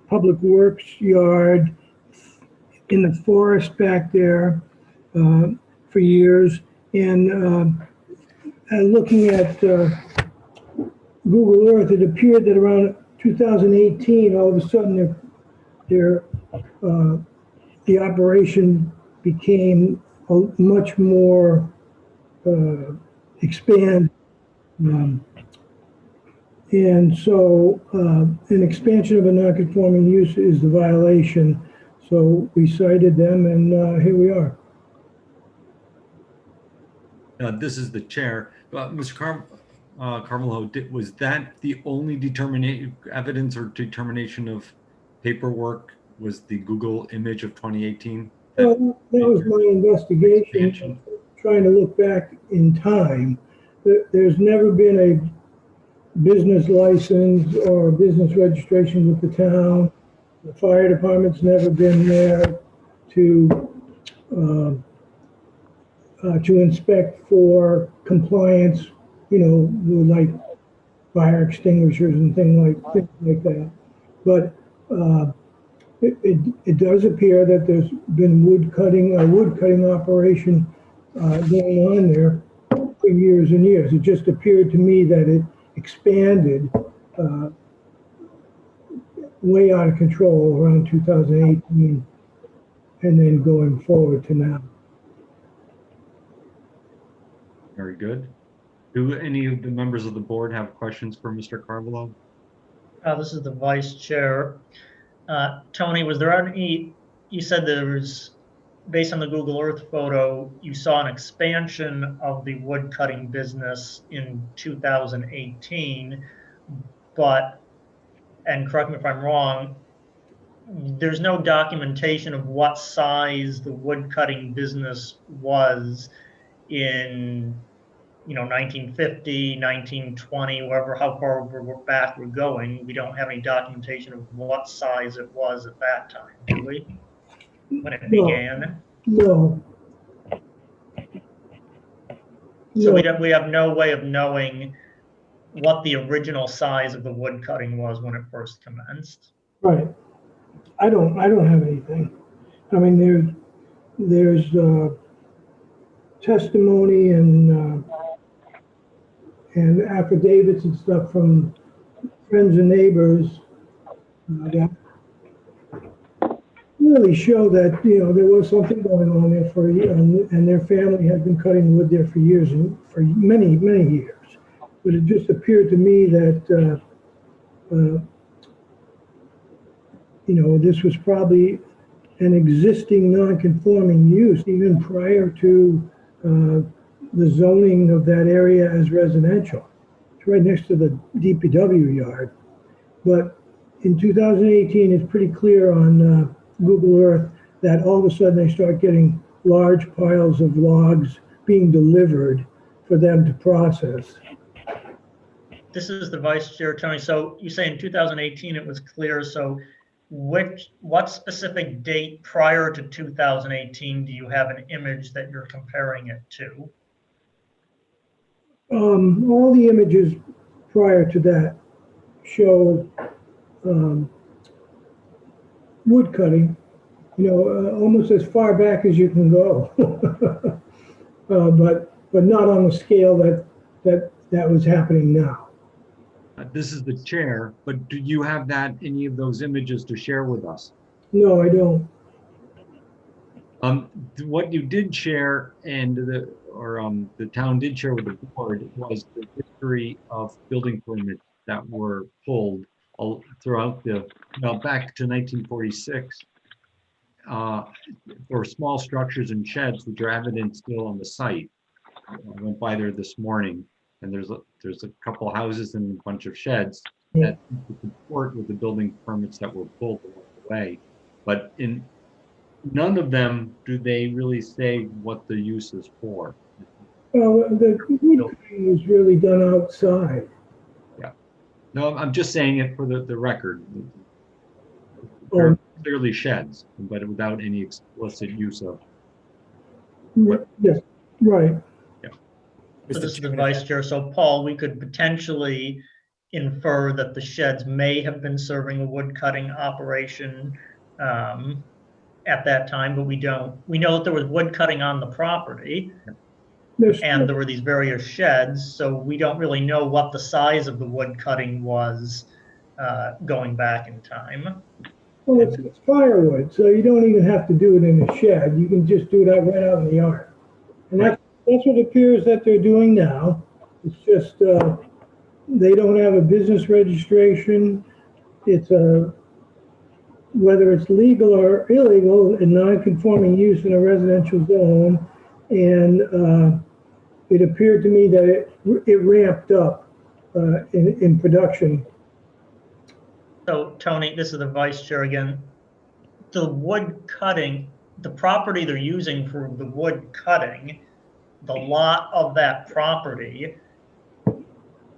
public works yard in the forest back there for years. And looking at Google Earth, it appeared that around 2018, all of a sudden, the operation became much more expanded. And so an expansion of a non-conforming use is the violation. So we cited them, and here we are. This is the chair. Mr. Carvalho, was that the only evidence or determination of paperwork was the Google image of 2018? Well, that was my investigation, trying to look back in time. There's never been a business license or a business registration with the town. The fire department's never been there to inspect for compliance, you know, with like fire extinguishers and things like that. But it does appear that there's been a wood cutting operation going on there for years and years. It just appeared to me that it expanded way out of control around 2018 and then going forward to now. Very good. Do any of the members of the board have questions for Mr. Carvalho? This is the vice chair. Tony, was there any, you said there was, based on the Google Earth photo, you saw an expansion of the wood cutting business in 2018, but, and correct me if I'm wrong, there's no documentation of what size the wood cutting business was in, you know, 1950, 1920, wherever, how far back we're going. We don't have any documentation of what size it was at that time, do we? When it began? No. So we have no way of knowing what the original size of the wood cutting was when it first commenced. Right. I don't have anything. I mean, there's testimony and affidavits and stuff from friends and neighbors that really show that, you know, there was something going on there for a year, and their family had been cutting wood there for years, and for many, many years. But it just appeared to me that, you know, this was probably an existing non-conforming use even prior to the zoning of that area as residential. It's right next to the DPW yard. But in 2018, it's pretty clear on Google Earth that all of a sudden they start getting large piles of logs being delivered for them to process. This is the vice chair, Tony. So you say in 2018 it was clear. So what specific date prior to 2018 do you have an image that you're comparing it to? All the images prior to that show wood cutting, you know, almost as far back as you can go, but not on the scale that was happening now. This is the chair, but do you have any of those images to share with us? No, I don't. What you did share and the town did share with the board was the history of building permits that were pulled throughout back to 1946 for small structures and sheds, which are evident still on the site. I went by there this morning, and there's a couple houses and a bunch of sheds that comport with the building permits that were pulled along the way. But in none of them do they really say what the use is for. Well, the wood cutting was really done outside. Yeah. No, I'm just saying it for the record. They're clearly sheds, but without any explicit use of. Yes, right. Yeah. So this is the vice chair. So Paul, we could potentially infer that the sheds may have been serving a wood cutting operation at that time, but we don't. We know that there was wood cutting on the property, and there were these various sheds, so we don't really know what the size of the wood cutting was going back in time. Well, it's firewood, so you don't even have to do it in a shed. You can just do that right out in the yard. And that's what it appears that they're doing now. It's just they don't have a business registration. It's whether it's legal or illegal, a non-conforming use in a residential zone. And it appeared to me that it ramped up in production. So Tony, this is the vice chair again. The wood cutting, the property they're using for the wood cutting, the lot of that property,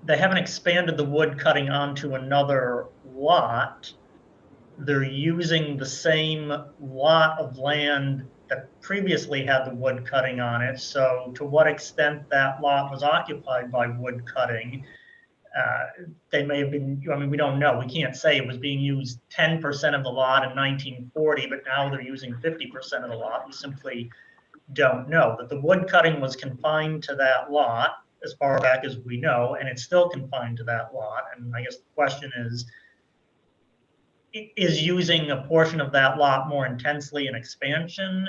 they haven't expanded the wood cutting onto another lot. They're using the same lot of land that previously had the wood cutting on it. So to what extent that lot was occupied by wood cutting, they may have been, I mean, we don't know. We can't say it was being used 10% of the lot in 1940, but now they're using 50% of the lot. We simply don't know. That the wood cutting was confined to that lot as far back as we know, and it's still confined to that lot. And I guess the question is using a portion of that lot more intensely in expansion?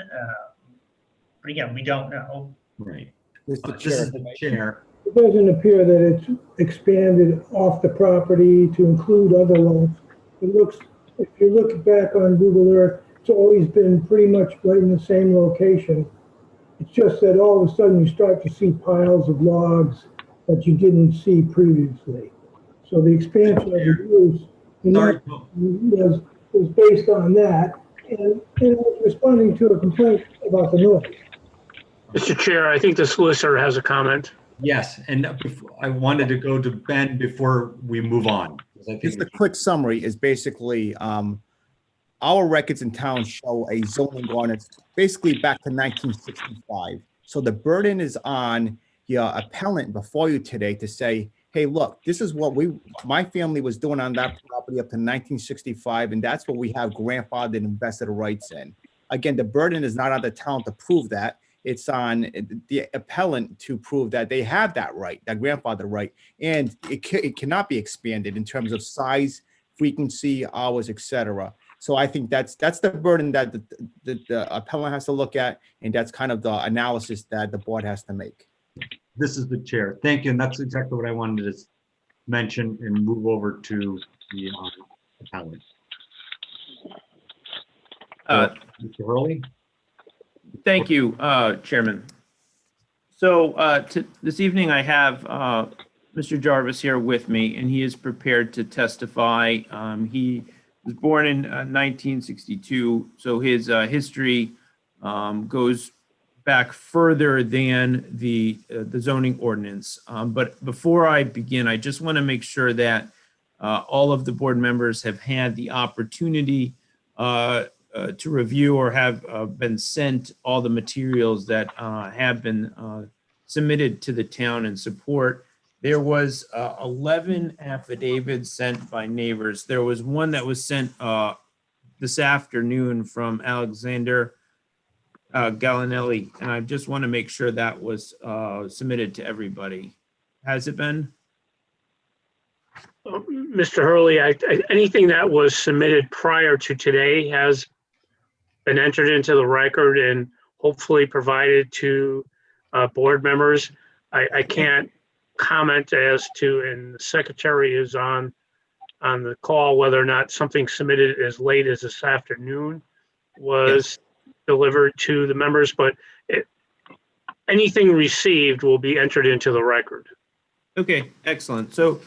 But again, we don't know. Right. This is the chair. It doesn't appear that it's expanded off the property to include other lots. It looks, if you look back on Google Earth, it's always been pretty much right in the same location. It's just that all of a sudden you start to see piles of logs that you didn't see previously. So the expansion of the use was based on that, and it was responding to a complaint about the noise. Mr. Chair, I think the solicitor has a comment. Yes, and I wanted to go to Ben before we move on. Just a quick summary is basically our records in town show a zoning ordinance basically back to 1965. So the burden is on your appellant before you today to say, hey, look, this is what my family was doing on that property up to 1965, and that's what we have grandfathered and invested rights in. Again, the burden is not on the town to prove that. It's on the appellant to prove that they have that right, that grandfather right, and it cannot be expanded in terms of size, frequency, hours, etc. So I think that's the burden that the appellant has to look at, and that's kind of the analysis that the board has to make. This is the chair. Thank you, and that's exactly what I wanted to mention and move over to the appellant. Mr. Hurley? Thank you, Chairman. So this evening I have Mr. Jarvis here with me, and he is prepared to testify. He was born in 1962, so his history goes back further than the zoning ordinance. But before I begin, I just want to make sure that all of the board members have had the opportunity to review or have been sent all the materials that have been submitted to the town in support. There was 11 affidavits sent by neighbors. There was one that was sent this afternoon from Alexander Gallinelli, and I just want to make sure that was submitted to everybody. Has it been? Mr. Hurley, anything that was submitted prior to today has been entered into the record and hopefully provided to board members. I can't comment as to, and the secretary is on the call, whether or not something submitted as late as this afternoon was delivered to the members, but anything received will be entered into the record. Okay, excellent. So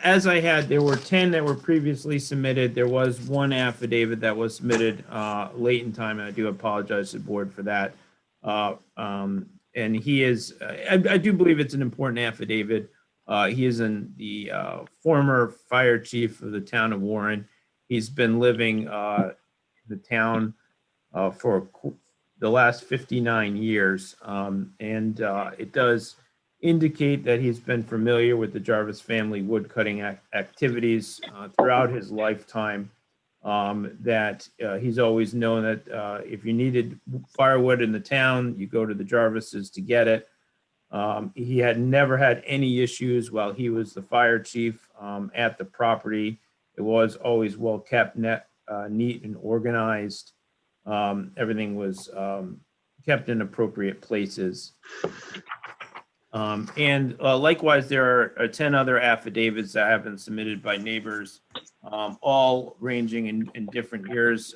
as I had, there were 10 that were previously submitted. There was one affidavit that was submitted late in time, and I do apologize to the board for that. And he is, I do believe it's an important affidavit. He is the former fire chief of the town of Warren. He's been living in the town for the last 59 years. And it does indicate that he's been familiar with the Jarvis family wood cutting activities throughout his lifetime. That he's always known that if you needed firewood in the town, you go to the Jarvises to get it. He had never had any issues while he was the fire chief at the property. It was always well kept, neat and organized. Everything was kept in appropriate places. And likewise, there are 10 other affidavits that have been submitted by neighbors, all ranging in different years.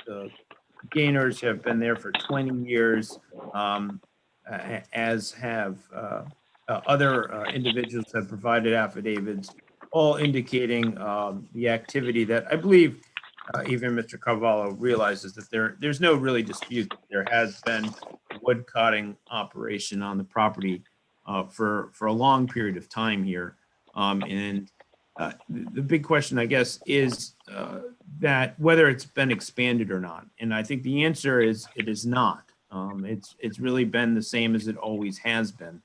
The Gaynors have been there for 20 years, as have other individuals have provided affidavits, all indicating the activity that I believe even Mr. Carvalho realizes that there's no really dispute that there has been wood cutting operation on the property for a long period of time here. And the big question, I guess, is that whether it's been expanded or not. And I think the answer is it is not. It's really been the same as it always has been.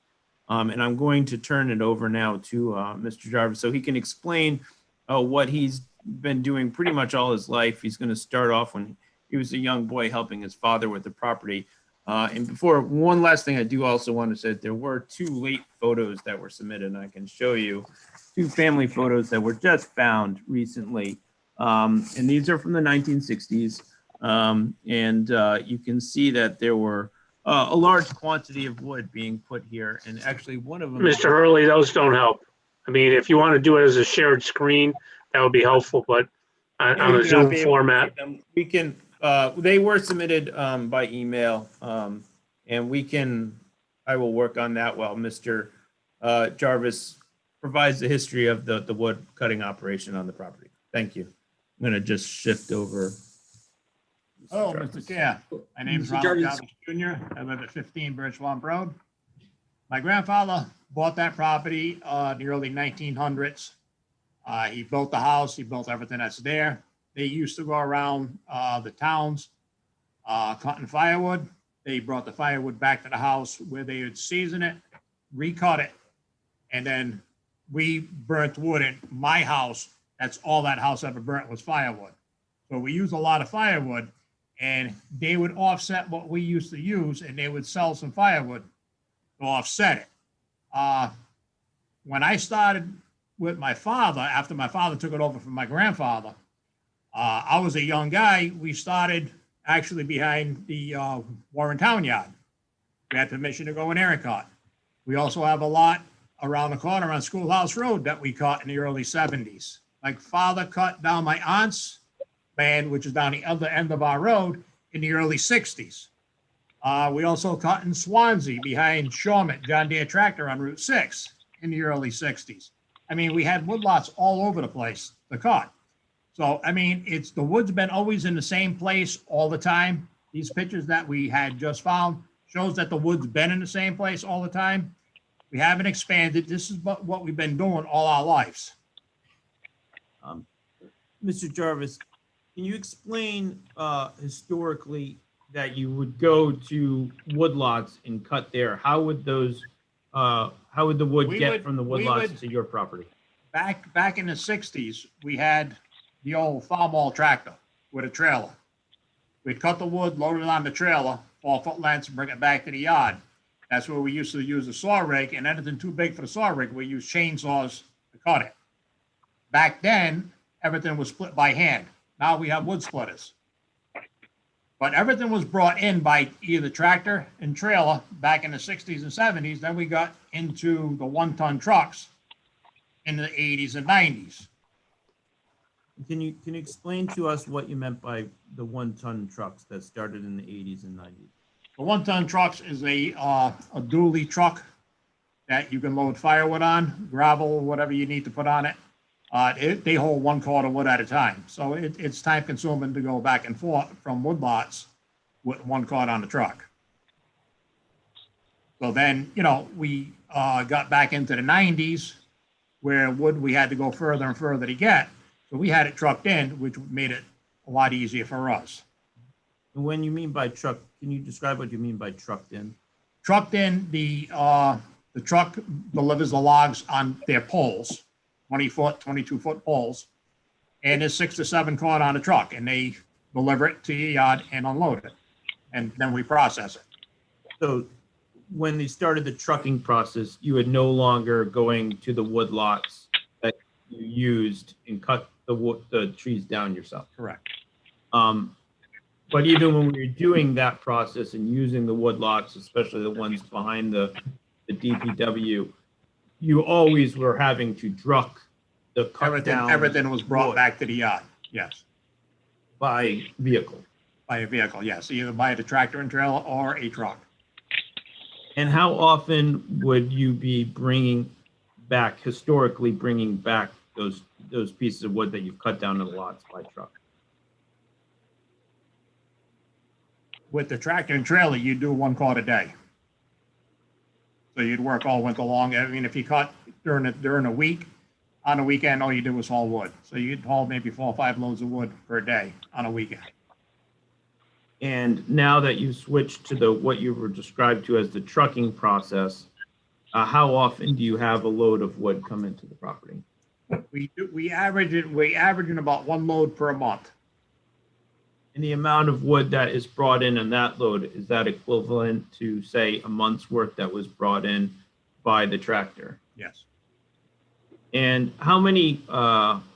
And I'm going to turn it over now to Mr. Jarvis so he can explain what he's been doing pretty much all his life. He's going to start off when he was a young boy helping his father with the property. And before, one last thing I do also want to say, there were 2 late photos that were submitted, and I can show you 2 family photos that were just found recently. And these are from the 1960s. And you can see that there were a large quantity of wood being put here. And actually one of them— Mr. Hurley, those don't help. I mean, if you want to do it as a shared screen, that would be helpful, but on a Zoom format. We can, they were submitted by email, and I will work on that while Mr. Jarvis provides the history of the wood cutting operation on the property. Thank you. I'm going to just shift over. Hello, Mr. Chair. My name is Ronald Jarvis Jr. I live at 15 Birchwamp Road. My grandfather bought that property in the early 1900s. He built the house, he built everything that's there. They used to go around the towns cutting firewood. They brought the firewood back to the house where they would season it, recut it, and then we burnt wood in my house. That's all that house ever burnt was firewood. So we used a lot of firewood, and they would offset what we used to use, and they would sell some firewood to offset it. When I started with my father, after my father took it over from my grandfather, I was a young guy. We started actually behind the Warren Town Yard. We had permission to go in there and cut. We also have a lot around the corner on Schoolhouse Road that we cut in the early 70s. My father cut down my aunt's land, which is down the other end of our road, in the early 60s. We also cut in Swansea behind Shawmut, John Deere Tractor on Route 6 in the early 60s. I mean, we had woodlots all over the place to cut. So, I mean, the wood's been always in the same place all the time. These pictures that we had just found shows that the wood's been in the same place all the time. We haven't expanded. This is what we've been doing all our lives. Mr. Jarvis, can you explain historically that you would go to woodlots and cut there? How would the wood get from the woodlots to your property? Back in the 60s, we had the old Farmall tractor with a trailer. We'd cut the wood, load it on the trailer, 4 foot lengths, and bring it back to the yard. That's where we used to use a saw rig, and anything too big for the saw rig, we used chainsaws to cut it. Back then, everything was split by hand. Now we have wood splitters. But everything was brought in by either tractor and trailer back in the 60s and 70s. Then we got into the 1-ton trucks in the 80s and 90s. Can you explain to us what you meant by the 1-ton trucks that started in the 80s and 90s? The 1-ton trucks is a dually truck that you can load firewood on, gravel, whatever you need to put on it. They hold 1 cord of wood at a time. So it's time consuming to go back and forth from wood lots with 1 cord on the truck. So then, you know, we got back into the 90s where wood we had to go further and further to get. So we had it trucked in, which made it a lot easier for us. And when you mean by truck, can you describe what you mean by trucked in? Trucked in, the truck delivers the logs on their poles, 20-foot, 22-foot poles, and there's 6 to 7 cord on the truck, and they deliver it to your yard and unload it, and then we process it. So when they started the trucking process, you were no longer going to the wood lots that you used and cut the trees down yourself. Correct. But even when we were doing that process and using the wood lots, especially the ones behind the DPW, you always were having to truck the cut down. Everything was brought wood back to the yard, yes. by vehicle. By a vehicle, yes, either by the tractor and trailer or a truck. And how often would you be historically bringing back those pieces of wood that you've cut down to the lots by truck? With the tractor and trailer, you do 1 cord a day. So you'd work all winter long. I mean, if you cut during a week, on a weekend, all you did was haul wood. So you'd haul maybe 4 or 5 loads of wood per day on a weekend. And now that you switched to what you were described to as the trucking process, how often do you have a load of wood come into the property? We averaging about 1 load per month. And the amount of wood that is brought in on that load, is that equivalent to, say, a month's worth that was brought in by the tractor? Yes. And how many,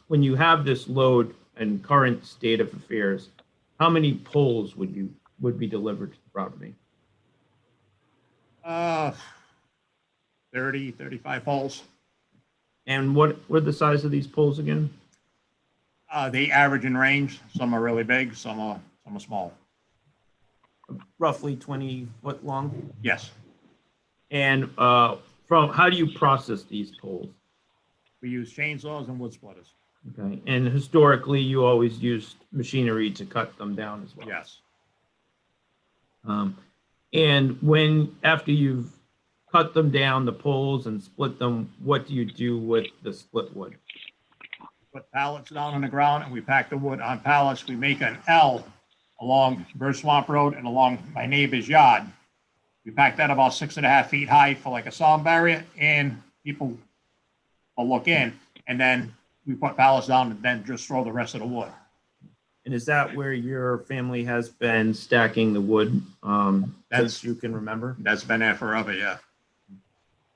when you have this load and current state of affairs, how many poles would be delivered to the property? 30, 35 poles. And what were the size of these poles again? They average in range. Some are really big, some are small. Roughly 20 foot long? Yes. And how do you process these poles? We use chainsaws and wood splitters. Okay, and historically, you always used machinery to cut them down as well? Yes. And after you've cut them down, the poles, and split them, what do you do with the split wood? Put pallets down on the ground and we pack the wood on pallets. We make an L along Bird Swamp Road and along my neighbor's yard. We pack that about 6.5 feet high for like a sound barrier, and people will look in, and then we put pallets down and then just throw the rest of the wood. And is that where your family has been stacking the wood since you can remember? That's been there forever, yeah.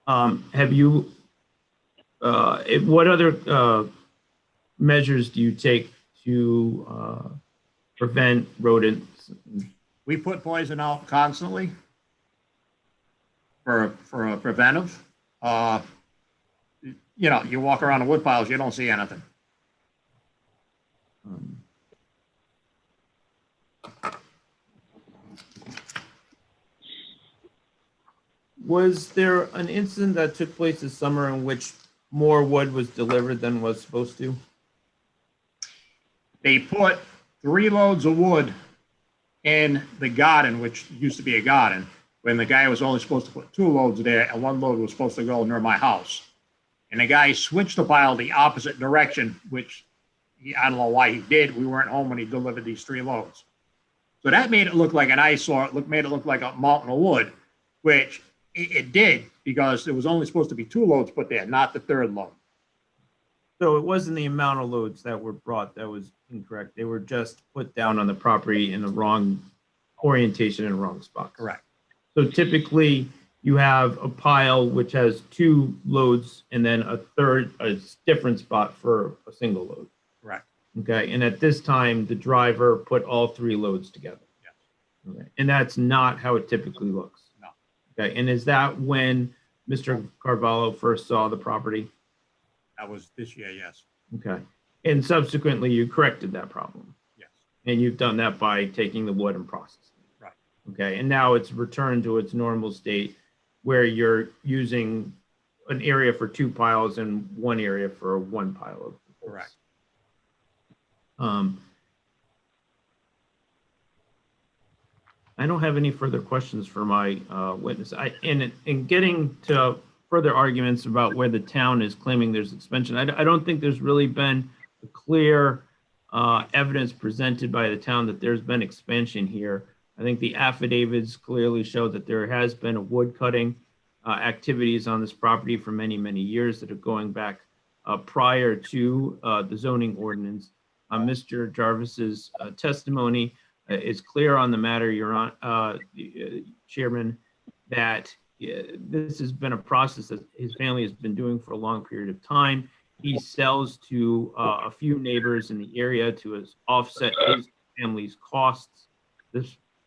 Have you, what other measures do you take to prevent rodents? We put poison out constantly for a preventive. You know, you walk around the wood piles, you don't see anything. Was there an incident that took place this summer in which more wood was delivered than was supposed to? They put 3 loads of wood in the garden, which used to be a garden, when the guy was only supposed to put 2 loads there, and 1 load was supposed to go near my house. And the guy switched the pile the opposite direction, which I don't know why he did. We weren't home when he delivered these 3 loads. So that made it look like an eyesore. Made it look like a mountain of wood, which it did, because there was only supposed to be 2 loads put there, not the 3rd load. So it wasn't the amount of loads that were brought that was incorrect. They were just put down on the property in the wrong orientation and wrong spot. Correct. So typically you have a pile which has 2 loads and then a different spot for a single load. Correct. Okay. And at this time, the driver put all 3 loads together. Yes. Okay. And that's not how it typically looks? No. Okay, and is that when Mr. Carvalho first saw the property? That was this year, yes. Okay, and subsequently you corrected that problem? Yes. And you've done that by taking the wood and processing it? Right. Okay, and now it's returned to its normal state where you're using an area for 2 piles and 1 area for 1 pile of wood. Correct. I don't have any further questions for my witness. In getting to further arguments about where the town is claiming there's expansion, I don't think there's really been a clear evidence presented by the town that there's been expansion here. I think the affidavits clearly show that there has been a wood cutting activities on this property for many, many years that are going back prior to the zoning ordinance. Mr. Jarvis's testimony is clear on the matter, Your Honor, Chairman, that this has been a process that his family has been doing for a long period of time. He sells to a few neighbors in the area to offset his family's costs.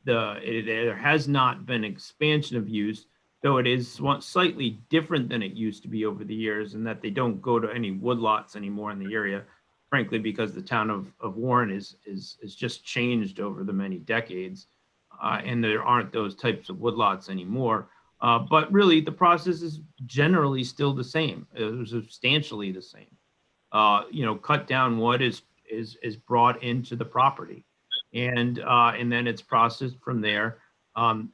There has not been expansion of use, though it is slightly different than it used to be over the years, in that they don't go to any woodlots anymore in the area, frankly, because the town of Warren is just changed over the many decades, and there aren't those types of woodlots anymore. But really, the process is generally still the same, substantially the same. Cut down wood is brought into the property, and then it's processed from there.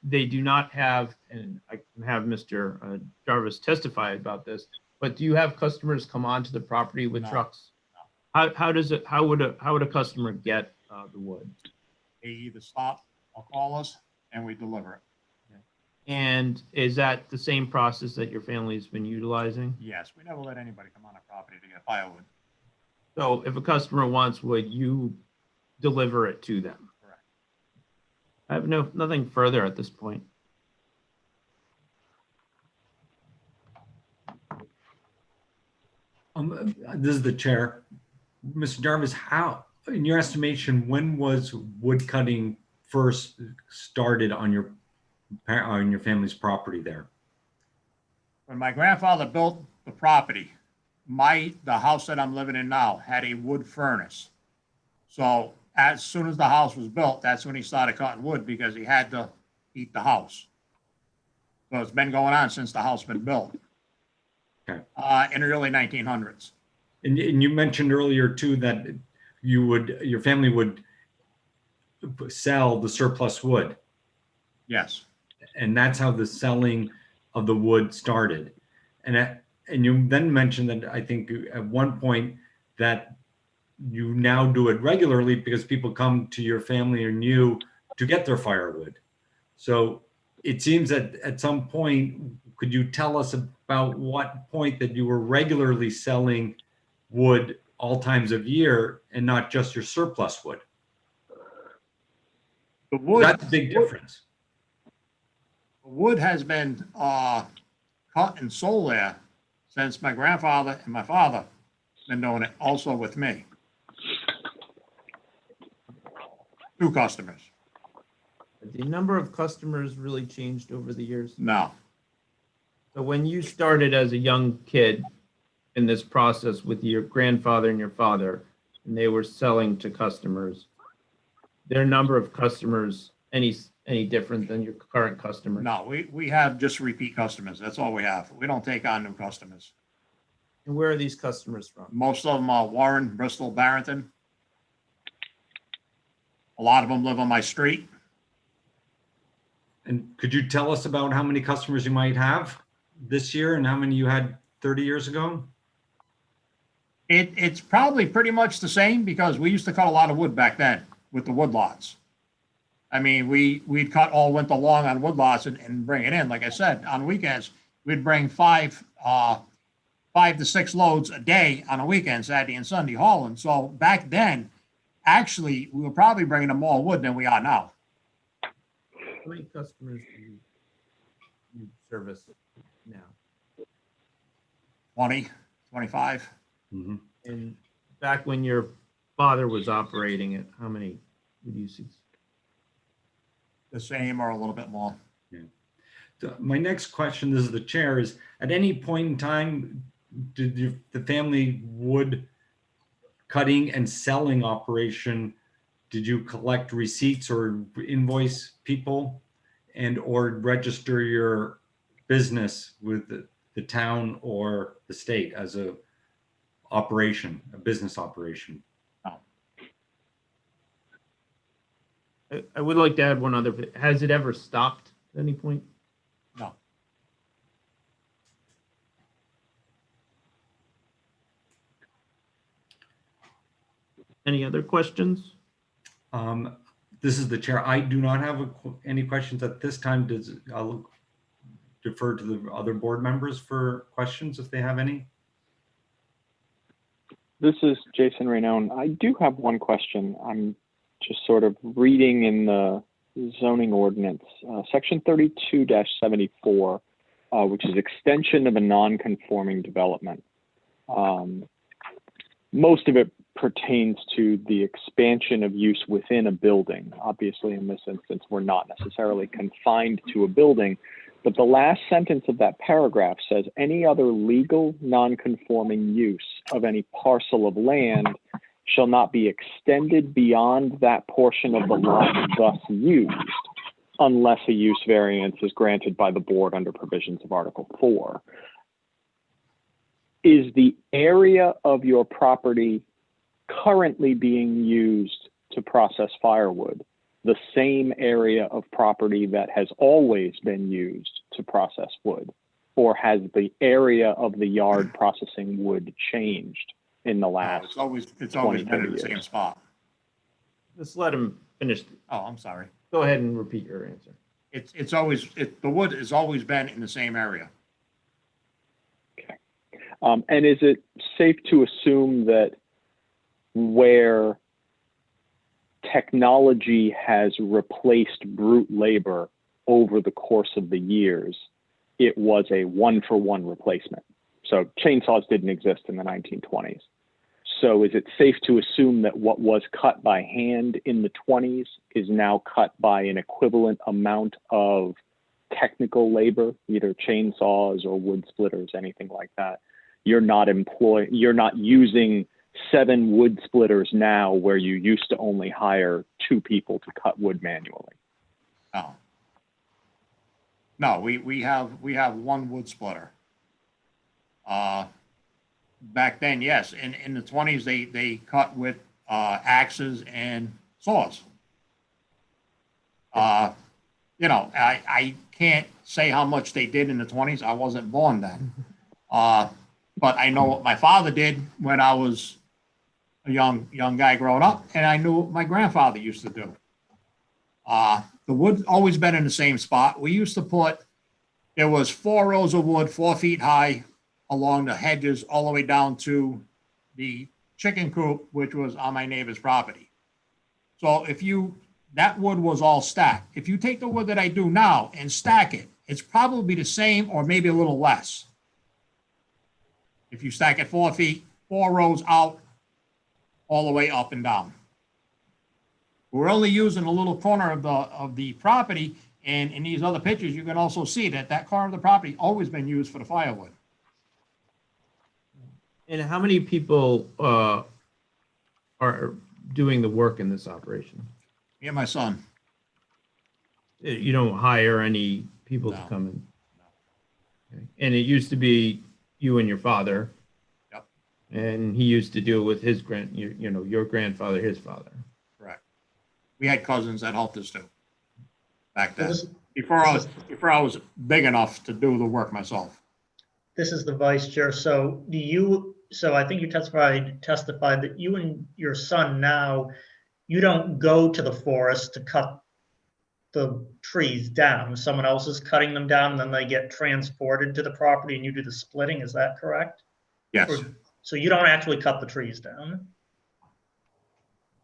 They do not have, and I can have Mr. Jarvis testify about this, but do you have customers come onto the property with trucks? How would a customer get the wood? They either stop or call us and we deliver it. And is that the same process that your family's been utilizing? Yes, we never let anybody come on our property to get firewood. So if a customer wants wood, you deliver it to them? Correct. I have nothing further at this point. This is the chair. Mr. Jarvis, how, in your estimation, when was wood cutting first started on your family's property there? When my grandfather built the property, the house that I'm living in now had a wood furnace. So as soon as the house was built, that's when he started cutting wood, because he had to heat the house. So it's been going on since the house been built. Okay. In the early 1900s. And you mentioned earlier too that your family would sell the surplus wood. Yes. And that's how the selling of the wood started. And you then mentioned that I think at one point that you now do it regularly because people come to your family and you to get their firewood. So it seems that at some point, could you tell us about what point that you were regularly selling wood all times of year and not just your surplus wood? The wood, that's a big difference. Wood has been cut and sold there since my grandfather and my father been doing it, also with me. 2 customers. The number of customers really changed over the years? No. So when you started as a young kid in this process with your grandfather and your father, and they were selling to customers, their number of customers any different than your current customers? No, we have just repeat customers. That's all we have. We don't take on new customers. And where are these customers from? Most of them are Warren, Bristol, Barrington. A lot of them live on my street. And could you tell us about how many customers you might have this year and how many you had 30 years ago? It's probably pretty much the same, because we used to cut a lot of wood back then with the wood lots. I mean, we'd cut all winter long on wood lots and bring it in. Like I said, on weekends, we'd bring 5 to 6 loads a day on a weekend, Saturday and Sunday hauling. So back then, actually, we were probably bringing them more wood than we are now. How many customers do you service now? 20, 25. Mm-hmm. And back when your father was operating it, how many would you see? the same or a little bit more. So my next question, this is the chair, is at any point in time, did the family wood cutting and selling operation, did you collect receipts or invoice people and or register your business with the town or the state as a operation, a business operation? I would like to add one other. Has it ever stopped at any point? No. Any other questions? This is the chair. I do not have any questions at this time. I'll defer to the other board members for questions if they have any. This is Jason Raynone. I do have one question. I'm just sort of reading in the zoning ordinance, section 32-74, which is extension of a non-conforming development. Most of it pertains to the expansion of use within a building. Obviously, in this instance, we're not necessarily confined to a building, but the last sentence of that paragraph says any other legal non-conforming use of any parcel of land shall not be extended beyond that portion of the lot thus used, unless a use variance is granted by the board under provisions of Article 4. Is the area of your property currently being used to process firewood the same area of property that has always been used to process wood? Or has the area of the yard processing wood changed in the last It's always 20, been in 30 the same years? spot. Let's let him finish. Oh, I'm sorry. Go ahead and repeat your answer. The wood has always been in the same area. And is it safe to assume that where technology has replaced brute labor over the course of the years, it was a one-for-one replacement? So chainsaws didn't exist in the 1920s. So is it safe to assume that what was cut by hand in the 20s is now cut by an equivalent amount of technical labor, either chainsaws or wood splitters, anything like that? You're not using 7 wood splitters now where you used to only hire 2 people to cut wood manually. No, we have one wood splitter. Back then, yes, in the 20s, they cut with axes and saws. I can't say how much they did in the 20s. I wasn't born then. But I know what my father did when I was a young guy growing up, and I knew what my grandfather used to do. The wood always been in the same spot. We used to there was 4 rows of wood, 4 feet high, along the hedges all the way down to the chicken coop, which was on my neighbor's property. So that wood was all stacked. If you take the wood that I do now and stack it, it's probably the same or maybe a little less. If you stack it 4 feet, 4 rows out, all the way up and down. We're only using a little corner of the property, and in these other pictures, you can also see that corner of the property always been used for the firewood. And how many people are doing the work in this operation? Me and my son. You don't hire any people to come in? Okay. And it used to be you and your father? Yep. And he used to do it with his your grandfather, his father? Correct. We had cousins that helped us too back then, before I was big enough to do the work myself. This is the vice chair. So I think you testified that you and your son now, you don't go to the forest to cut the trees down. Someone else is cutting them down and then they get transported to the property and you do the splitting. Is that correct? Yes. So you don't actually cut the trees down?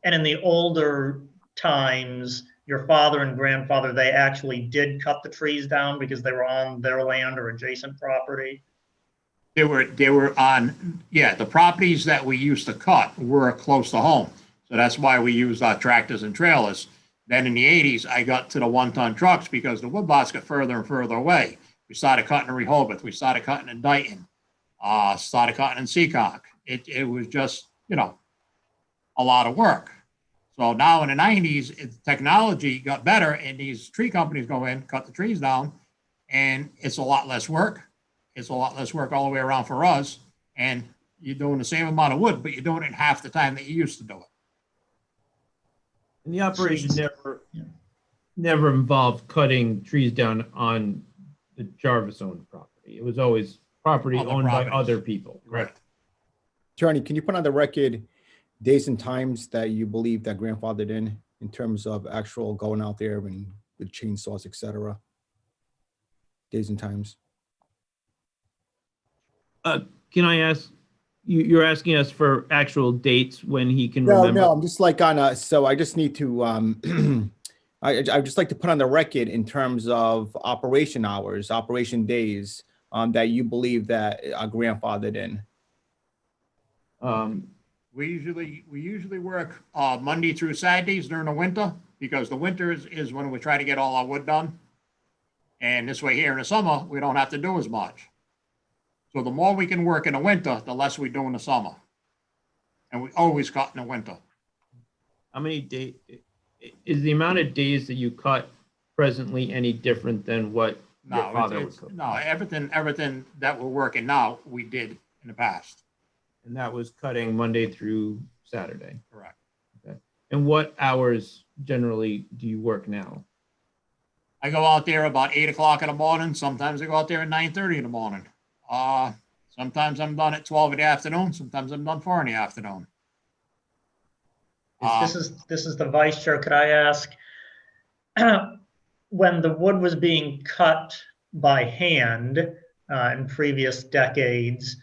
And in the older times, your father and grandfather, they actually did cut the trees down because they were on their land or adjacent property? They were on, the properties that we used to cut were close to home. So that's why we used our tractors and trailers Then in the 80s, I got to the 1-ton trucks because the woodlots got further and further away. We started cutting in Rehoboth. We started cutting in Dayton. Started cutting in Seacock. It was just, you know, a lot of work. So now in the 90s, technology got better and these tree companies go in, cut the trees down, and it's a lot less work. It's a lot less work all the way around for us. And you're doing the same amount of wood, but you're doing it in half the time that you used to do it. And the operation never involved cutting trees down on the Jarvis owned property. It was always property Other owned properties. by other people. Correct. Attorney, can you put on the record days and times that you believe that grandfathered in terms of actual going out there and with chainsaws, et cetera? Days and times. Can I ask, you're asking us for actual dates when he can No, remember? no, I'm just like on a, so I just need to, I'd just like to put on the record in terms of operation hours, operation days, that you believe that are grandfathered in. We usually work Monday through Saturdays during the winter because the winter is when we try to get all our wood done. And this way here in the summer, we don't have to do as much. So the more we can work in the winter, the less we do in the summer. And we always cut in the winter. How many days, is the amount of days that you cut presently any different than what your No, father would cut? no, everything that we're working now, we did in the past. And that was cutting Monday through Saturday? Correct. Okay. And what hours generally do you work now? I go out there about 8 o'clock in the morning. Sometimes I go out there at 9:30 in the morning. Sometimes I'm done at 12 in the afternoon. Sometimes I'm done 4 in the afternoon. This is the vice chair. Could I ask, when the wood was being cut by hand in previous decades,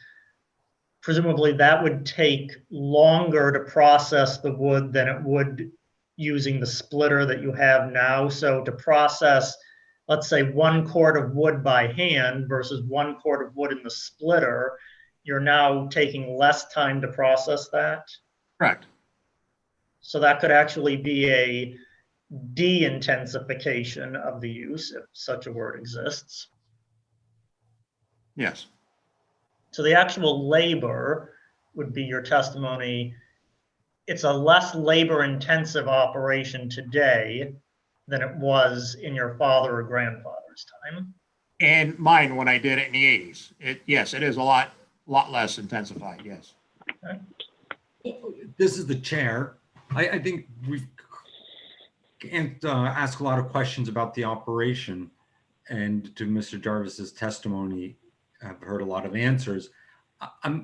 presumably that would take longer to process the wood than it would using the splitter that you have now. So to process, let's say 1 quart of wood by hand versus 1 quart of wood in the splitter, you're now taking less time to process that? Correct. So that could actually be a de-intensification of the use, if such a word exists. Yes. So the actual labor would be your testimony. It's a less labor intensive operation today than it was in your father or grandfather's time. And mine when I did it in the 80s. Yes, it is a lot less intensified, yes. Okay. This is the chair. I think we can't ask a lot of questions about the operation, and to Mr. Jarvis's testimony, I've heard a lot of answers.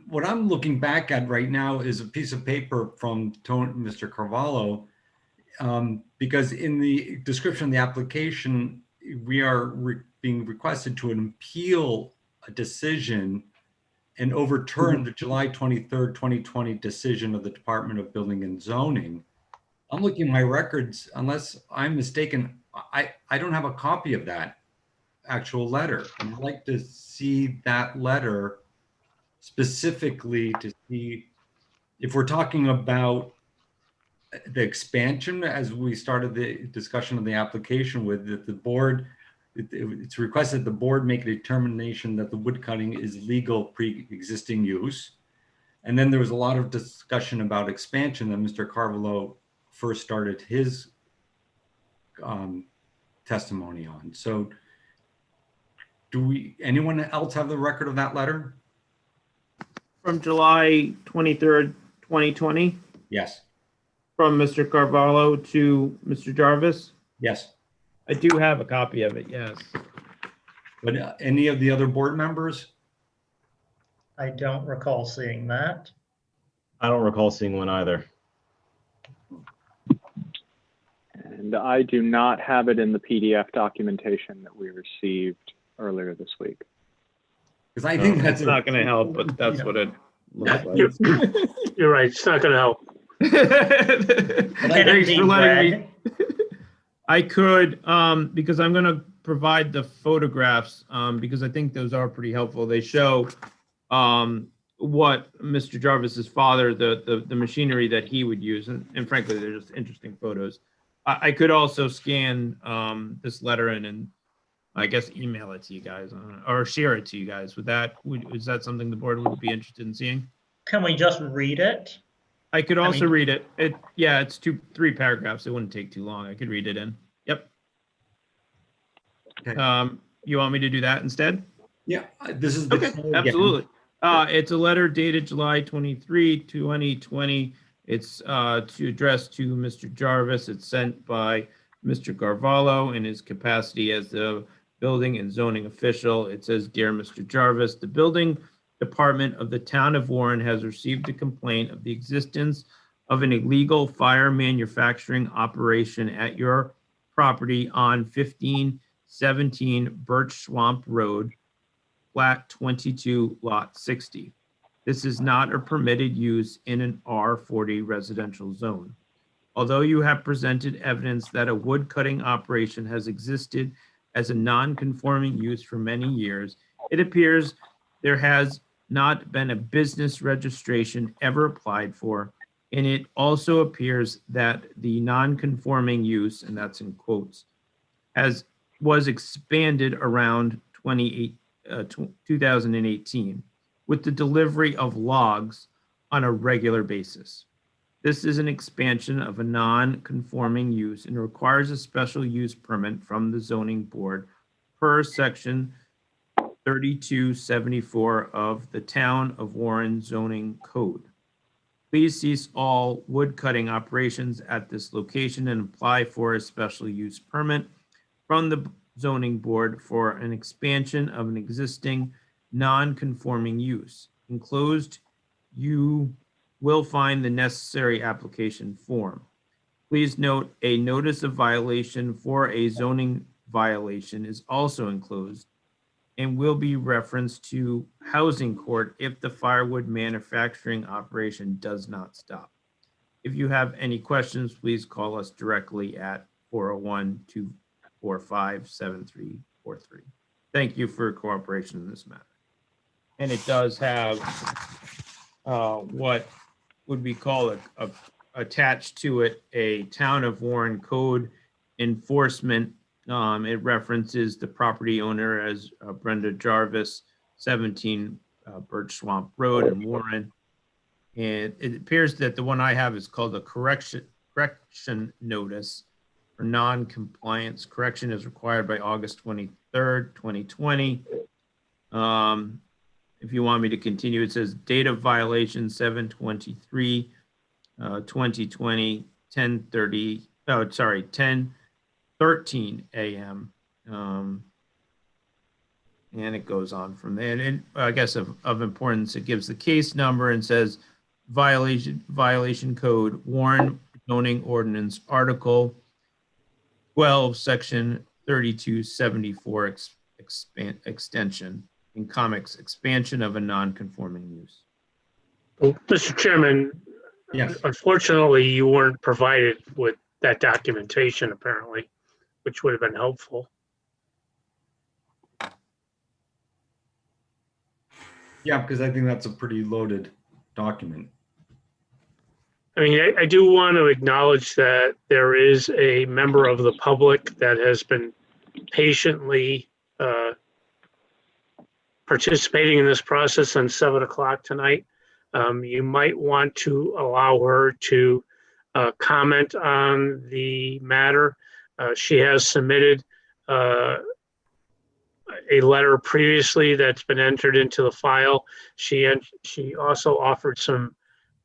What I'm looking back at right now is a piece of paper from Mr. Carvalho, because in the description of the application, we are being requested to appeal a decision and overturn the July 23rd, 2020 decision of the Department of Building and Zoning. I'm looking at my records, unless I'm mistaken, I don't have a copy of that actual letter. I'd like to see that letter specifically to see if we're talking about the expansion as we started the discussion of the application with the board. It's requested the board make a determination that the wood cutting is legal pre-existing use. And then there was a lot of discussion about expansion that Mr. Carvalho first started his testimony on. So anyone else have the record of that letter? From July 23rd, 2020? Yes. From Mr. Carvalho to Mr. Jarvis? Yes. I do have a copy of it, yes. But any of the other board members? I don't recall seeing that. I don't recall seeing one either. And I do not have it in the PDF documentation that we received earlier this week. Because I think that's not going to help, but that's what it looks like. You're right. It's not going to help. Thanks for letting me. I could, because I'm going to provide the photographs, because I think those are pretty helpful. They show what Mr. Jarvis's father, the machinery that he would use, and frankly, they're just interesting photos. I could also scan this letter and I guess email it to you guys or share it to you guys. Is that something the board would be interested in seeing? Can we just read it? I could I also mean- read it. Yeah, it's 3 paragraphs. It wouldn't take too long. I could read it in. Yep. Okay. You want me to do that instead? Yeah, this is the. Okay, chair again. absolutely. It's a letter dated July 23, 2020. It's to address to Mr. Jarvis. It's sent by Mr. Garvallo in his capacity as the building and zoning official. It says, "Dear Mr. Jarvis, the building department of the town of Warren has received a complaint of the existence of an illegal fire manufacturing operation at your property on 1517 Birch Swamp Road, Plat 22, Lot 60. This is not a permitted use in an R40 residential zone. Although you have presented evidence that a wood cutting operation has existed as a non-conforming use for many years, it appears there has not been a business registration ever applied for, and it also appears that the non-conforming use, and that's in quotes, was expanded around 2018 with the delivery of logs on a regular basis. This is an expansion of a non-conforming use and requires a special use permit from the zoning board per section 3274 of the Town of Warren zoning code. Please cease all wood cutting operations at this location and apply for a special use permit from the zoning board for an expansion of an existing non-conforming use. Enclosed, you will find the necessary application form. Please note a notice of violation for a zoning violation is also enclosed and will be referenced to housing court if the firewood manufacturing operation does not stop. If you have any questions, please call us directly at 401-245-7343. Thank you for your cooperation in this matter. And it does have what would be called attached to it a Town of Warren code enforcement. It references the property owner as Brenda Jarvis, 17 Birch Swamp Road in Warren. And it appears that the one I have is called a correction notice for non-compliance. Correction is required by August 23rd, 2020. If you want me to continue, it says date of violation 7/23, 2020, 10:13 a.m. And it goes on from there. And I guess of importance, it gives the case number and says violation code, Warren zoning ordinance, article 12, section 3274 extension in comics, expansion of a non-conforming use. Well, Mr. Chairman, Yes. unfortunately, you weren't provided with that documentation apparently, which would have been helpful. Yeah, because I think that's a pretty loaded document. I mean, I do want to acknowledge that there is a member of the public that has been patiently participating in this process on 7 o'clock tonight. You might want to allow her to comment on the matter. She has submitted a letter previously that's been entered into the file. She also offered some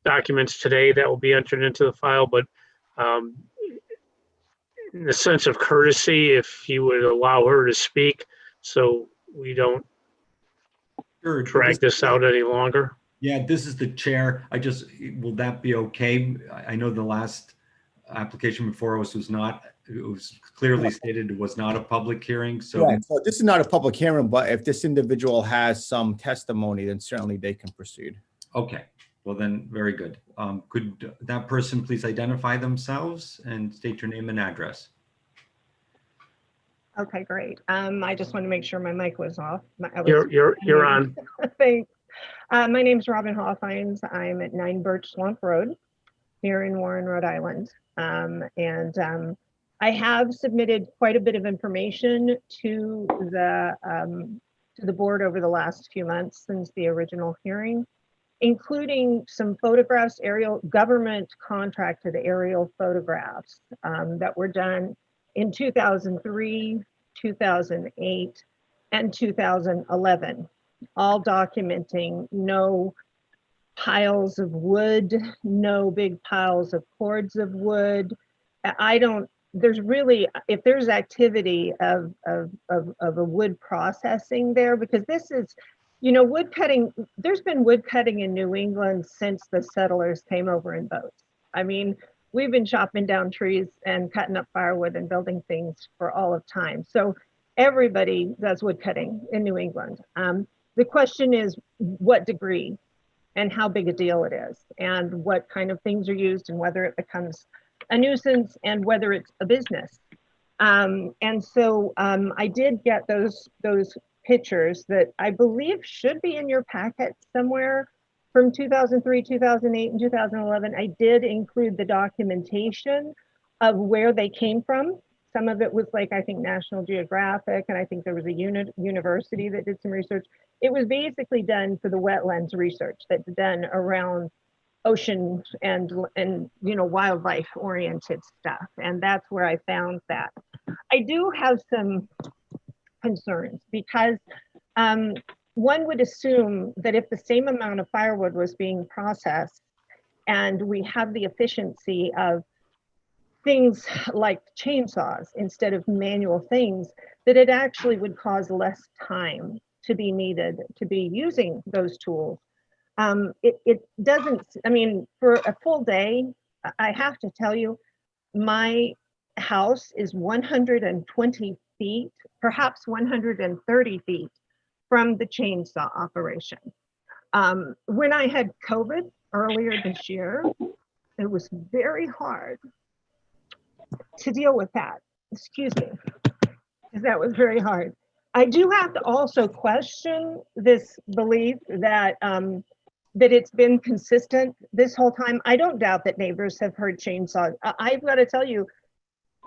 documents today that will be entered into the file, but in the sense of courtesy, if you would allow her to speak so we don't drag this out any longer. Yeah, this is the chair. Will that be okay? I know the last application before us was not, it was clearly stated it was not a public hearing, so. Right, so this is not a public hearing, but if this individual has some testimony, then certainly they can proceed. Okay, well then, very good. Could that person please identify themselves and state your name and address? Okay, great. I just wanted to make sure my mic was off. You're on. Thanks. My name's Robin Hawthines. I'm at 9 Birch Swamp Road here in Warren, Rhode Island. I have submitted quite a bit of information to the board over the last few months since the original hearing, including some photographs, government contracted aerial photographs that were done in 2003, 2008, and 2011, all documenting no piles of wood, no big piles of cords of wood. There's really, if there's activity of a wood processing there, because this is, wood cutting, there's been wood cutting in New England since the settlers came over in boats. I mean, we've been chopping down trees and cutting up firewood and building things for all of time. So everybody does wood cutting in New England. The question is what degree and how big a deal it is and what kind of things are used and whether it becomes a nuisance and whether it's a business. And so I did get those pictures that I believe should be in your packet somewhere from 2003, 2008, and 2011. I did include the documentation of where they came from. Some of it was like, I think, National Geographic, and I think there was a university that did some research. It was basically done for the wetlands research that's done around ocean and wildlife oriented stuff. And that's where I found that. I do have some concerns because one would assume that if the same amount of firewood was being processed and we have the efficiency of things like chainsaws instead of manual things, that it actually would cause less time to be needed to be using those tools. It doesn't, I mean, for a full day, I have to tell you, my house is 120 feet, perhaps 130 feet from the chainsaw operation. When I had COVID earlier this year, it was very hard to deal with that. Excuse me, because that was very hard. I do have to also question this belief that that it's been consistent this whole time. I don't doubt that neighbors have heard chainsaws. I've got to tell you,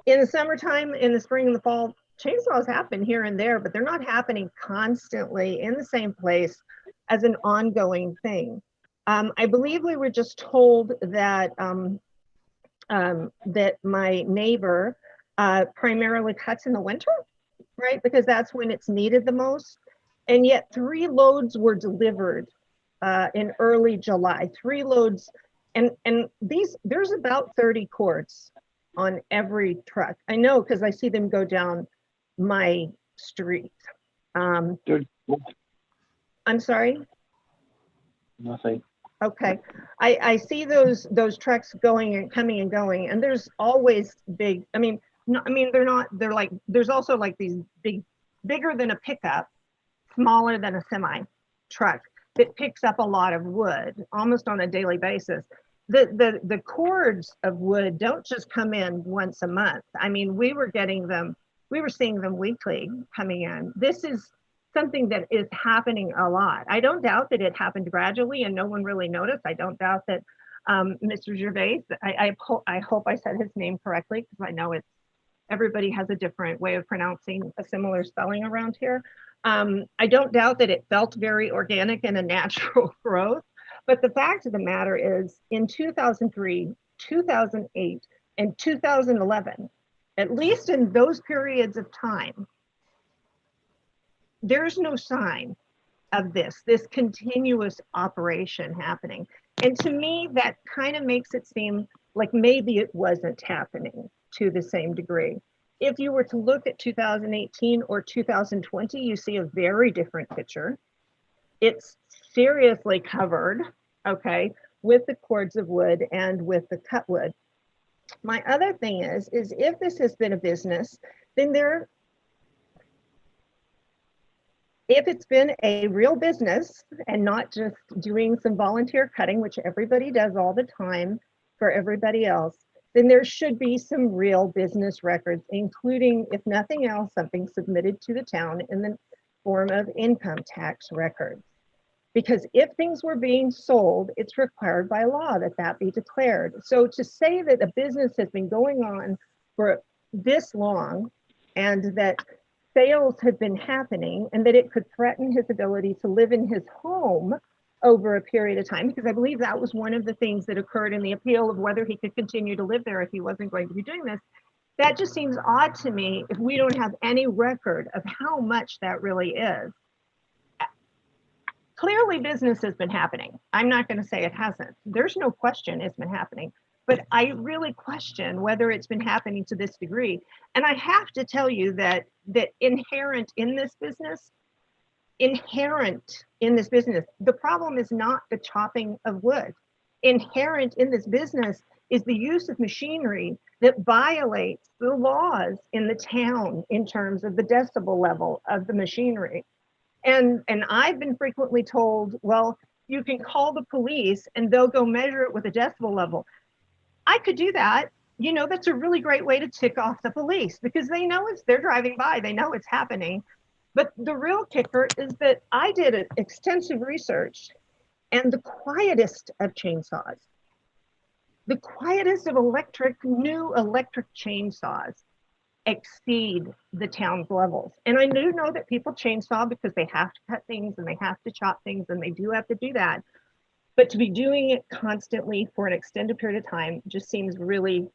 in the summertime, in the spring and the fall, chainsaws happen here and there, but they're not happening constantly in the same place as an ongoing thing. I believe we were just told that that my neighbor primarily cuts in the winter, right? Because that's when it's needed the most. And yet 3 loads were delivered in early July, 3 loads. And there's about 30 cords on every truck. I know because I see them go down my street. I'm sorry? Nothing. Okay, I see those trucks going and coming and going, and there's always big, they're like, there's also like these bigger than a pickup, smaller than a semi truck that picks up a lot of wood almost on a daily basis. The cords of wood don't just come in once a month. I mean, we were seeing them weekly coming in. This is something that is happening a lot. I don't doubt that it happened gradually and no one really noticed. I don't doubt that Mr. Gervais, I hope I said his name correctly because I know everybody has a different way of pronouncing a similar spelling around here. I don't doubt that it felt very organic and a natural growth, but the fact of the matter is in 2003, 2008, and 2011, at least in those periods of time, there's no sign of this continuous operation happening. And to me, that kind of makes it seem like maybe it wasn't happening to the same degree. If you were to look at 2018 or 2020, you see a very different picture. It's seriously covered, okay, with the cords of wood and with the cut wood. My other thing is if this has been a business, then if it's been a real business and not just doing some volunteer cutting, which everybody does all the time for everybody else, then there should be some real business records, including, if nothing else, something submitted to the town in the form of income tax records. Because if things were being sold, it's required by law that that be declared. So to say that a business has been going on for this long and that sales have been happening and that it could threaten his ability to live in his home over a period of time, because I believe that was one of the things that occurred in the appeal of whether he could continue to live there if he wasn't going to be doing this. That just seems odd to me if we don't have any record of how much that really is. Clearly business has been happening. I'm not going to say it hasn't. There's no question it's been happening, but I really question whether it's been happening to this degree. And I have to tell you that inherent in this business, the problem is not the chopping of wood. Inherent in this business is the use of machinery that violates the laws in the town in terms of the decibel level of the machinery. And I've been frequently told, well, you can call the police and they'll go measure it with a decibel level. I could do that. You know, that's a really great way to tick off the police because they know they're driving by, they know it's happening. But the real kicker is that I did extensive research, and the quietest of chainsaws, the quietest of new electric chainsaws exceed the town's levels. And I do know that people chainsaw because they have to cut things and they have to chop things and they do have to do that. But to be doing it constantly for an extended period of time just seems really,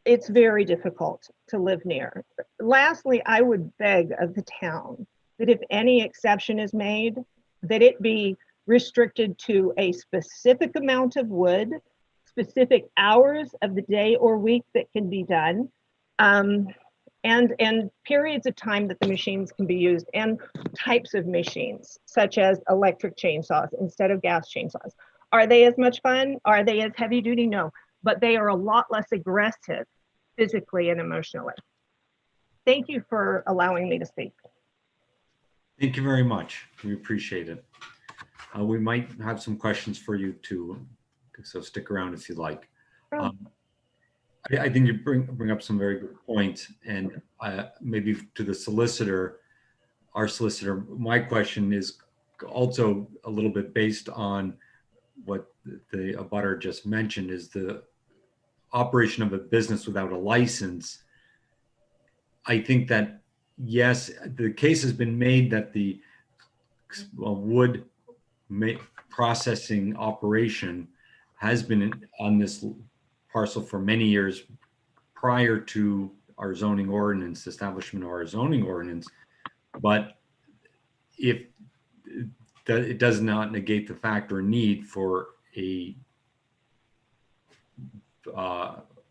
it's very difficult to live near. Lastly, I would beg of the town that if any exception is made, that it be restricted to a specific amount of wood, specific hours of the day or week that can be done, and periods of time that the machines can be used, and types of machines, such as electric chainsaws instead of gas chainsaws. Are they as much fun? Are they as heavy duty? No, but they are a lot less aggressive physically and emotionally. Thank you for allowing me to speak. Thank you very much. We appreciate it. We might have some questions for you too, so stick around if you like. I think you bring up some very good points, and maybe to the solicitor, our solicitor, my question is also a little bit based on what the abutter just mentioned, is the operation of a business without a license. I think that, yes, the case has been made that the wood processing operation has been on this parcel for many years prior to our zoning ordinance, establishment of our zoning ordinance. But if it does not negate the fact or need for a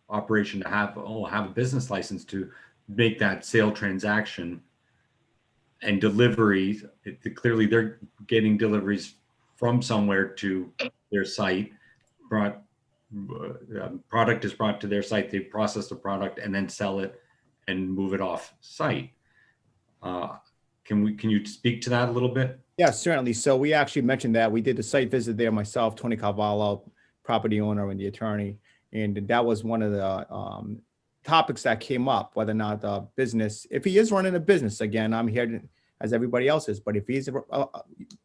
operation to have a business license to make that sale transaction and deliveries. Clearly they're getting deliveries from somewhere to their site. Product is brought to their site, they process the product and then sell it and move it off site. Can you speak to that a little bit? Yeah, certainly. So we actually mentioned that. We did the site visit there myself, Tony Carvalho, property owner and the attorney. And that was one of the topics that came up, whether or not the business, if he is running a business, again, I'm here as everybody else is, but if he's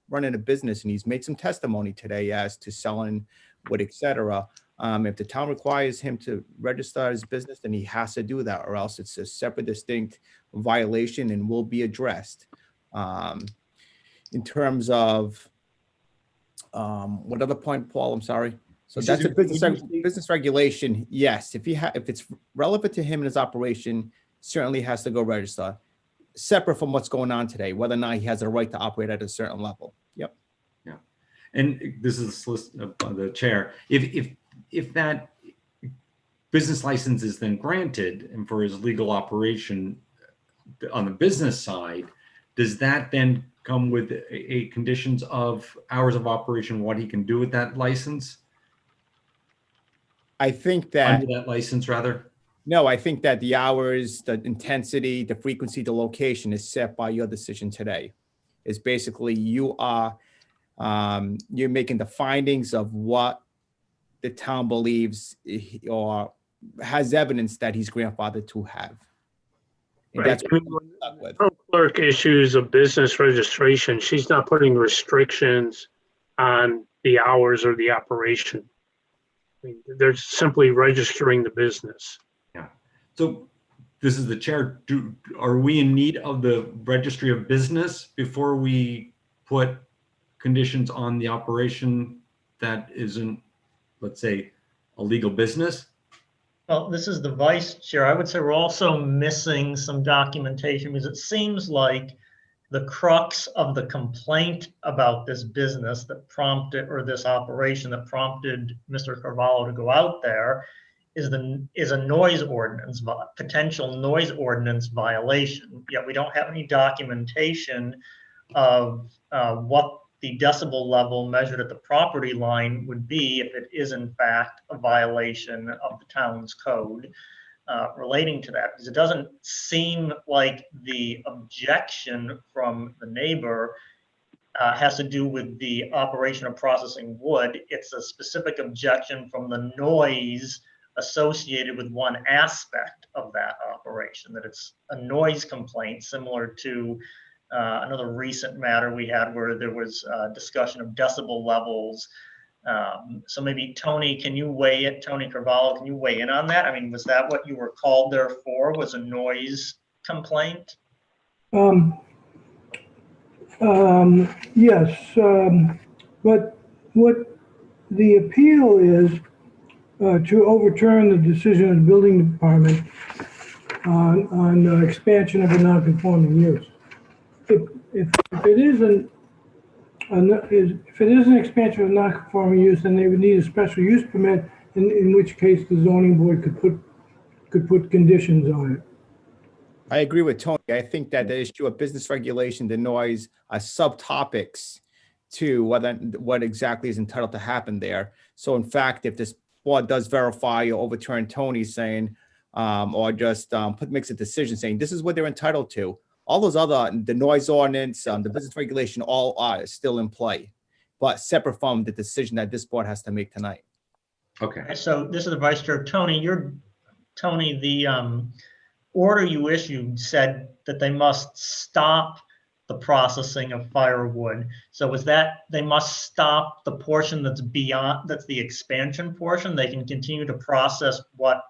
running a business and he's made some testimony today as to selling wood, et cetera, if the town requires him to register his business, then he has to do that, or else it's a separate, distinct violation and will be addressed. In terms of what other point, Paul? I'm sorry. So that's a business regulation. Yes, if it's relevant to him and his operation, certainly has to go register, separate from what's going on today, whether or not he has a right to operate at a certain level. Yep. Yeah, and this is the chair. If that business license is then granted and for his legal operation on the business side, does that then come with a conditions of hours of operation, what he can do with that license? I think that under that license, rather. No, I think that the hours, the intensity, the frequency, the location is set by your decision today. It's basically you are you're making the findings of what the town believes or has evidence that he's grandfathered to have. And Right. that's what we're stuck with. Town clerk issues a business registration. She's not putting restrictions on the hours or the operation. I mean, they're simply registering the business. Yeah. So this is the chair. Are we in need of the registry of business before we put conditions on the operation that isn't, let's say, a legal business? Well, this is the vice chair. I would say we're also missing some documentation because it seems like the crux of the complaint about this business that prompted, or this operation that prompted Mr. Carvalho to go out there is a noise ordinance, potential noise ordinance violation. Yet we don't have any documentation of what the decibel level measured at the property line would be if it is in fact a violation of the town's code relating to that. Because it doesn't seem like the objection from the neighbor has to do with the operation of processing wood. It's a specific objection from the noise associated with one aspect of that operation, that it's a noise complaint similar to another recent matter we had where there was discussion of decibel levels. So maybe Tony, Tony Carvalho, can you weigh in on that? I mean, was that what you were called there for, was a noise complaint? Yes, but what the appeal is to overturn the decision of the building department on expansion of a non-conforming use. If it isn't an expansion of non-conforming use, then they would need a special use permit, in which case the zoning board could put conditions on it. I agree with Tony. I think that the issue of business regulation, the noise, are subtopics to what exactly is entitled to happen there. So in fact, if this board does verify or overturn Tony's saying, or just makes a decision saying this is what they're entitled to, all those other, the noise ordinance, the business regulation, all are still in play, but separate from the decision that this board has to make tonight. Okay. So this is the vice chair. Tony, the order you issued said that they must stop the processing of firewood. So was that they must stop the portion that's beyond, that's the expansion portion? They can continue to process what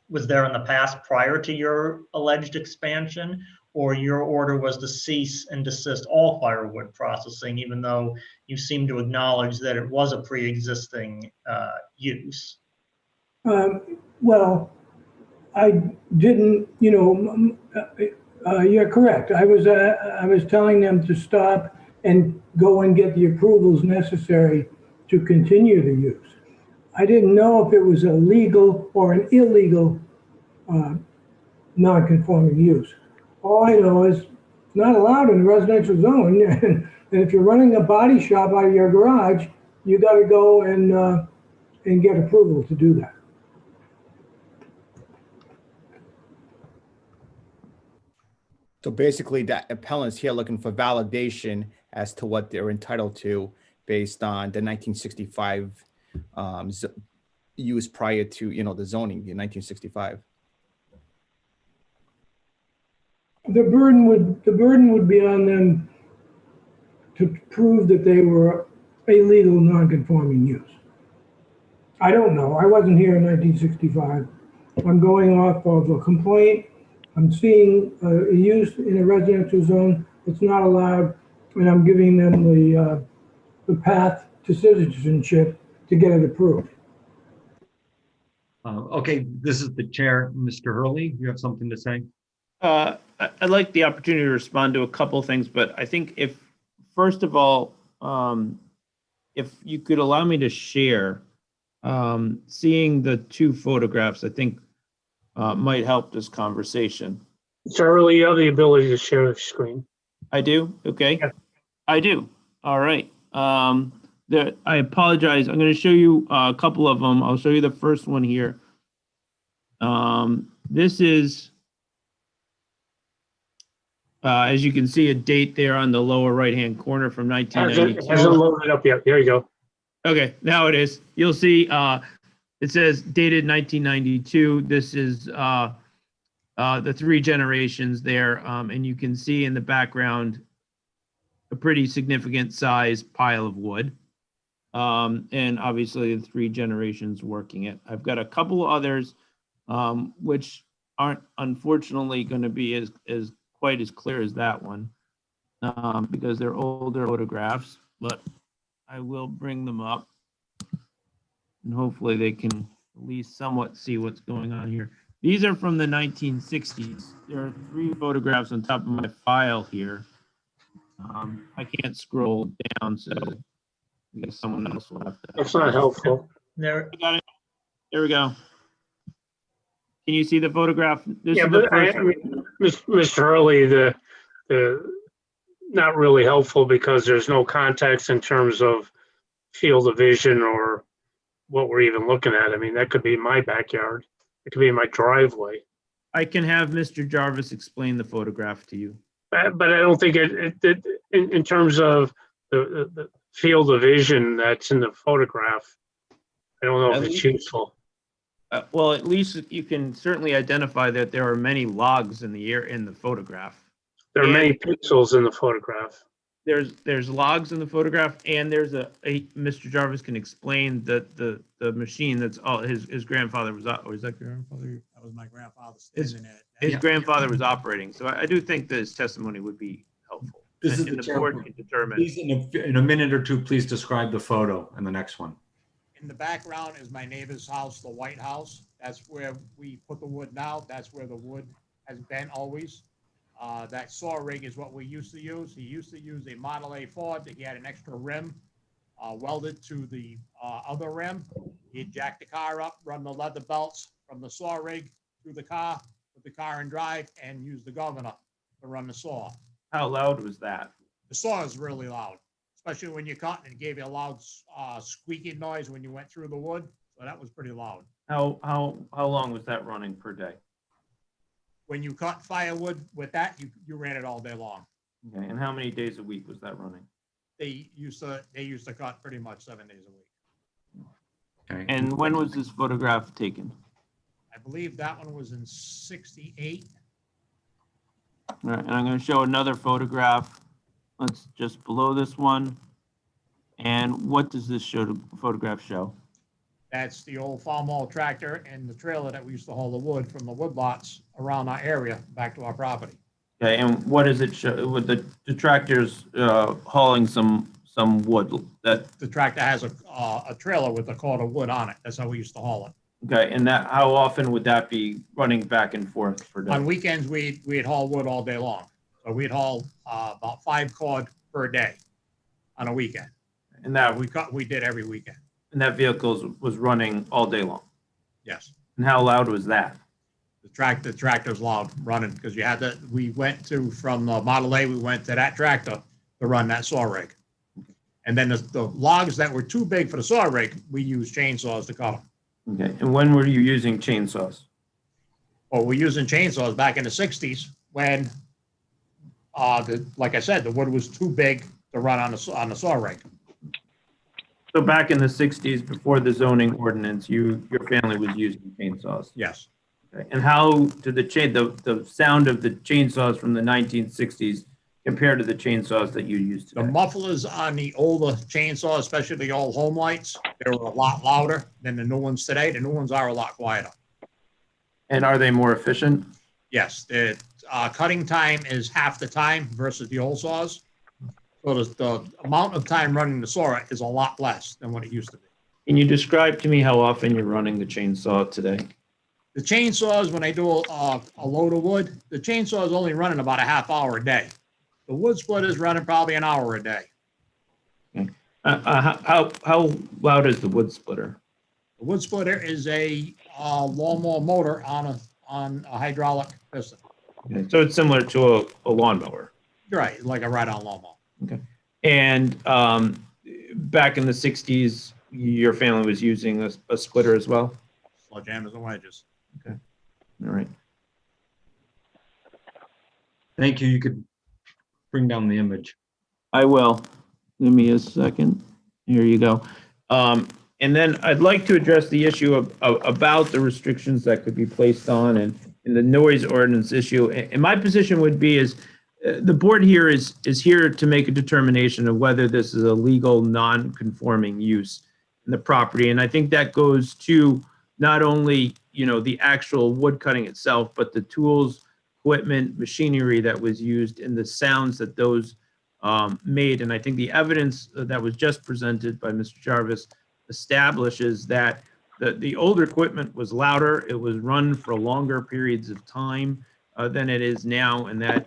was there in the past prior to your alleged expansion? Or your order was to cease and desist all firewood processing, even though you seem to acknowledge that it was a pre-existing use? Well, I didn't, you're correct. I was telling them to stop and go and get the approvals necessary to continue the use. I didn't know if it was a legal or an illegal non-conforming use. All I know is it's not allowed in the residential zone. And if you're running a body shop out of your garage, you got to go and get approval to do that. So basically that appellant's here looking for validation as to what they're entitled to based on the 1965 use prior to, the zoning in 1965. The burden would be on them to prove that they were a legal non-conforming use. I don't know. I wasn't here in 1965. I'm going off of a complaint. I'm seeing a use in a residential zone that's not allowed, and I'm giving them the path to citizenship to get it approved. Okay, this is the chair, Mr. Hurley. You have something to say? I'd like the opportunity to respond to a couple of things, but I think first of all, if you could allow me to share, seeing the two photographs, I think might help this conversation. Charlie, you have the ability to share the screen. I do? Okay. Yeah. I do. All right. I apologize. I'm going to show you a couple of them. I'll show you the first one here. This is, as you can see, a date there on the lower right-hand corner from 1992. Hasn't loaded up yet. There you go. Okay, now it is. You'll see it says dated 1992. This is the three generations there, and you can see in the background a pretty significant size pile of wood. And obviously the three generations working it. I've got a couple others, which aren't unfortunately going to be as quite as clear as that one, because they're older photographs, but I will bring them up and hopefully they can at least somewhat see what's going on here. These are from the 1960s. There are 3 photographs on top of my file here. I can't scroll down, so I guess someone else will have to. That's not helpful. There, Got it. There we go. Can you see the photograph? This Yeah, is the but I first. mean, Mr. Hurley, the not really helpful because there's no context in terms of field of vision or what we're even looking at. I mean, that could be my backyard. It could be my driveway. I can have Mr. Jarvis explain the photograph to you. But I don't think in terms of the field of vision that's in the photograph, I don't know if it's useful. Well, at least you can certainly identify that there are many logs in the photograph. There are many pixels in the photograph. There's logs in the photograph, and there's Mr. Jarvis can explain that the machine that's all his grandfather was, or is that grandfather? That was my grandfather standing there. His grandfather was operating. So I do think that his testimony would be helpful. This is And the the board chair. can determine. Please, in a minute or two, please describe the photo in the next one. In the background is my neighbor's house, the White House. That's where we put the wood now. That's where the wood has been always. That saw rig is what we used to use. He used to use a Model A Ford. He had an extra rim welded to the other rim. He'd jack the car up, run the leather belts from the saw rig through the car, put the car in drive, and use the governor to run the saw. How loud was that? The saw is really loud, especially when you cut, and it gave you a loud squeaking noise when you went through the wood. So that was pretty loud. How long was that running per day? When you cut firewood with that, you ran it all day long. Okay, and how many days a week was that running? They used to cut pretty much 7 days a week. Okay. And when was this photograph taken? I believe that one was in 68. All right, and I'm going to show another photograph. Let's just below this one. And what does this photograph show? That's the old farm haul tractor and the trailer that we used to haul the wood from the wood lots around our area back to our property. Okay, and what does it show? With the tractor's hauling some wood. That The tractor has a trailer with a cord of wood on it. That's how we used to haul it. okay, and that how often would that be running back and forth per day? On weekends, we'd haul wood all day long. So we'd haul about 5 cord per day on a weekend. And that We did every weekend. and that vehicle was running all day long. Yes. And how loud was that? The tractor's loud running because we went from the Model A, we went to that tractor to run that saw rig. And then the logs that were too big for the saw rig, we used chainsaws to cut them. Okay, and when were you using chainsaws? Well, we're using chainsaws back in the 60s when, like I said, the wood was too big to run on the saw rig. So back in the 60s, before the zoning ordinance, your family was using chainsaws? Yes. Okay. And how did the sound of the chainsaws from the 1960s compare to the chainsaws that you use today? The mufflers on the older chainsaws, especially the old home lights, they were a lot louder than the new ones today. The new ones are a lot quieter. And are they more efficient? Yes, the cutting time is half the time versus the old saws. So the amount of time running the saw is a lot less than what it used to be. Can you describe to me how often you're running the chainsaw today? The chainsaws, when I do a load of wood, the chainsaw is only running about a half hour a day. The wood splitter is running probably an hour a day. Okay. How loud is the wood splitter? The wood splitter is a lawnmower motor on a hydraulic piston. Okay. So it's similar to a lawnmower. Right, like a ride-on lawnmower. Okay. And back in the 60s, your family was using a splitter as well? Sledgehammers and wedges. Okay. All right. Thank you. You could bring down the image. I will. Give me a second. Here you go. And then I'd like to address the issue about the restrictions that could be placed on and the noise ordinance issue. And my position would be is the board here is here to make a determination of whether this is a legal non-conforming use in the property. And I think that goes to not only the actual wood cutting itself, but the tools, equipment, machinery that was used and the sounds that those made. And I think the evidence that was just presented by Mr. Jarvis establishes that the older equipment was louder, it was run for longer periods of time than it is now, and that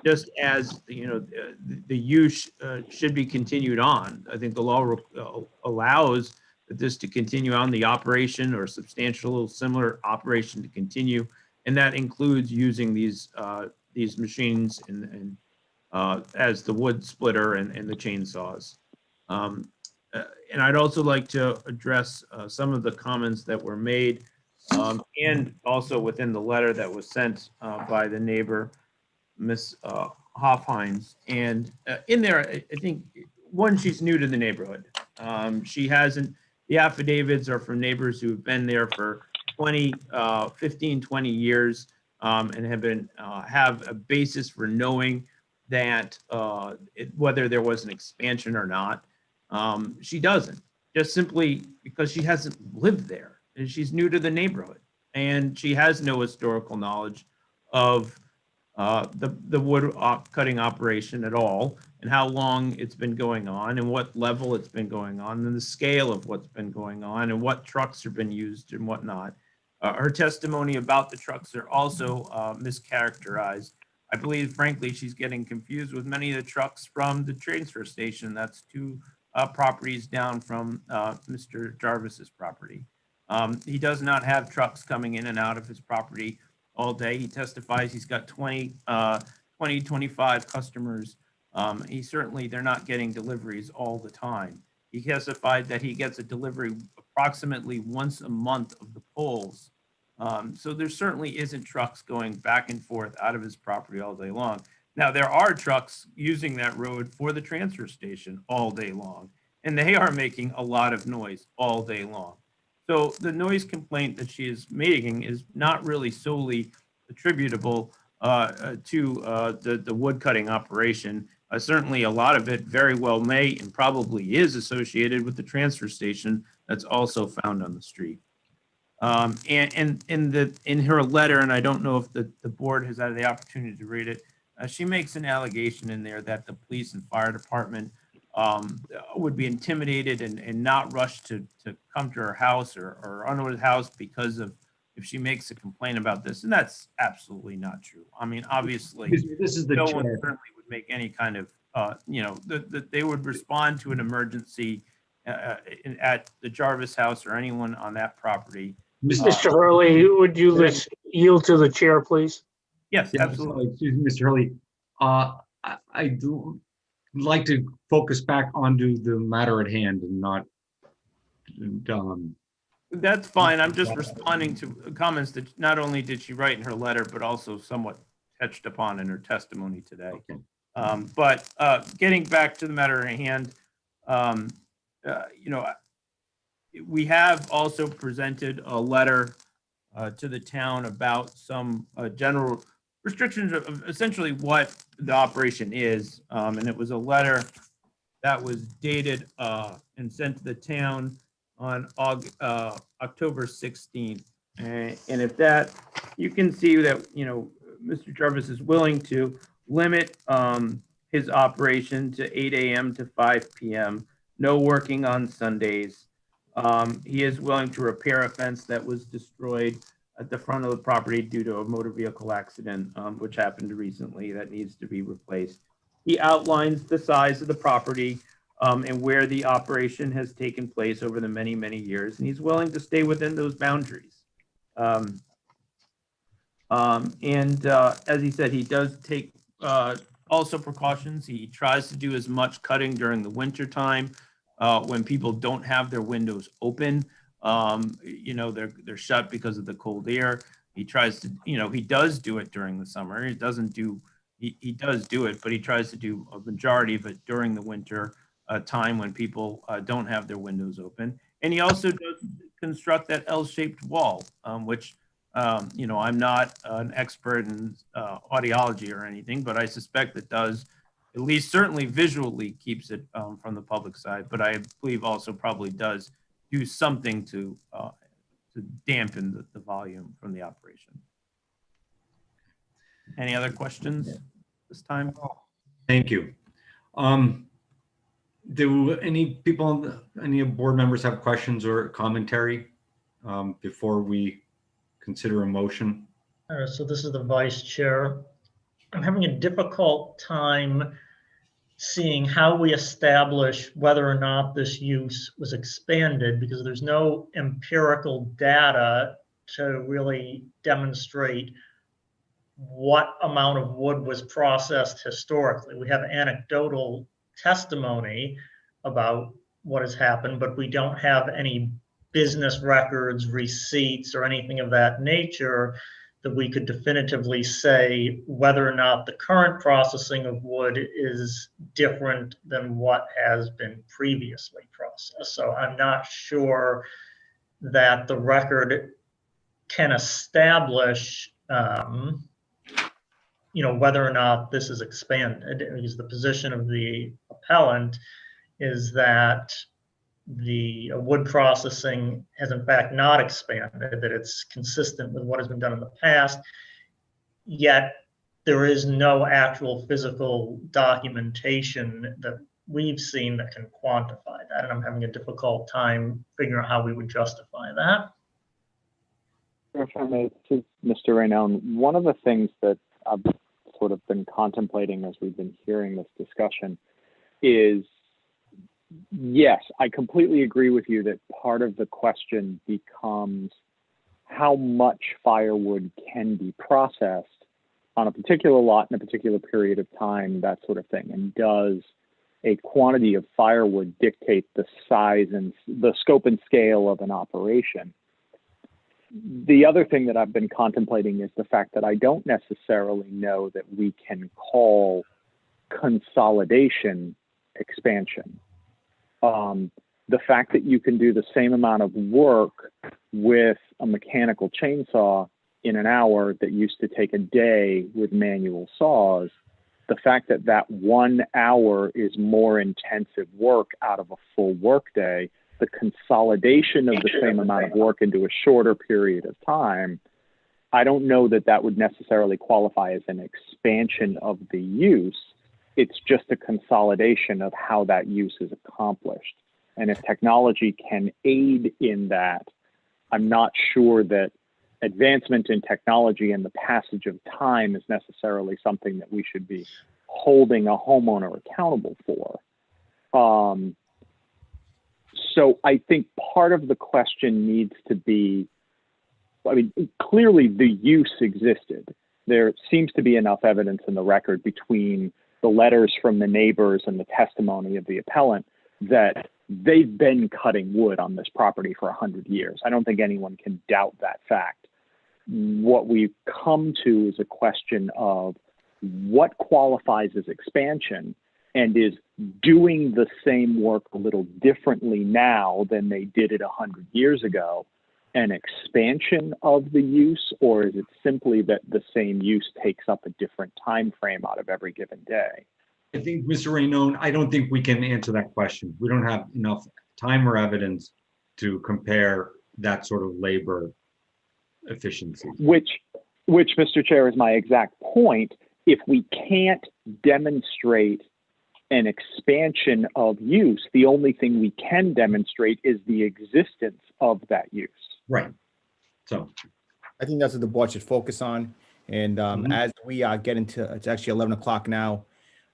just as the use should be continued on. I think the law allows this to continue on, the operation or substantial similar operation to continue, and that includes using these machines and as the wood splitter and the chainsaws. And I'd also like to address some of the comments that were made and also within the letter that was sent by the neighbor, Miss Hofheinz. And in there, I think, one, she's new to the neighborhood. She hasn't, the affidavits are from neighbors who have been there for 15, 20 years and have a basis for knowing that whether there was an expansion or not. She doesn't, just simply because she hasn't lived there and she's new to the neighborhood, and she has no historical knowledge of the wood cutting operation at all, and how long it's been going on, and what level it's been going on, and the scale of what's been going on, and what trucks have been used and whatnot. Her testimony about the trucks are also mischaracterized. I believe, frankly, she's getting confused with many of the trucks from the transfer station. That's two properties down from Mr. Jarvis's property. He does not have trucks coming in and out of his property all day. He testifies he's got 25 customers. They're not getting deliveries all the time. He testified that he gets a delivery approximately once a month of the poles. So there certainly isn't trucks going back and forth out of his property all day long. Now, there are trucks using that road for the transfer station all day long, and they are making a lot of noise all day long. So the noise complaint that she is making is not really solely attributable to the wood cutting operation. Certainly a lot of it very well may and probably is associated with the transfer station that's also found on the street. And in her letter, and I don't know if the board has had the opportunity to read it, she makes an allegation in there that the police and fire department would be intimidated and not rush to come to her house or under her house because of if she makes a complaint about this. And that's absolutely not true. I mean, obviously, This is the no one chair. certainly would make any kind of, that they would respond to an emergency at the Jarvis house or anyone on that property. Mr. Hurley, would you yield to the chair, please? Yes, Yeah, absolutely. Excuse me, Mr. Hurley. I do like to focus back onto the matter at hand and not. That's fine. I'm just responding to comments that not only did she write in her letter, but also somewhat touched upon in her testimony today. Okay. But getting back to the matter at hand, we have also presented a letter to the town about some general restrictions of essentially what the operation is. And it was a letter that was dated and sent to the town on October 16th. And if that, you can see that, Mr. Jarvis is willing to limit his operation to 8 a.m. to 5 p.m., no working on Sundays. He is willing to repair a fence that was destroyed at the front of the property due to a motor vehicle accident, which happened recently that needs to be replaced. He outlines the size of the property and where the operation has taken place over the many, many years, and he's willing to stay within those boundaries. And as he said, he does take also precautions. He tries to do as much cutting during the winter time when people don't have their windows open. They're shut because of the cold air. He tries to, he does do it during the summer. He does do it, but he tries to do a majority of it during the winter time when people don't have their windows open. And he also does construct that L-shaped wall, which, I'm not an expert in audiology or anything, but I suspect it does, at least certainly visually keeps it from the public side, but I believe also probably does do something to dampen the volume from the operation. Any other questions this time? Thank you. Do any people, any board members have questions or commentary before we consider a motion? So this is the vice chair. I'm having a difficult time seeing how we establish whether or not this use was expanded because there's no empirical data to really demonstrate what amount of wood was processed historically. We have anecdotal testimony about what has happened, but we don't have any business records, receipts, or anything of that nature that we could definitively say whether or not the current processing of wood is different than what has been previously processed. So I'm not sure that the record can establish whether or not this is expanded, because the position of the appellant is that the wood processing has in fact not expanded, that it's consistent with what has been done in the past, yet there is no actual physical documentation that we've seen that can quantify that, and I'm having a difficult time figuring out how we would justify that. If I may, this is Mr. Raynone. One of the things that I've sort of been contemplating as we've been hearing this discussion is, yes, I completely agree with you that part of the question becomes how much firewood can be processed on a particular lot in a particular period of time, that sort of thing. And does a quantity of firewood dictate the size and the scope and scale of an operation? The other thing that I've been contemplating is the fact that I don't necessarily know that we can call consolidation expansion. The fact that you can do the same amount of work with a mechanical chainsaw in an hour that used to take a day with manual saws, the fact that that 1 hour is more intensive work out of a full workday, the consolidation of the same amount of work into a shorter period of time, I don't know that that would necessarily qualify as an expansion of the use. It's just a consolidation of how that use is accomplished. And if technology can aid in that, I'm not sure that advancement in technology and the passage of time is necessarily something that we should be holding a homeowner accountable for. So I think part of the question needs to be, I mean, clearly the use existed. There seems to be enough evidence in the record between the letters from the neighbors and the testimony of the appellant that they've been cutting wood on this property for 100 years. I don't think anyone can doubt that fact. What we've come to is a question of what qualifies as expansion and is doing the same work a little differently now than they did it 100 years ago an expansion of the use, or is it simply that the same use takes up a different time frame out of every given day? I think, Mr. Raynone, I don't think we can answer that question. We don't have enough time or evidence to compare that sort of labor efficiency. Which, Mr. Chair, is my exact point. If we can't demonstrate an expansion of use, the only thing we can demonstrate is the existence of that use. Right. So I think that's what the board should focus on. And as we get into, it's actually 11 o'clock now,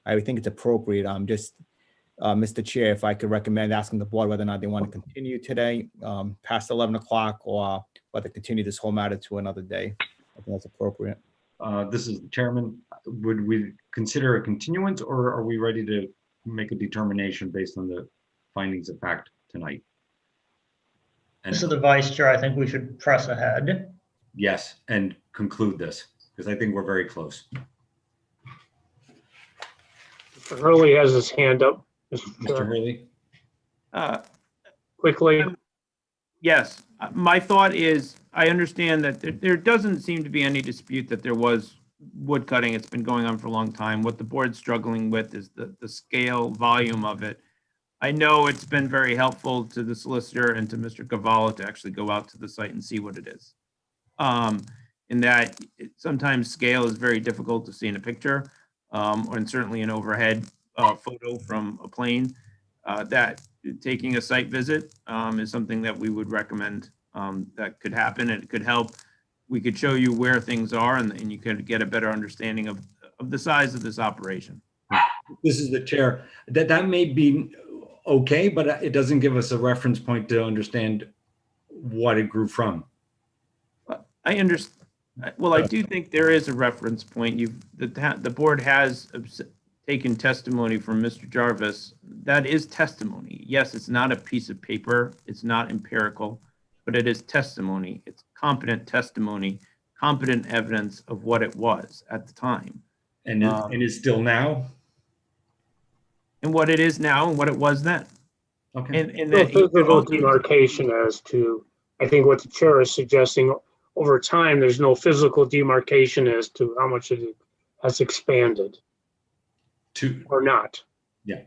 I would think it's appropriate. Mr. Chair, if I could recommend asking the board whether or not they want to continue today past 11 o'clock or whether continue this whole matter to another day. I think that's appropriate. This is the chairman. Would we consider a continuance, or are we ready to make a determination based on the findings of fact tonight? This is the vice chair. I think we should press ahead. Yes, and conclude this, because I think we're very close. Mr. Hurley has his hand up. Mr. Hurley? Quickly. Yes, my thought is, I understand that there doesn't seem to be any dispute that there was wood cutting. It's been going on for a long time. What the board's struggling with is the scale, volume of it. I know it's been very helpful to the solicitor and to Mr. Cavallo to actually go out to the site and see what it is. In that sometimes scale is very difficult to see in a picture, and certainly an overhead photo from a plane. That taking a site visit is something that we would recommend that could happen, and it could help. We could show you where things are, and you could get a better understanding of the size of this operation. This is the chair. That may be okay, but it doesn't give us a reference point to understand what it grew from. I understand. Well, I do think there is a reference point. The board has taken testimony from Mr. Jarvis. That is testimony. Yes, it's not a piece of paper. It's not empirical, but it is testimony. It's competent testimony, competent evidence of what it was at the time. And is still now? And what it is now and what it was then. Okay. And No that physical demarcation as to, I think what the chair is suggesting, over time, there's no physical demarcation as to how much it has expanded or not. Yeah.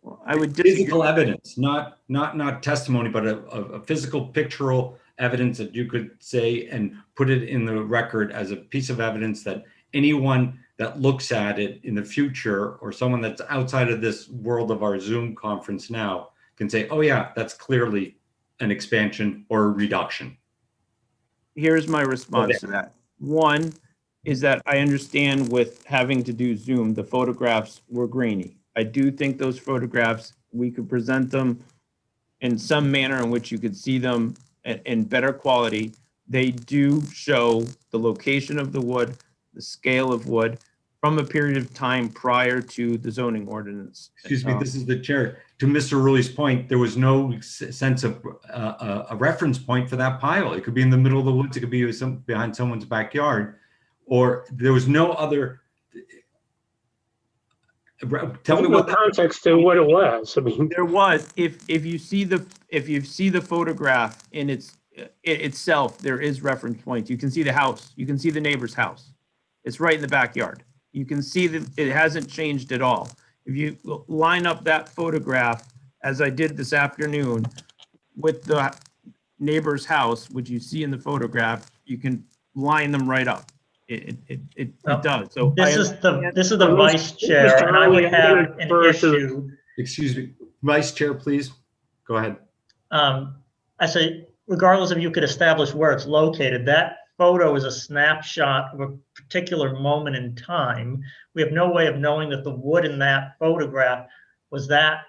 Well, I would disagree. Physical evidence, not testimony, but a physical pictorial evidence that you could say and put it in the record as a piece of evidence that anyone that looks at it in the future, or someone that's outside of this world of our Zoom conference now, can say, oh yeah, that's clearly an expansion or a reduction. Here's my response to that. One is that I understand with having to do Zoom, the photographs were grainy. I do think those photographs, we could present them in some manner in which you could see them in better quality. They do show the location of the wood, the scale of wood from a period of time prior to the zoning ordinance. Excuse me, this is the chair. To Mr. Rulli's point, there was no sense of a reference point for that pile. It could be in the middle of the woods. It could be behind someone's backyard, or there was no other. Tell me what the context to what it was. I mean, there was. If you see the photograph in itself, there is reference points. You can see the house. You can see the neighbor's house. It's right in the backyard. You can see that it hasn't changed at all. If you line up that photograph, as I did this afternoon, with the neighbor's house, which you see in the photograph, you can line them right up. It does. So this is the vice chair, and I would have an issue. Excuse me, vice chair, please go ahead. I say, regardless if you could establish where it's located, that photo is a snapshot of a particular moment in time. We have no way of knowing that the wood in that photograph was that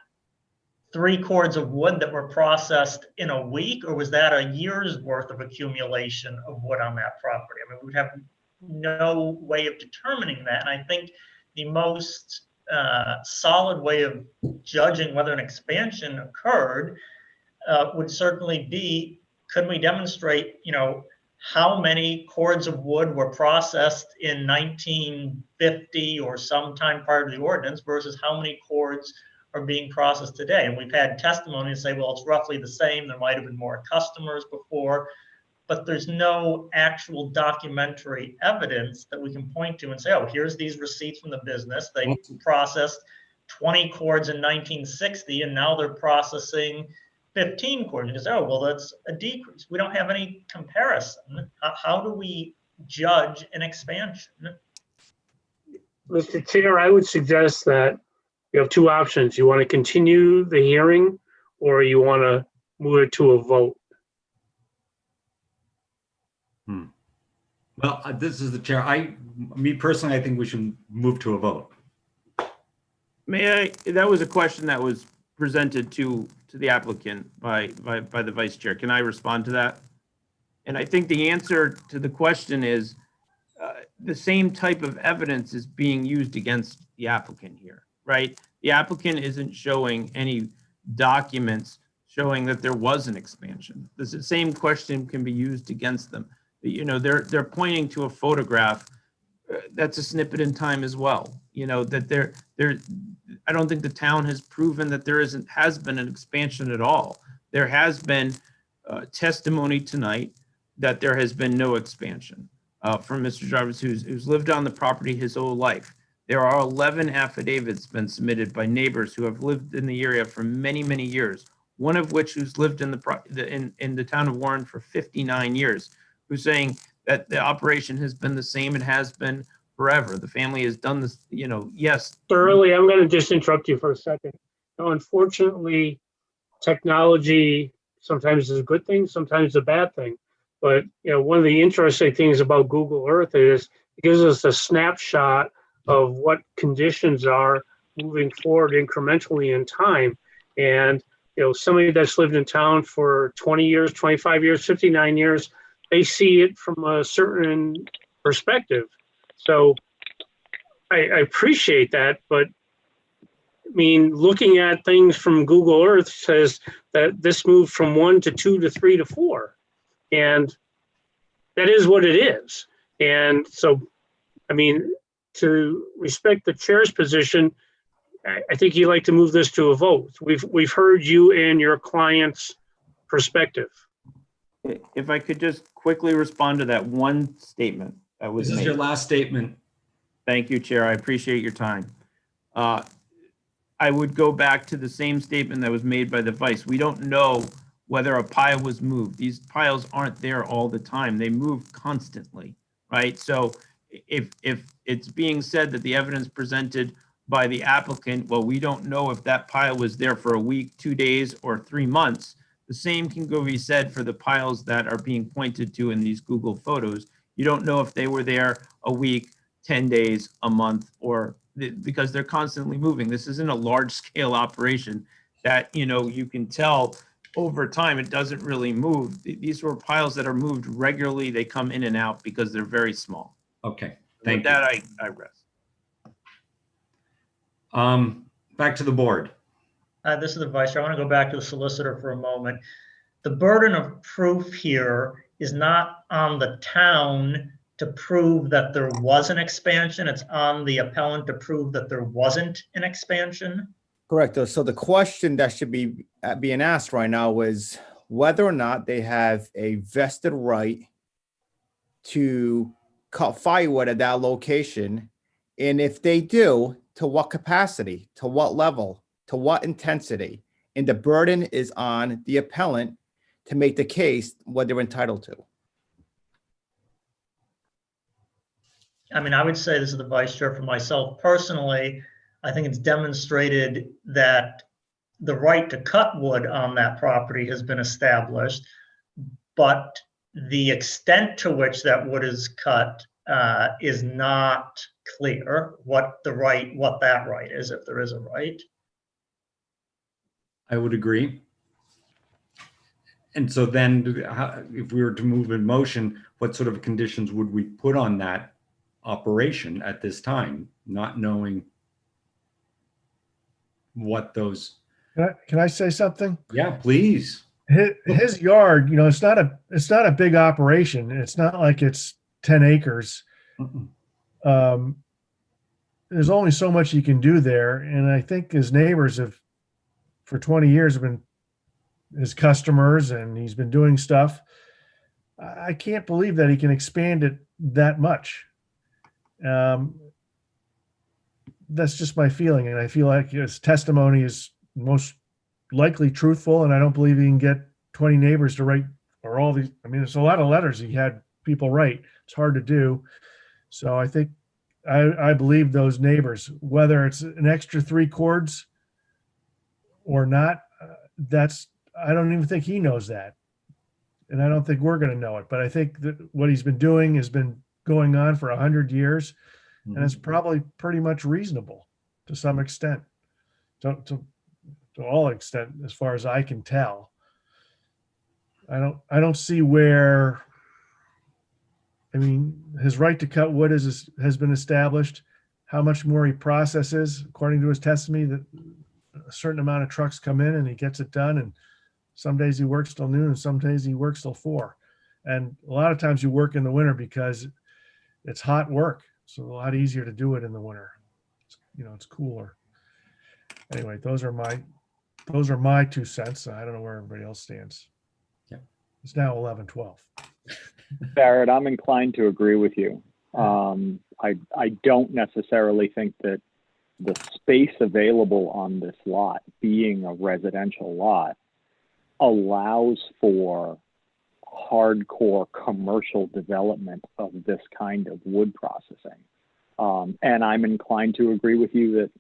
3 cords of wood that were processed in a week, or was that a year's worth of accumulation of wood on that property? I mean, we have no way of determining that. And I think the most solid way of judging whether an expansion occurred would certainly be, could we demonstrate, how many cords of wood were processed in 1950 or sometime prior to the ordinance versus how many cords are being processed today. And we've had testimony to say, well, it's roughly the same. There might have been more customers before, but there's no actual documentary evidence that we can point to and say, oh, here's these receipts from the business. They processed 20 cords in 1960, and now they're processing 15 cords. You can say, oh, well, that's a decrease. We don't have any comparison. How do we judge an expansion? Mr. Chair, I would suggest that you have 2 options. You want to continue the hearing, or you want to move it to a vote. Well, this is the chair. Me personally, I think we should move to a vote. That was a question that was presented to the applicant by the vice chair. Can I respond to that? And I think the answer to the question is the same type of evidence is being used against the applicant here, right? The applicant isn't showing any documents showing that there was an expansion. The same question can be used against them. They're pointing to a photograph that's a snippet in time as well. That I don't think the town has proven that there has been an expansion at all. There has been testimony tonight that there has been no expansion from Mr. Jarvis, who's lived on the property his whole life. There are 11 affidavits been submitted by neighbors who have lived in the area for many, many years. One of which who's lived in the town of Warren for 59 years, who's saying that the operation has been the same and has been forever. The family has done this, yes. Thoroughly, I'm going to just interrupt you for a second. Unfortunately, technology sometimes is a good thing, sometimes a bad thing. But one of the interesting things about Google Earth is it gives us a snapshot of what conditions are moving forward incrementally in time. And somebody that's lived in town for 20 years, 25 years, 59 years, they see it from a certain perspective. So I appreciate that, but I mean, looking at things from Google Earth says that this moved from 1 to 2 to 3 to 4. And that is what it is. And so, I mean, to respect the chair's position, I think you'd like to move this to a vote. We've heard you and your client's perspective. If I could just quickly respond to that one statement that was This is made. your last statement. Thank you, Chair. I appreciate your time. I would go back to the same statement that was made by the vice. We don't know whether a pile was moved. These piles aren't there all the time. They move constantly, right? So if it's being said that the evidence presented by the applicant, well, we don't know if that pile was there for a week, 2 days, or 3 months. The same can be said for the piles that are being pointed to in these Google photos. You don't know if they were there a week, 10 days, a month, or because they're constantly moving. This isn't a large scale operation that, you can tell over time it doesn't really move. These were piles that are moved regularly. They come in and out because they're very small. Okay, With thank that, I rest. you. Back to the board. This is the vice chair. I want to go back to the solicitor for a moment. The burden of proof here is not on the town to prove that there was an expansion. It's on the appellant to prove that there wasn't an expansion. Correct. So the question that should be being asked right now is whether or not they have a vested right to cut firewood at that location. And if they do, to what capacity, to what level, to what intensity? And the burden is on the appellant to make the case what they're entitled to. I mean, I would say, this is the vice chair, for myself personally, I think it's demonstrated that the right to cut wood on that property has been established, but the extent to which that wood is cut is not clear what that right is, if there is a right. I would agree. And so then if we were to move in motion, what sort of conditions would we put on that operation at this time, not knowing what those? Can I say something? Yeah, please. His yard, it's not a big operation. It's not like it's 10 acres. There's only so much you can do there. And I think his neighbors have, for 20 years, have been his customers, and he's been doing stuff. I can't believe that he can expand it that much. That's just my feeling. And I feel like his testimony is most likely truthful. And I don't believe he can get 20 neighbors to write, or all these. I mean, there's a lot of letters he had people write. It's hard to do. So I think I believe those neighbors, whether it's an extra 3 cords or not, I don't even think he knows that. And I don't think we're going to know it. But I think that what he's been doing has been going on for 100 years. Mm-hmm. And it's probably pretty much reasonable to some extent, to all extent, as far as I can tell. I don't see where, I mean, his right to cut wood has been established. How much more he processes, according to his testimony, that a certain amount of trucks come in and he gets it done. And some days he works till noon and some days he works till 4. And a lot of times you work in the winter because it's hot work. So a lot easier to do it in the winter. It's cooler. Anyway, those are my 2 cents. I don't know where everybody else stands. Yeah. It's now 11:12. Barrett, I'm inclined to agree with you. I don't necessarily think that the space available on this lot, being a residential lot, allows for hardcore commercial development of this kind of wood processing. And I'm inclined to agree with you that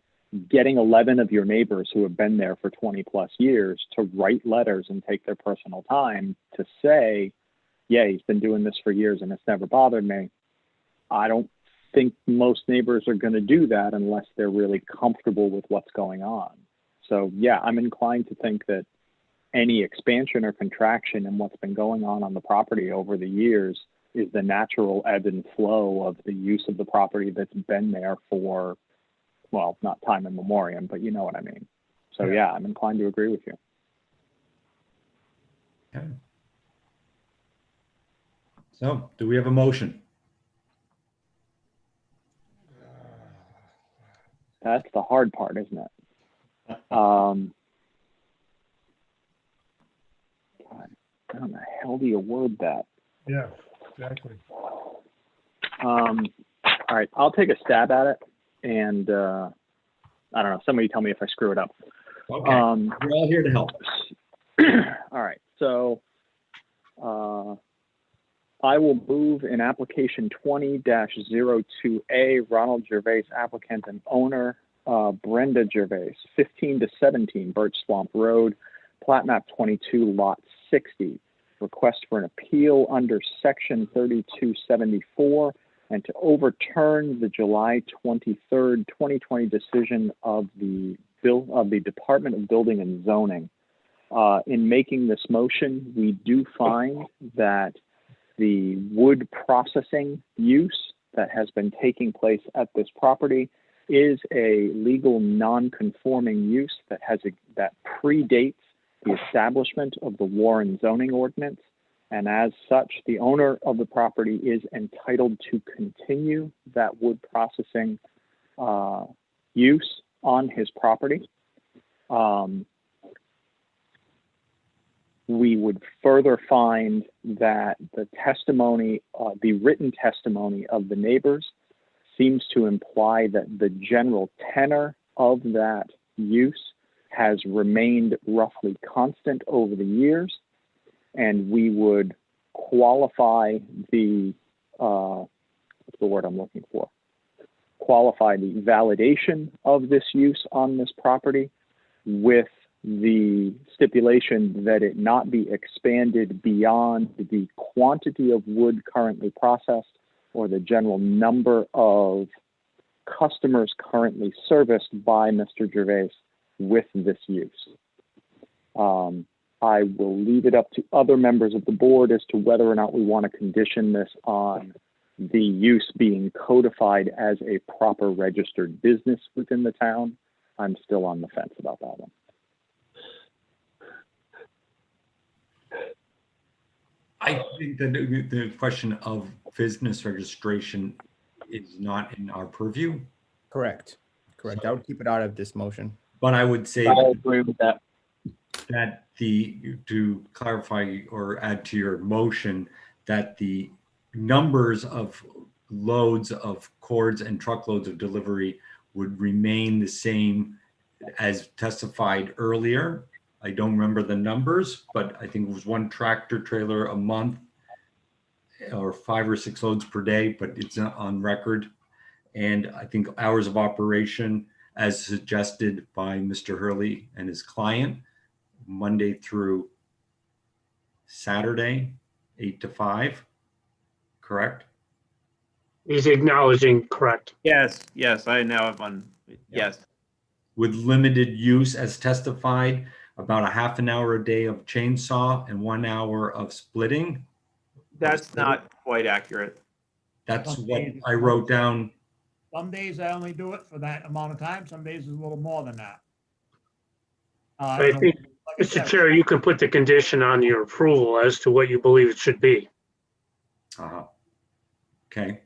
getting 11 of your neighbors who have been there for 20 plus years to write letters and take their personal time to say, yeah, he's been doing this for years and it's never bothered me. I don't think most neighbors are going to do that unless they're really comfortable with what's going on. So yeah, I'm inclined to think that any expansion or contraction in what's been going on the property over the years is the natural ebb and flow of the use of the property that's been there for, well, not time immemorial, but you know what I mean. So yeah, I'm inclined to agree with you. Okay. So do we have a motion? That's the hard part, isn't it? God, how in the hell do you word that? Yeah, exactly. All right, I'll take a stab at it, and I don't know. Somebody tell me if I screw it up. Okay, we're all here to help. All right, so I will move in application 20-02A, Ronald Gervais, applicant and owner, Brenda Gervais, 15 to 17 Birch Swamp Road, plat map 22, lot 60. Request for an appeal under section 3274 and to overturn the July 23rd, 2020 decision of the Department of Building and Zoning. In making this motion, we do find that the wood processing use that has been taking place at this property is a legal non-conforming use that predates the establishment of the Warren zoning ordinance. And as such, the owner of the property is entitled to continue that wood processing use on his property. We would further find that the testimony, the written testimony of the neighbors seems to imply that the general tenor of that use has remained roughly constant over the years. And we would qualify the, what's the word I'm looking for? Qualify the validation of this use on this property with the stipulation that it not be expanded beyond the quantity of wood currently processed or the general number of customers currently serviced by Mr. Gervais with this use. I will leave it up to other members of the board as to whether or not we want to condition this on the use being codified as a proper registered business within the town. I'm still on the fence about that one. I think that the question of business registration is not in our purview. Correct. Correct. I would keep it out of this motion. But I would say I agree with that. That to clarify or add to your motion, that the numbers of loads of cords and truckloads of delivery would remain the same as testified earlier. I don't remember the numbers, but I think it was one tractor trailer a month or 5 or 6 loads per day, but it's not on record. And I think hours of operation as suggested by Mr. Hurley and his client, Monday through Saturday, 8 to 5, correct? He's acknowledging correct. Yes, yes, I now have on, yes. With limited use as testified, about a half an hour a day of chainsaw and 1 hour of splitting. That's not quite accurate. That's what I wrote down. Some days I only do it for that amount of time. Some days is a little more than that. I think, Mr. Chair, you can put the condition on your approval as to what you believe it should be. Okay.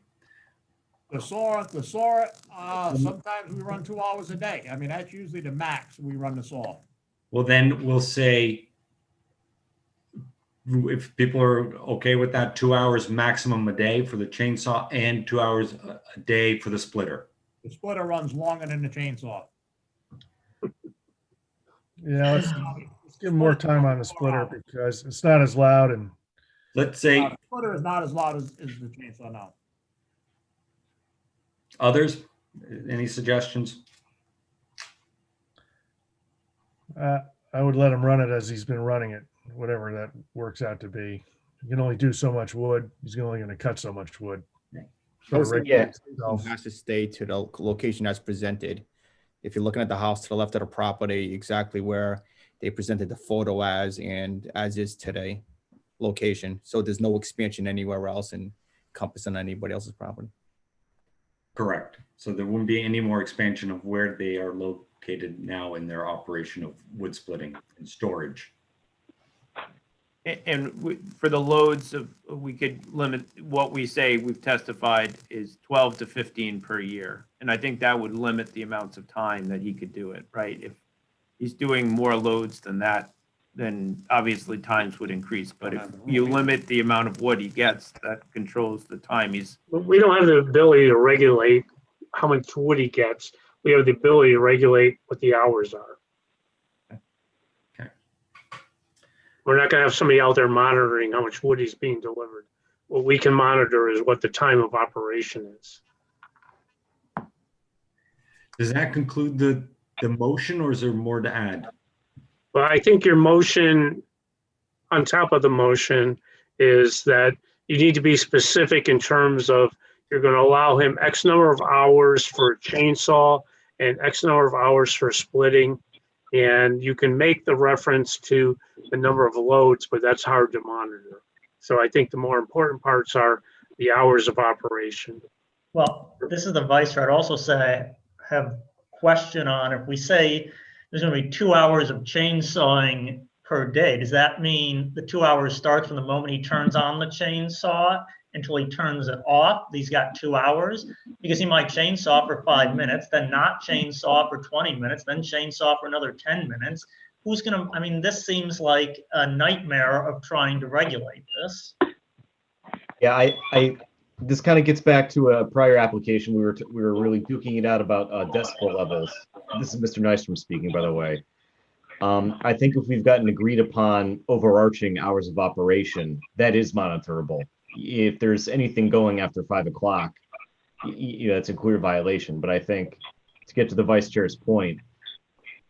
The saw, sometimes we run 2 hours a day. I mean, that's usually the max we run the saw. Well, then we'll say if people are okay with that, 2 hours maximum a day for the chainsaw and 2 hours a day for the splitter. The splitter runs longer than the chainsaw. Yeah, let's give him more time on the splitter because it's not as loud and Let's say The splitter is not as loud as the chainsaw now. others, any suggestions? I would let him run it as he's been running it, whatever that works out to be. You can only do so much wood. He's only going to cut so much wood. So Also, regulate it itself. has to stay to the location as presented. If you're looking at the house to the left of the property, exactly where they presented the photo as and as is today location. So there's no expansion anywhere else and encompassing anybody else's property. Correct. So there wouldn't be any more expansion of where they are located now in their operation of wood splitting and storage. For the loads of, we could limit what we say we've testified is 12 to 15 per year. And I think that would limit the amounts of time that he could do it, right? If he's doing more loads than that, then obviously times would increase. But if you limit the amount of wood he gets, that controls the time he's. We don't have the ability to regulate how much wood he gets. We have the ability to regulate what the hours are. Okay. We're not gonna have somebody out there monitoring how much wood is being delivered. What we can monitor is what the time of operation is. Does that conclude the motion or is there more to add? Well, I think your motion, on top of the motion, is that you need to be specific in terms of you're going to allow him X number of hours for a chainsaw and X number of hours for splitting. And you can make the reference to the number of loads, but that's hard to monitor. So I think the more important parts are the hours of operation. Well, this is the vice chair. I'd also say, have question on if we say there's going to be 2 hours of chainsawing per day, does that mean the 2 hours starts from the moment he turns on the chainsaw until he turns it off? He's got 2 hours because he might chainsaw for 5 minutes, then not chainsaw for 20 minutes, then chainsaw for another 10 minutes. Who's going to, I mean, this seems like a nightmare of trying to regulate this. Yeah, this kind of gets back to a prior application. We were really duking it out about decibel levels. This is Mr. Nystrom speaking, by the way. I think if we've got an agreed upon overarching hours of operation, that is monitorable. If there's anything going after 5 o'clock, that's a clear violation. But I think to get to the vice chair's point,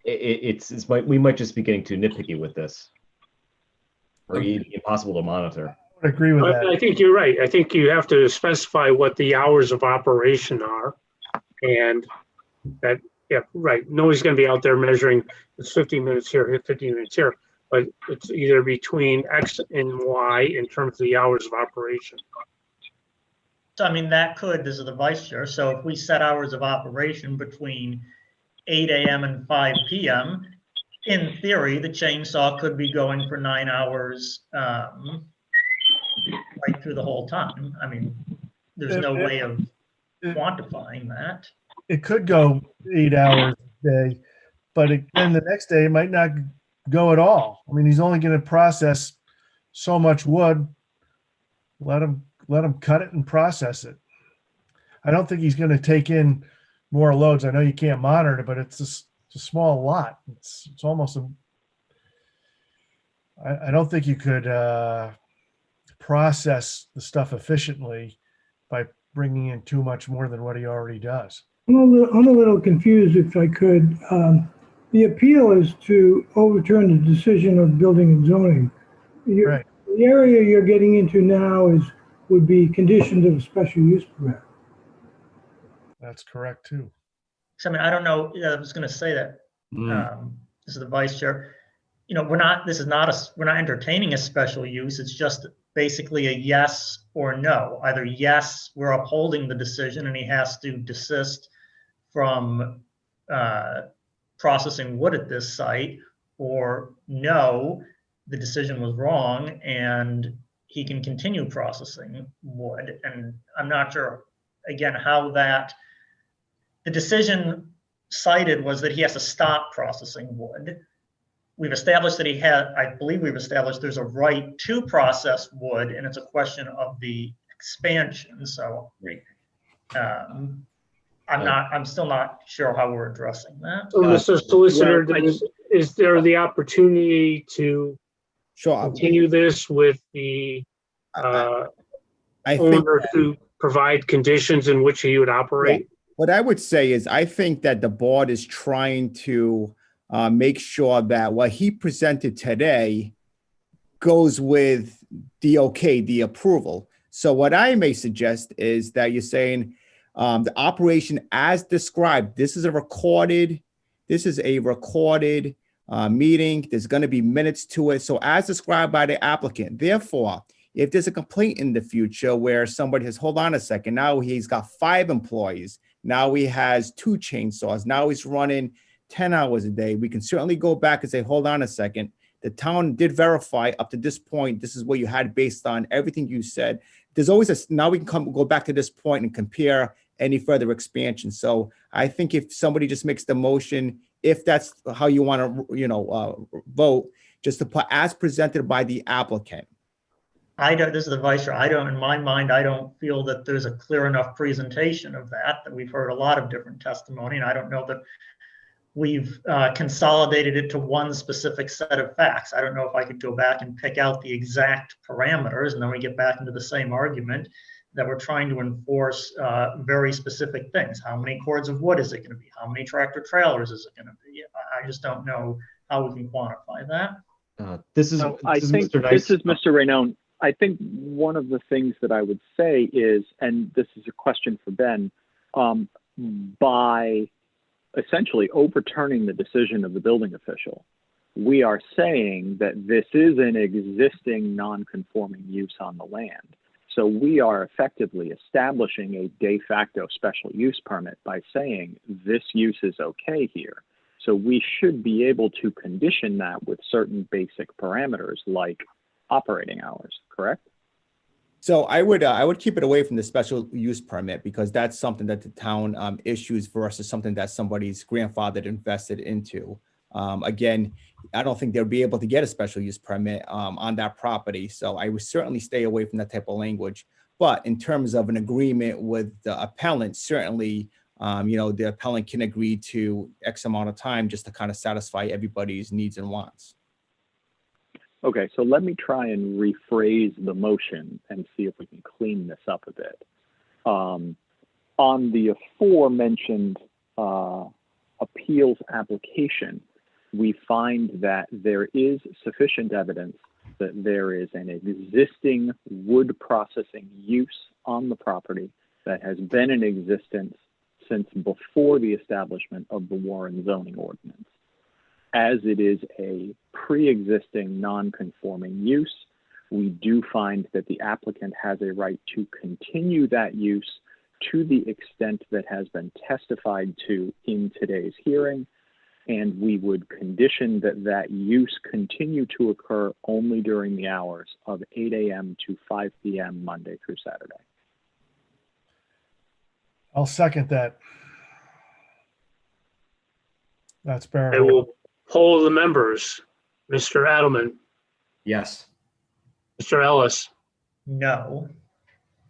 we might just be getting too nitpicky with this, or impossible to monitor. I agree with that. I think you're right. I think you have to specify what the hours of operation are. And that, yeah, right. Nobody's going to be out there measuring it's 15 minutes here, 15 minutes here, but it's either between X and Y in terms of the hours of operation. So, I mean, that could, this is the vice chair. So if we set hours of operation between 8 a.m. and 5 p.m., in theory, the chainsaw could be going for 9 hours right through the whole time. I mean, there's no way of quantifying that. It could go 8 hours a day, but then the next day it might not go at all. I mean, he's only going to process so much wood. Let him cut it and process it. I don't think he's going to take in more loads. I know you can't monitor it, but it's a small lot. It's almost I don't think you could process the stuff efficiently by bringing in too much more than what he already does. I'm a little confused, if I could. The appeal is to overturn the decision of building and zoning. Right. The area you're getting into now would be conditions of a special use permit. That's correct too. So, I mean, I don't know. I was going to say that. This is the vice chair. We're not entertaining a special use. It's just basically a yes or no. Either yes, we're upholding the decision and he has to desist from processing wood at this site, or no, the decision was wrong and he can continue processing wood. And I'm not sure, again, how the decision cited was that he has to stop processing wood. we've established that I believe we've established there's a right to process wood, and it's a question of the expansion. So I'm still not sure how we're addressing that. So, Mr. Solicitor, is there the opportunity to continue this with the I think owner to provide conditions in which he would operate? What I would say is, I think that the board is trying to make sure that what he presented today goes with the okay, the approval. So what I may suggest is that you're saying the operation as described, this is a recorded meeting. There's going to be minutes to it. So as described by the applicant, therefore, if there's a complaint in the future where somebody has, hold on a second, now he's got 5 employees, now he has 2 chainsaws, now he's running 10 hours a day, we can certainly go back and say, hold on a second, the town did verify up to this point, this is what you had based on everything you said. There's always now we can go back to this point and compare any further expansion. So I think if somebody just makes the motion, if that's how you want to, vote, just to put as presented by the applicant. This is the vice chair. In my mind, I don't feel that there's a clear enough presentation of that we've heard a lot of different testimony, and I don't know that we've consolidated it to one specific set of facts. I don't know if I could go back and pick out the exact parameters, and then we get back into the same argument that we're trying to enforce very specific things. How many cords of wood is it going to be? How many tractor trailers is it going to be? I just don't know how we can quantify that. This is Mr. Raynone. I think one of the things that I would say is, and this is a question for Ben, by essentially overturning the decision of the building official, we are saying that this is an existing non-conforming use on the land. So we are effectively establishing a de facto special use permit by saying this use is okay here. So we should be able to condition that with certain basic parameters like operating hours, correct? So I would keep it away from the special use permit, because that's something that the town issues versus something that somebody's grandfathered invested into. Again, I don't think they'll be able to get a special use permit on that property. So I would certainly stay away from that type of language. But in terms of an agreement with the appellant, certainly, the appellant can agree to X amount of time just to kind of satisfy everybody's needs and wants. Okay, so let me try and rephrase the motion and see if we can clean this up a bit. On the aforementioned appeals application, we find that there is sufficient evidence that there is an existing wood processing use on the property that has been in existence since before the establishment of the Warren zoning ordinance. As it is a pre-existing non-conforming use, we do find that the applicant has a right to continue that use to the extent that has been testified to in today's hearing, and we would condition that that use continue to occur only during the hours of 8 a.m. to 5 p.m. Monday through Saturday. I'll second that. That's Barrett. I will poll the members. Mr. Adelman, Yes. Mr. Ellis, No.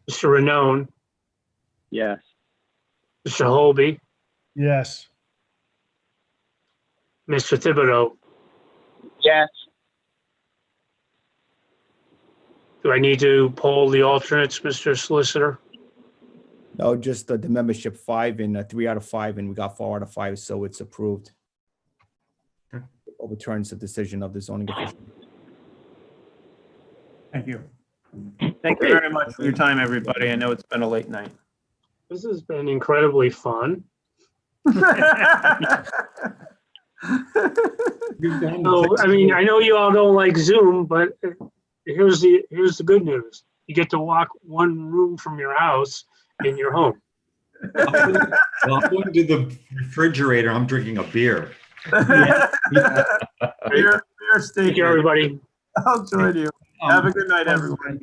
Mr. Raynone, Yes. Mr. Holby, Yes. Mr. Thibodeau. Yes. Do I need to poll the alternates, Mr. Solicitor? No, just the membership 5 and 3 out of 5, and we got 4 out of 5, so it's approved. Overturns the decision of the zoning official. Thank you. Thank you very much for your time, everybody. I know it's been a late night. This has been incredibly fun. So, I mean, I know you all don't like Zoom, but here's the good news. You get to walk one room from your house in your home. Well, I'm going to the refrigerator. I'm drinking a beer. Beer steak. Thank you, everybody. I'll join you. Have a good night, everyone.